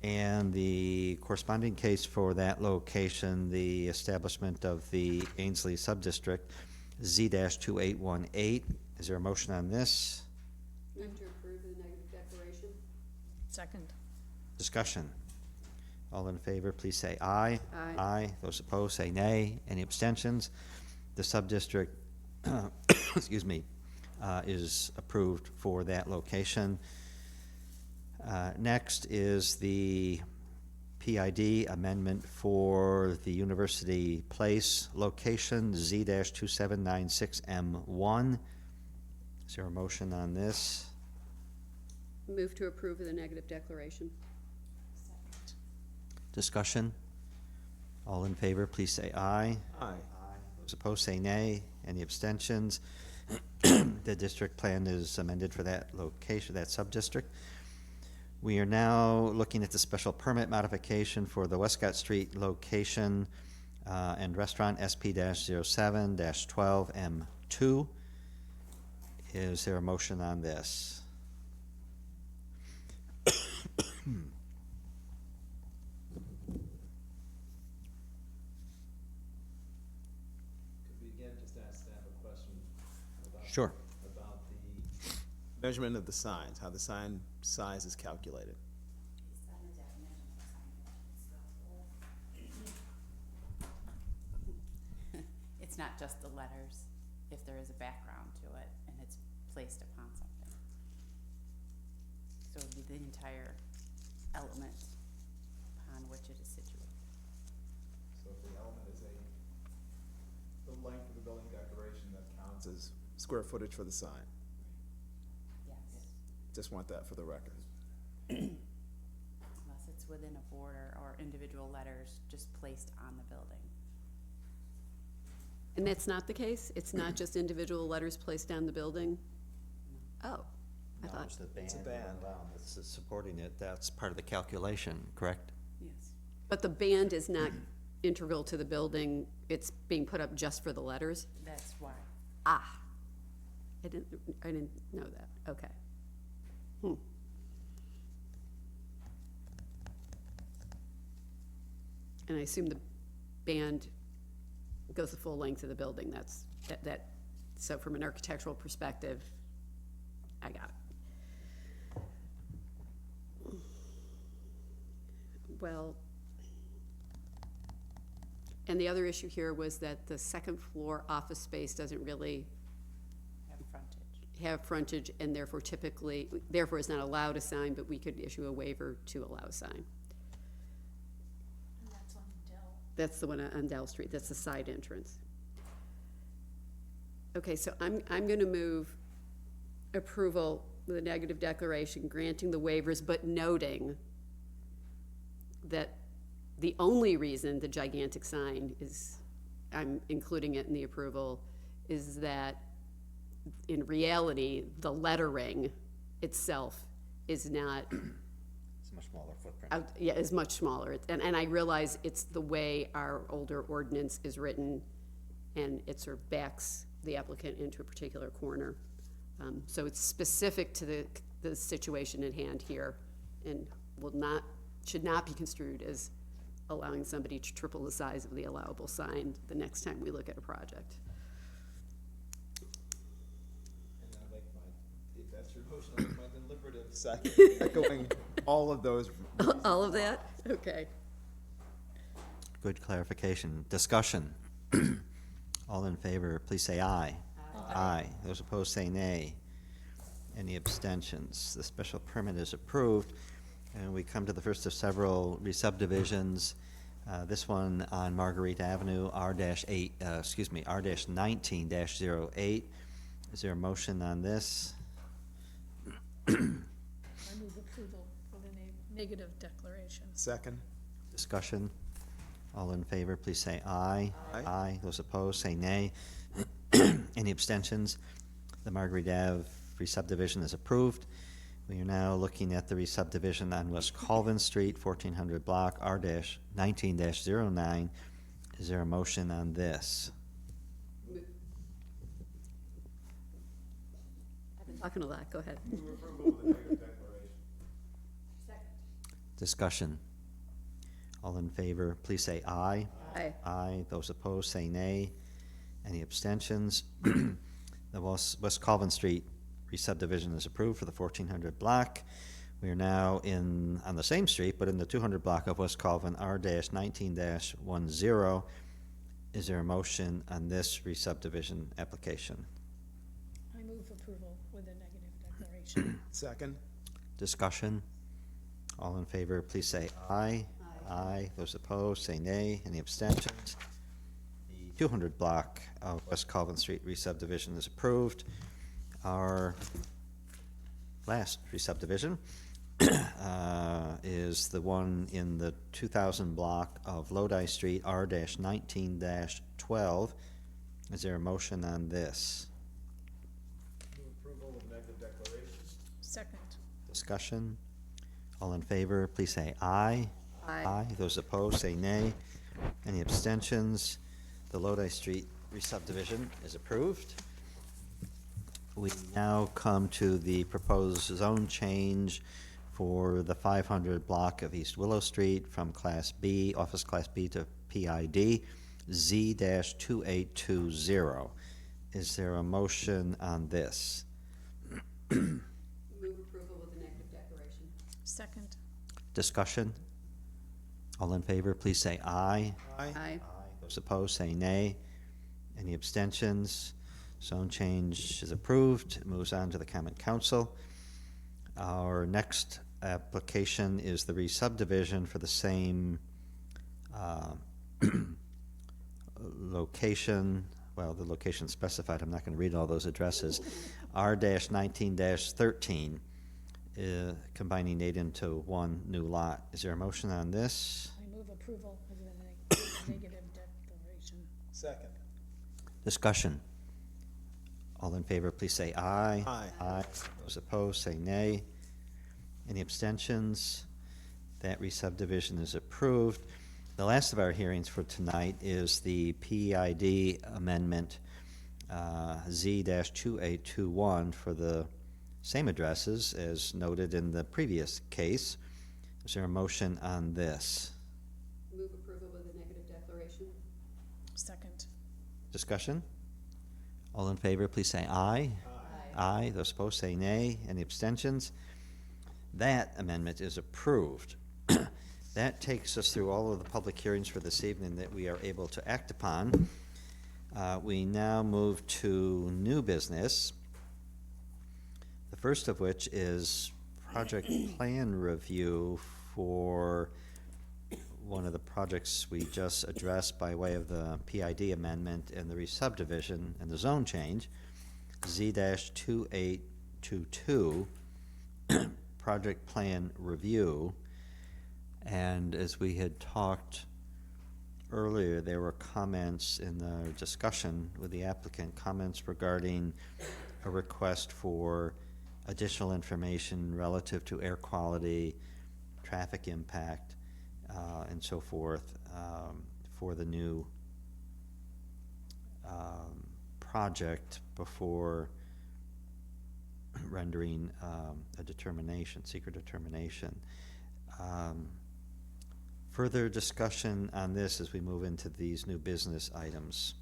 And the corresponding case for that location, the establishment of the Ainsley Subdistrict, Z-2818. Is there a motion on this? Move to approve with a negative declaration. Second? Discussion? All in favor, please say aye. Aye. Aye. Those opposed, say nay. Any abstentions? The subdistrict, excuse me, is approved for that location. Next is the PID amendment for the University Place location, Z-2796M1. Is there a motion on this? Move to approve with a negative declaration. Discussion? All in favor, please say aye. Aye. Those opposed, say nay. Any abstentions? The district plan is amended for that location, that sub-district. We are now looking at the special permit modification for the Westcott Street location and restaurant, SP-07-12M2. Is there a motion on this? Could we again just ask staff a question about? Sure. About the measurement of the signs, how the sign size is calculated. It's not just the letters, if there is a background to it and it's placed upon something. So it would be the entire element upon which it is situated. So if the element is the length of the building decoration, that counts as square footage for the sign. Yes. Just want that for the record. Unless it's within a border or individual letters just placed on the building. And that's not the case? It's not just individual letters placed on the building? Oh, I No, thought. it's the band that's supporting it. That's part of the calculation, correct? Yes. But the band is not integral to the building, it's being put up just for the letters? That's why. Ah, I didn't know that, okay. And I assume the band goes the full length of the building, so from an architectural perspective, I got it. Well, and the other issue here was that the second floor office space doesn't really have frontage and therefore is not allowed a sign, but we could issue a waiver to allow a sign. And that's on Dell. That's the one on Dell Street, that's the side entrance. Okay, so I'm gonna move approval with a negative declaration, granting the waivers, but noting that the only reason the gigantic sign is, I'm including it in the approval, is that in reality, the lettering itself is not. It's a much smaller footprint. Yeah, is much smaller. And I realize it's the way our older ordinance is written, and it sort of backs the applicant into a particular corner. So it's specific to the situation at hand here, and should not be construed as allowing somebody to triple the size of the allowable sign the next time we look at a project. And I'll make if that's your motion, I'll make my deliberative second, echoing all of those. All of that? Okay. Good clarification. Discussion. All in favor, please say aye. Aye. Those opposed say nay. Any abstentions? The special permit is approved. And we come to the first of several re-subdivisions. This one on Marguerite Avenue, R-19-08. Is there a motion on this? I move approval with a negative declaration. Second. Discussion. All in favor, please say aye. Aye. Those opposed say nay. Any abstentions? The Marguerite Ave re-subdivision is approved. We are now looking at the re-subdivision on West Colvin Street, 1400 block, R-19-09. Is there a motion on this? I've been talking a lot, go ahead. Discussion. All in favor, please say aye. Aye. Aye. Those opposed say nay. Any abstentions? The West Colvin Street re-subdivision is approved for the 1400 block. We are now on the same street, but in the 200 block of West Colvin, R-19-10. Is there a motion on this re-subdivision application? I move approval with a negative declaration. Second. Discussion. All in favor, please say aye. Aye. Those opposed, say nay. Any abstentions? The 200 block of West Colvin Street re-subdivision is approved. Our last re-subdivision is the one in the 2000 block of Lodi Street, R-19-12. Is there a motion on this? Move approval with negative declaration. Second. Discussion. All in favor, please say aye. Aye. Those opposed, say nay. Any abstentions? The Lodi Street re-subdivision is approved. We now come to the proposed zone change for the 500 block of East Willow Street from Class B, Office Class B to PID, Z-2820. Is there a motion on this? Move approval with a negative declaration. Second. Discussion? All in favor, please say aye. Aye. Those opposed, say nay. Any abstentions? Zone change is approved. It moves on to the Common Council. Our next application is the re-subdivision for the same location. Well, the location specified. I'm not going to read all those addresses. R-19-13, combining 8 into 1 new lot. Is there a motion on this? I move approval with a negative declaration. Second. Discussion. All in favor, please say aye. Aye. Aye. Those opposed, say nay. Any abstentions? That re-subdivision is approved. The last of our hearings for tonight is the PID amendment Z-2821 for the same addresses as noted in the previous case. Is there a motion on this? Move approval with a negative declaration. Second. Discussion? All in favor, please say aye. Aye. Aye. Those opposed, say nay. Any abstentions? That amendment is approved. That takes us through all of the public hearings for this evening that we are able to act upon. We now move to new business. The first of which is project plan review for one of the projects we just addressed by way of the PID amendment and the re-subdivision and the zone change, Z-2822, project plan review. And as we had talked earlier, there were comments in the discussion with the applicant, comments regarding a request for additional information relative to air quality, traffic impact, and so forth, for the new project before rendering a determination, secret determination. Further discussion on this as we move into these new business items.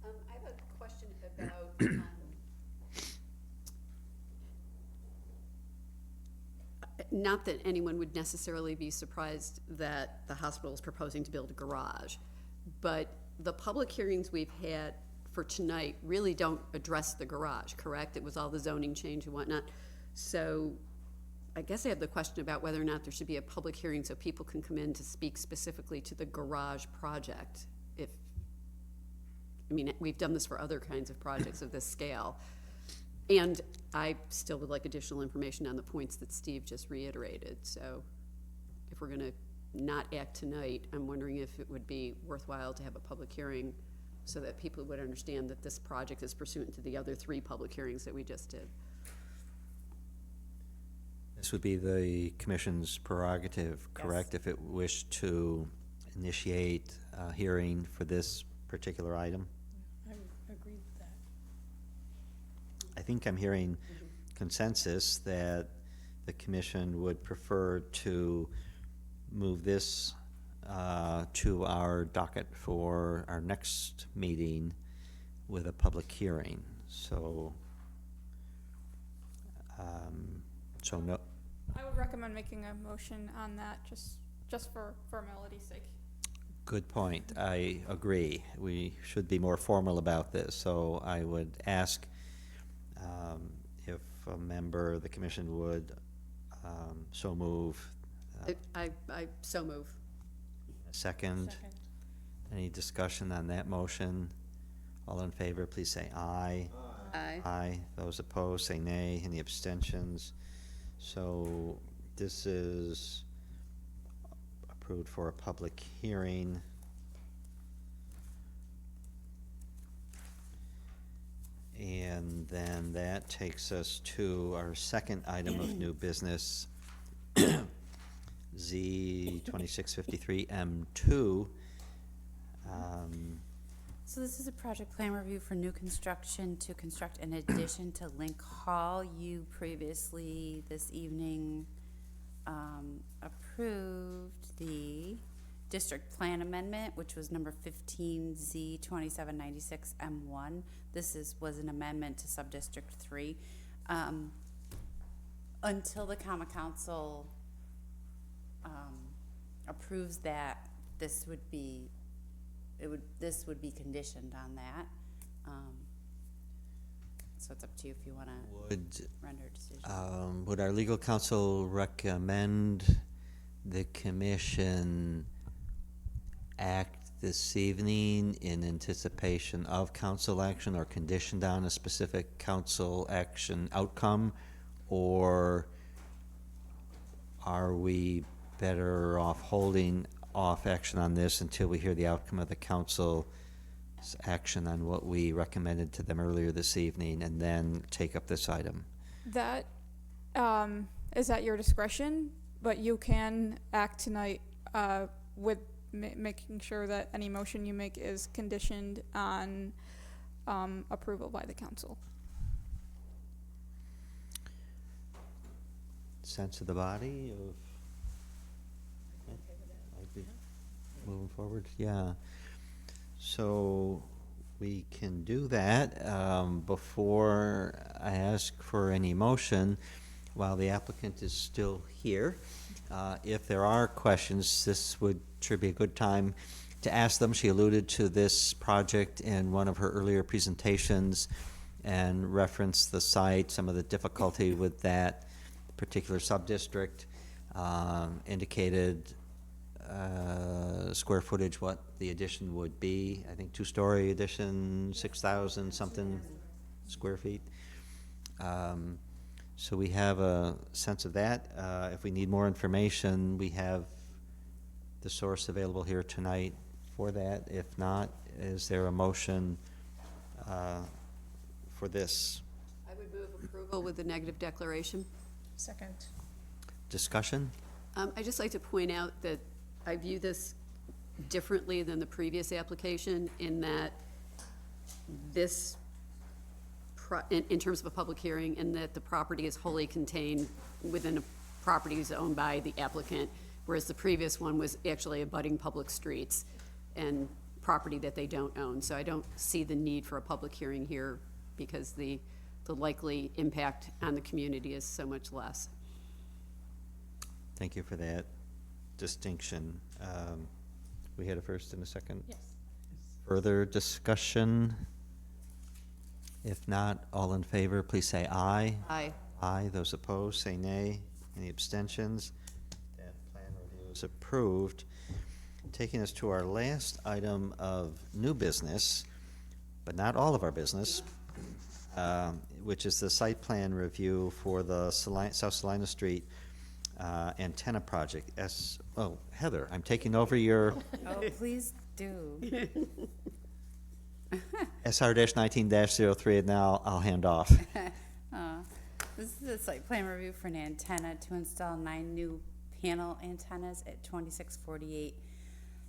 I have a question about, not that anyone would necessarily be surprised that the hospital is proposing to build a garage, but the public hearings we've had for tonight really don't address the garage, correct? It was all the zoning change and whatnot. So I guess I have the question about whether or not there should be a public hearing so people can come in to speak specifically to the garage project. I mean, we've done this for other kinds of projects of this scale. And I still would like additional information on the points that Steve just reiterated. So if we're gonna not act tonight, I'm wondering if it would be worthwhile to have a public hearing so that people would understand that this project is pursuant to the other 3 public hearings that we just did. This would be the commission's prerogative, correct? If it wished to initiate a hearing for this particular item? I agree with that. I think I'm hearing consensus that the commission would prefer to move this to our docket for our next meeting with a public hearing. So, no. I would recommend making a motion on that, just for formality's sake. Good point. I agree. We should be more formal about this. So I would ask if a member of the commission would so move. I so move. Second. Any discussion on that motion? All in favor, please say aye. Aye. Aye. Those opposed, say nay. Any abstentions? So this is approved for a public hearing. And then that takes us to our second item of new business, Z-2653M2. So this is a project plan review for new construction to construct an addition to Link Hall. You previously this evening approved the district plan amendment, which was number 15Z2796M1. This was an amendment to Subdistrict 3. Until the Common Council approves that, this would be conditioned on that. So it's up to you if you want to render a decision. Would our legal counsel recommend the commission act this evening in anticipation of council action or conditioned on a specific council action outcome? Or are we better off holding off action on this until we hear the outcome of the council action on what we recommended to them earlier this evening and then take up this item. That is at your discretion, but you can act tonight with making sure that any motion you make is conditioned on approval by the council. Sense of the body of I'd be moving forward, yeah. So we can do that. Before I ask for any motion, while the applicant is still here, if there are questions, this should be a good time to ask them. She alluded to this project in one of her earlier presentations and referenced the site, some of the difficulty with that particular sub-district, indicated square footage, what the addition would be. I think two-story addition, 6,000 something square feet. So we have a sense of that. If we need more information, we have the source available here tonight for that. If not, is there a motion for this? I would move approval with the negative declaration. Second. Discussion? I'd just like to point out that I view this differently than the previous application in that this, in terms of a public hearing, in that the property is wholly contained within a property owned by the applicant, whereas the previous one was actually abutting public streets and property that they don't own. So I don't see the need for a public hearing here because the likely impact on the community is so much less. Thank you for that distinction. We had a first and a second. Yes. Further discussion? If not, all in favor, please say aye. Aye. Aye. Those opposed, say nay. Any abstentions? That plan review is approved. Taking us to our last item of new business, but not all of our business, which is the site plan review for the South Salina Street antenna project. Oh, Heather, I'm taking over your Oh, please do. SR-19-03, and now I'll hand off. This is a site plan review for an antenna to install 9 new panel antennas at 2648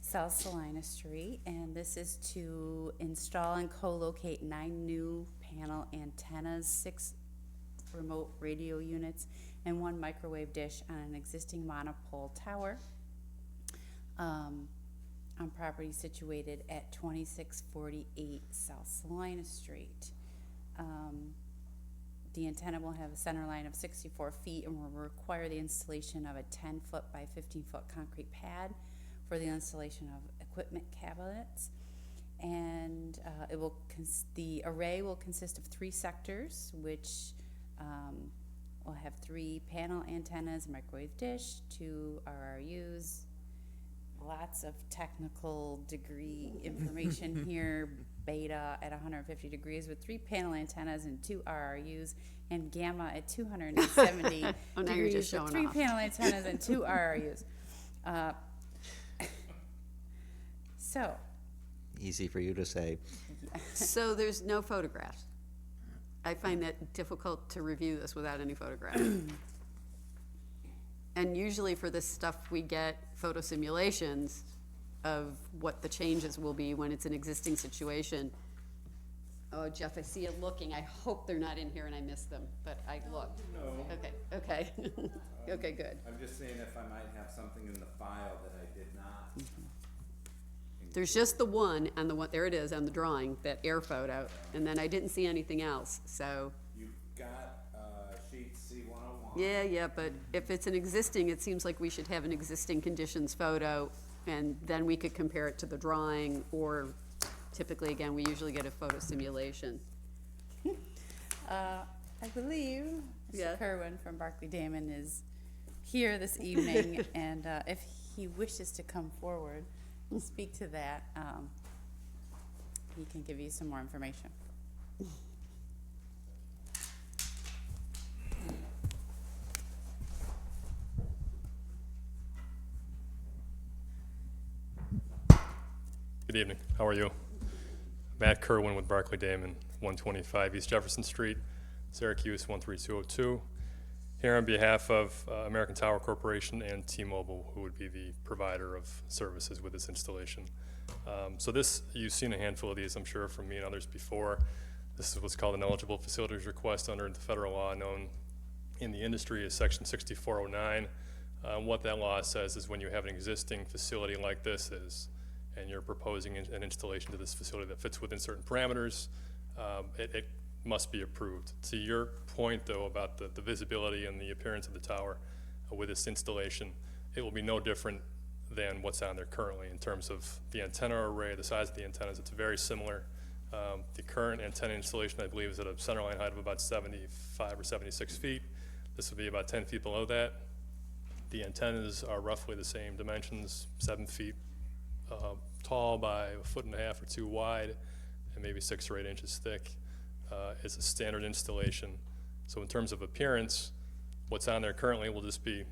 South Salina Street. And this is to install and co-locate 9 new panel antennas, 6 remote radio units, and 1 microwave dish on an existing monopole tower on property situated at 2648 South Salina Street. The antenna will have a center line of 64 feet and will require the installation of a 10-foot by 15-foot concrete pad for the installation of equipment cabinets. And the array will consist of 3 sectors, which will have 3 panel antennas, a microwave dish, 2 RRUs, lots of technical degree information here, beta at 150 degrees with 3 panel antennas and 2 RRUs, and gamma at 270 Oh, now you're degrees just showing with 3 off. panel antennas and 2 RRUs. So, Easy for you to say. So there's no photographs. I find that difficult to review this without any photographs. And usually for this stuff, we get photo simulations of what the changes will be when it's an existing situation. Oh, Jeff, I see you looking. I hope they're not in here and I missed them, but I looked. No. Okay. Okay, good. I'm just saying if I might have something in the file that I did not. There's just the one, and the one, there it is on the drawing, that air photo, and then I didn't see anything else, so. You've got, sheet C101. Yeah, but if it's an existing, it seems like we should have an existing conditions photo, and then we could compare it to the drawing, or typically, again, we usually get a photo simulation. I believe Yeah. Mr. Kerwin from Barclay Damon is here this evening, and if he wishes to come forward and speak to that, he can give you some more information. Good evening. How are you? Matt Kerwin with Barclay Damon, 125 East Jefferson Street, Syracuse 13202. Here on behalf of American Tower Corporation and T-Mobile, who would be the provider of services with this installation. So this, you've seen a handful of these, I'm sure, from me and others before. This is what's called an eligible facilities request under the federal law known in the industry as Section 6409. What that law says is when you have an existing facility like this is, and you're proposing an installation to this facility that fits within certain parameters, it must be approved. To your point, though, about the visibility and the appearance of the tower with this installation, it will be no different than what's on there currently in terms of the antenna array, the size of the antennas. It's very similar. The current antenna installation, I believe, is at a centerline height of about 75 or 76 feet. This will be about 10 feet below that. The antennas are roughly the same dimensions, 7 feet tall by 1.5 feet or 2 wide, and maybe 6 or 8 inches thick. It's a standard installation. So in terms of appearance, what's on there currently will just be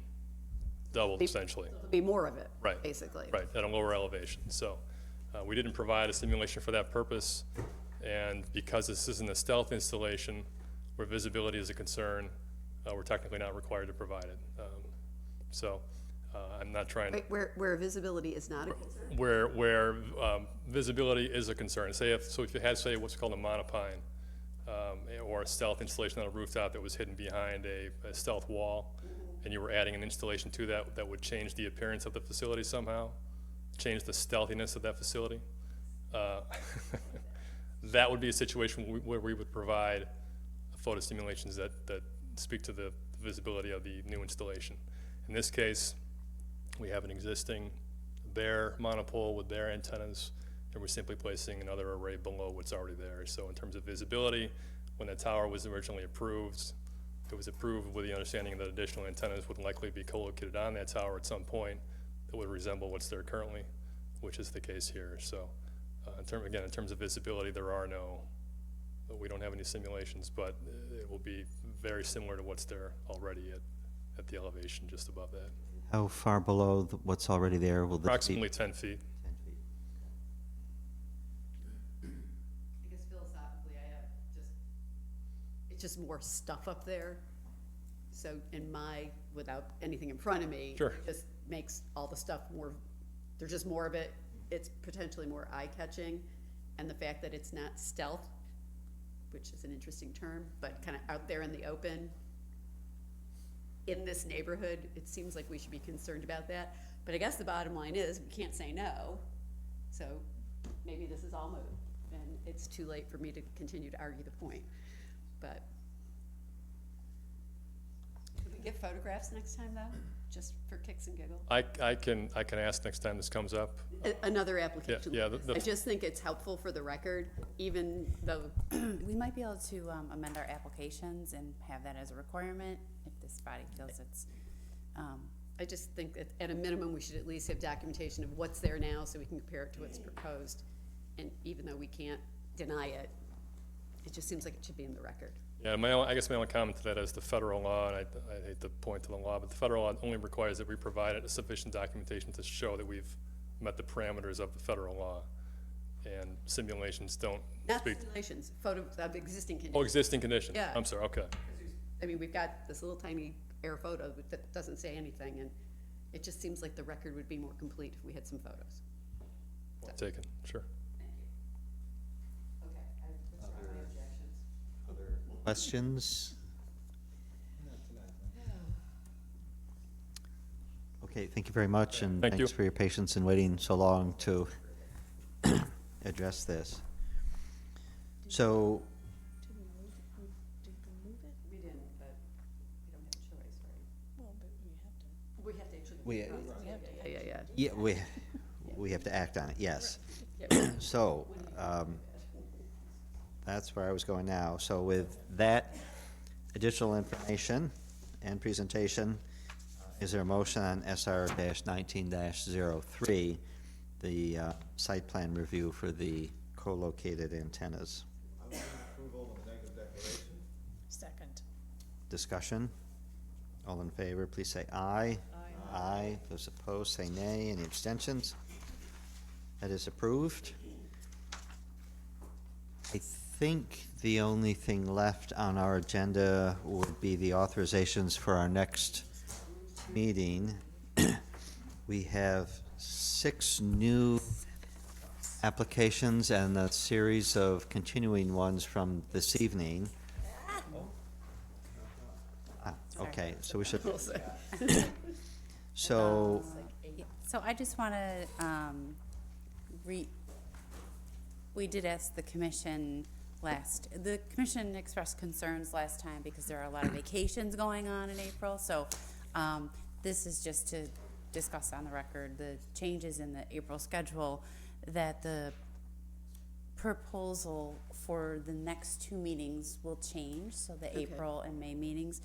doubled, essentially. There'll be more of it, Right. basically. Right, at a lower elevation. So we didn't provide a simulation for that purpose, and because this isn't a stealth installation where visibility is a concern, we're technically not required to provide it. So I'm not trying to... Wait, where visibility is not a concern? Where visibility is a concern. Say if you had, say, what's called a monopine, or a stealth installation on a rooftop that was hidden behind a stealth wall, and you were adding an installation to that would change the appearance of the facility somehow, change the stealthiness of that facility, that would be a situation where we would provide photo simulations that speak to the visibility of the new installation. In this case, we have an existing bare monopole with bare antennas, and we're simply placing another array below what's already there. So in terms of visibility, when the tower was originally approved, it was approved with the understanding that additional antennas would likely be co-located on that tower at some point that would resemble what's there currently, which is the case here. So in terms of visibility, we don't have any simulations, but it will be very similar to what's there already at the elevation just above that. How far below what's already there will this be? Approximately 10 feet. 10 feet. I guess philosophically, it's just more stuff up there. So without anything in front of me, Sure. It just makes all the stuff more, there's just more of it. It's potentially more eye-catching. And the fact that it's not stealth, which is an interesting term, but kind of out there in the open, in this neighborhood, it seems like we should be concerned about that. But I guess the bottom line is, we can't say no. So maybe this is all moot, and it's too late for me to continue to argue the point. But could we get photographs next time, though, just for kicks and giggles? I can ask next time this comes up. Another application. Yeah, I just think it's helpful for the record, even though We might be able to amend our applications and have that as a requirement if this body feels it's, I just think that at a minimum, we should at least have documentation of what's there now so we can compare it to what's proposed. And even though we can't deny it, it just seems like it should be in the record. Yeah, I guess my only comment to that is the federal law, and I hate to point to the law, but the federal law only requires that we provide sufficient documentation to show that we've met the parameters of the federal law. And simulations don't Not speak. simulations, photos of existing conditions. Oh, existing conditions. Yeah. I'm sorry, okay. I mean, we've got this little tiny air photo that doesn't say anything, and it just seems like the record would be more complete if we had some photos. Well taken, sure. Thank you. Okay, I withdraw my objections. Other questions? Okay, thank you very much, and Thank you. thanks for your patience in waiting so long to address this. So, We didn't, but we don't have a choice, right? Well, but we have to. We have to actually. We- Yeah. we have to act on it, yes. Yep. So, that's where I was going now. So with that additional information and presentation, is there a motion on SR-19-03, the site plan review for the co-located antennas? I move approval of the negative declaration. Second. Discussion? All in favor, please say aye. Aye. Aye. Those opposed, say nay. Any abstentions? That is approved. I think the only thing left on our agenda would be the authorizations for our next meeting. We have 6 new applications and a series of continuing ones from this evening. Okay, so we should. So, So I just want to, we did ask the commission the commission expressed concerns last time because there are a lot of vacations going on in April. So this is just to discuss on the record the changes in the April schedule, that the proposal for the next 2 meetings will change, so the April and May meetings.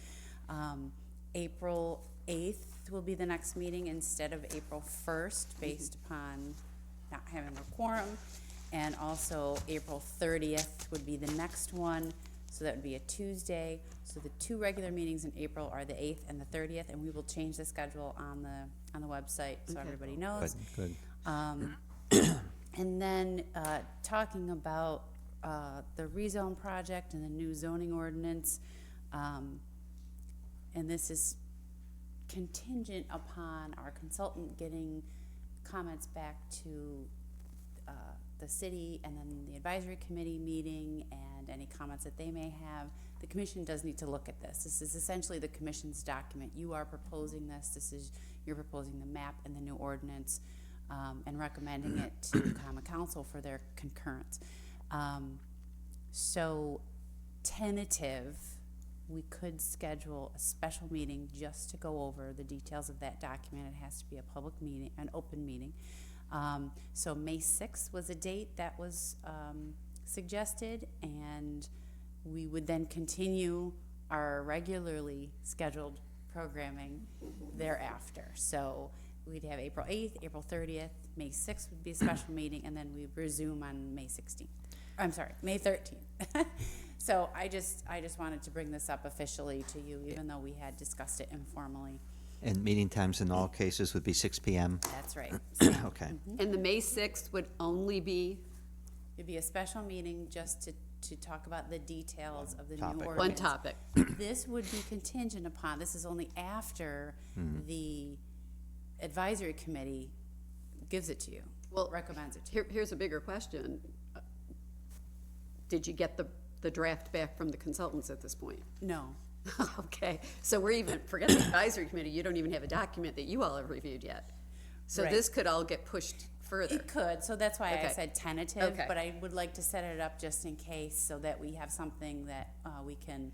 April 8th will be the next meeting instead of April 1st, based upon not having a quorum. And also April 30th would be the next one, so that would be a Tuesday. So the 2 regular meetings in April are the 8th and the 30th, and we will change the schedule on the website so everybody knows. good. And then talking about the rezone project and the new zoning ordinance, and this is contingent upon our consultant getting comments back to the city and then the advisory committee meeting and any comments that they may have. The commission does need to look at this. This is essentially the commission's document. You are proposing this. You're proposing the map and the new ordinance, and recommending it to common council for their concurrence. So tentative, we could schedule a special meeting just to go over the details of that document. It has to be a public meeting, an open meeting. So May 6th was a date that was suggested, and we would then continue our regularly scheduled programming thereafter. So we'd have April 8th, April 30th, May 6th would be a special meeting, and then we resume on May 16th. I'm sorry, May 13th. So I just wanted to bring this up officially to you, even though we had discussed it informally. And meeting times in all cases would be 6 p.m.? That's right. Okay. And the May 6th would only be? It'd be a special meeting just to talk about the details of the new ordinance. One topic. This would be contingent upon, this is only after the advisory committee gives it to you, recommends it to you. Here's a bigger question. Did you get the draft back from the consultants at this point? No. Okay, so we're even, forget the advisory committee, you don't even have a document that you all have reviewed yet. So Right. this could all get pushed further. It could, so that's why I Okay. said tentative, Okay. but I would like to set it up just in case, so that we have something that we can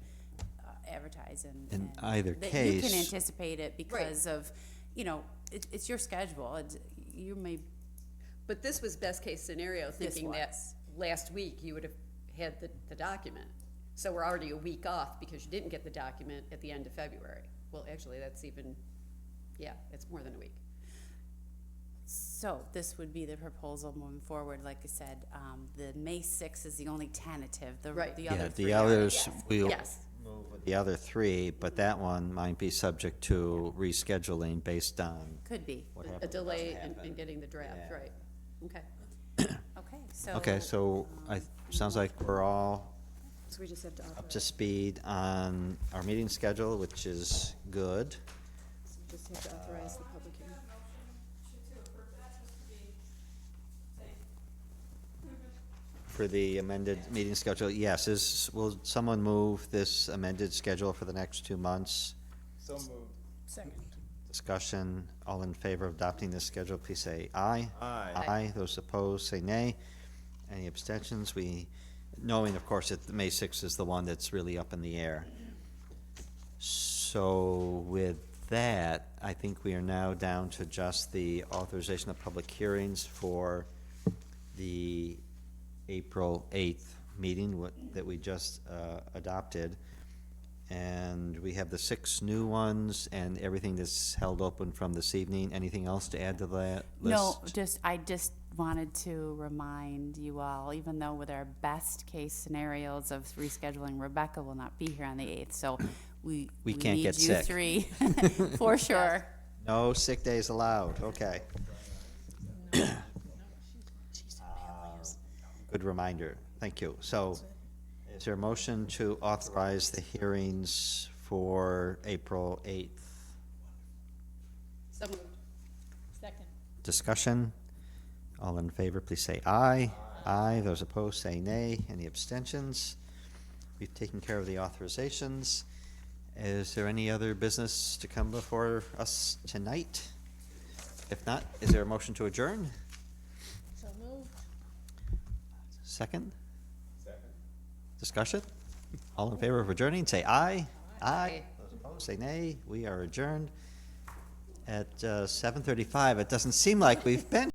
advertise In either that case. you can anticipate it because of, it's your schedule. You may. But this was best case scenario, This thinking that was. last week you would have had the document. So we're already a week off because you didn't get the document at the end of February. Well, actually, that's even, it's more than a week. So this would be the proposal moving forward. Like I said, the May 6th is the only tentative. Right. The Yeah, other the three others, are, we'll Yes. move with the other 3, but that one might be subject to rescheduling based on Could be. what A happens. delay in getting the draft, Yeah. right? Okay. Okay, so. Okay, so sounds like we're all So we just have to up authorize. to speed on our meeting schedule, which is good. So we just have to authorize the public hearing. For the amended meeting schedule, yes, will someone move this amended schedule for the next 2 months? So moved. Second. Discussion, all in favor of adopting this schedule, please say aye. Aye. Aye, those opposed, say nay. Any abstentions? Knowing, of course, that May 6th is the one that's really up in the air. So with that, I think we are now down to just the authorization of public hearings for the April 8th meeting that we just adopted. And we have the 6 new ones and everything that's held open from this evening. Anything else to add to that list? No, I just wanted to remind you all, even though with our best case scenarios of rescheduling, Rebecca will not be here on the 8th, so we can't need get you sick. 3 for sure. No sick days allowed, okay. Good reminder. Thank you. So is there a motion to authorize the hearings for April 8th? So moved. Second. Discussion? All in favor, please say aye. Aye. Those opposed, say nay. Any abstentions? We've taken care of the authorizations. Is there any other business to come before us tonight? If not, is there a motion to adjourn? So moved. Second? Second. Discussion? All in favor of adjourning, say aye. Aye. Those opposed, say nay. We are adjourned at 7:35. It doesn't seem like we've been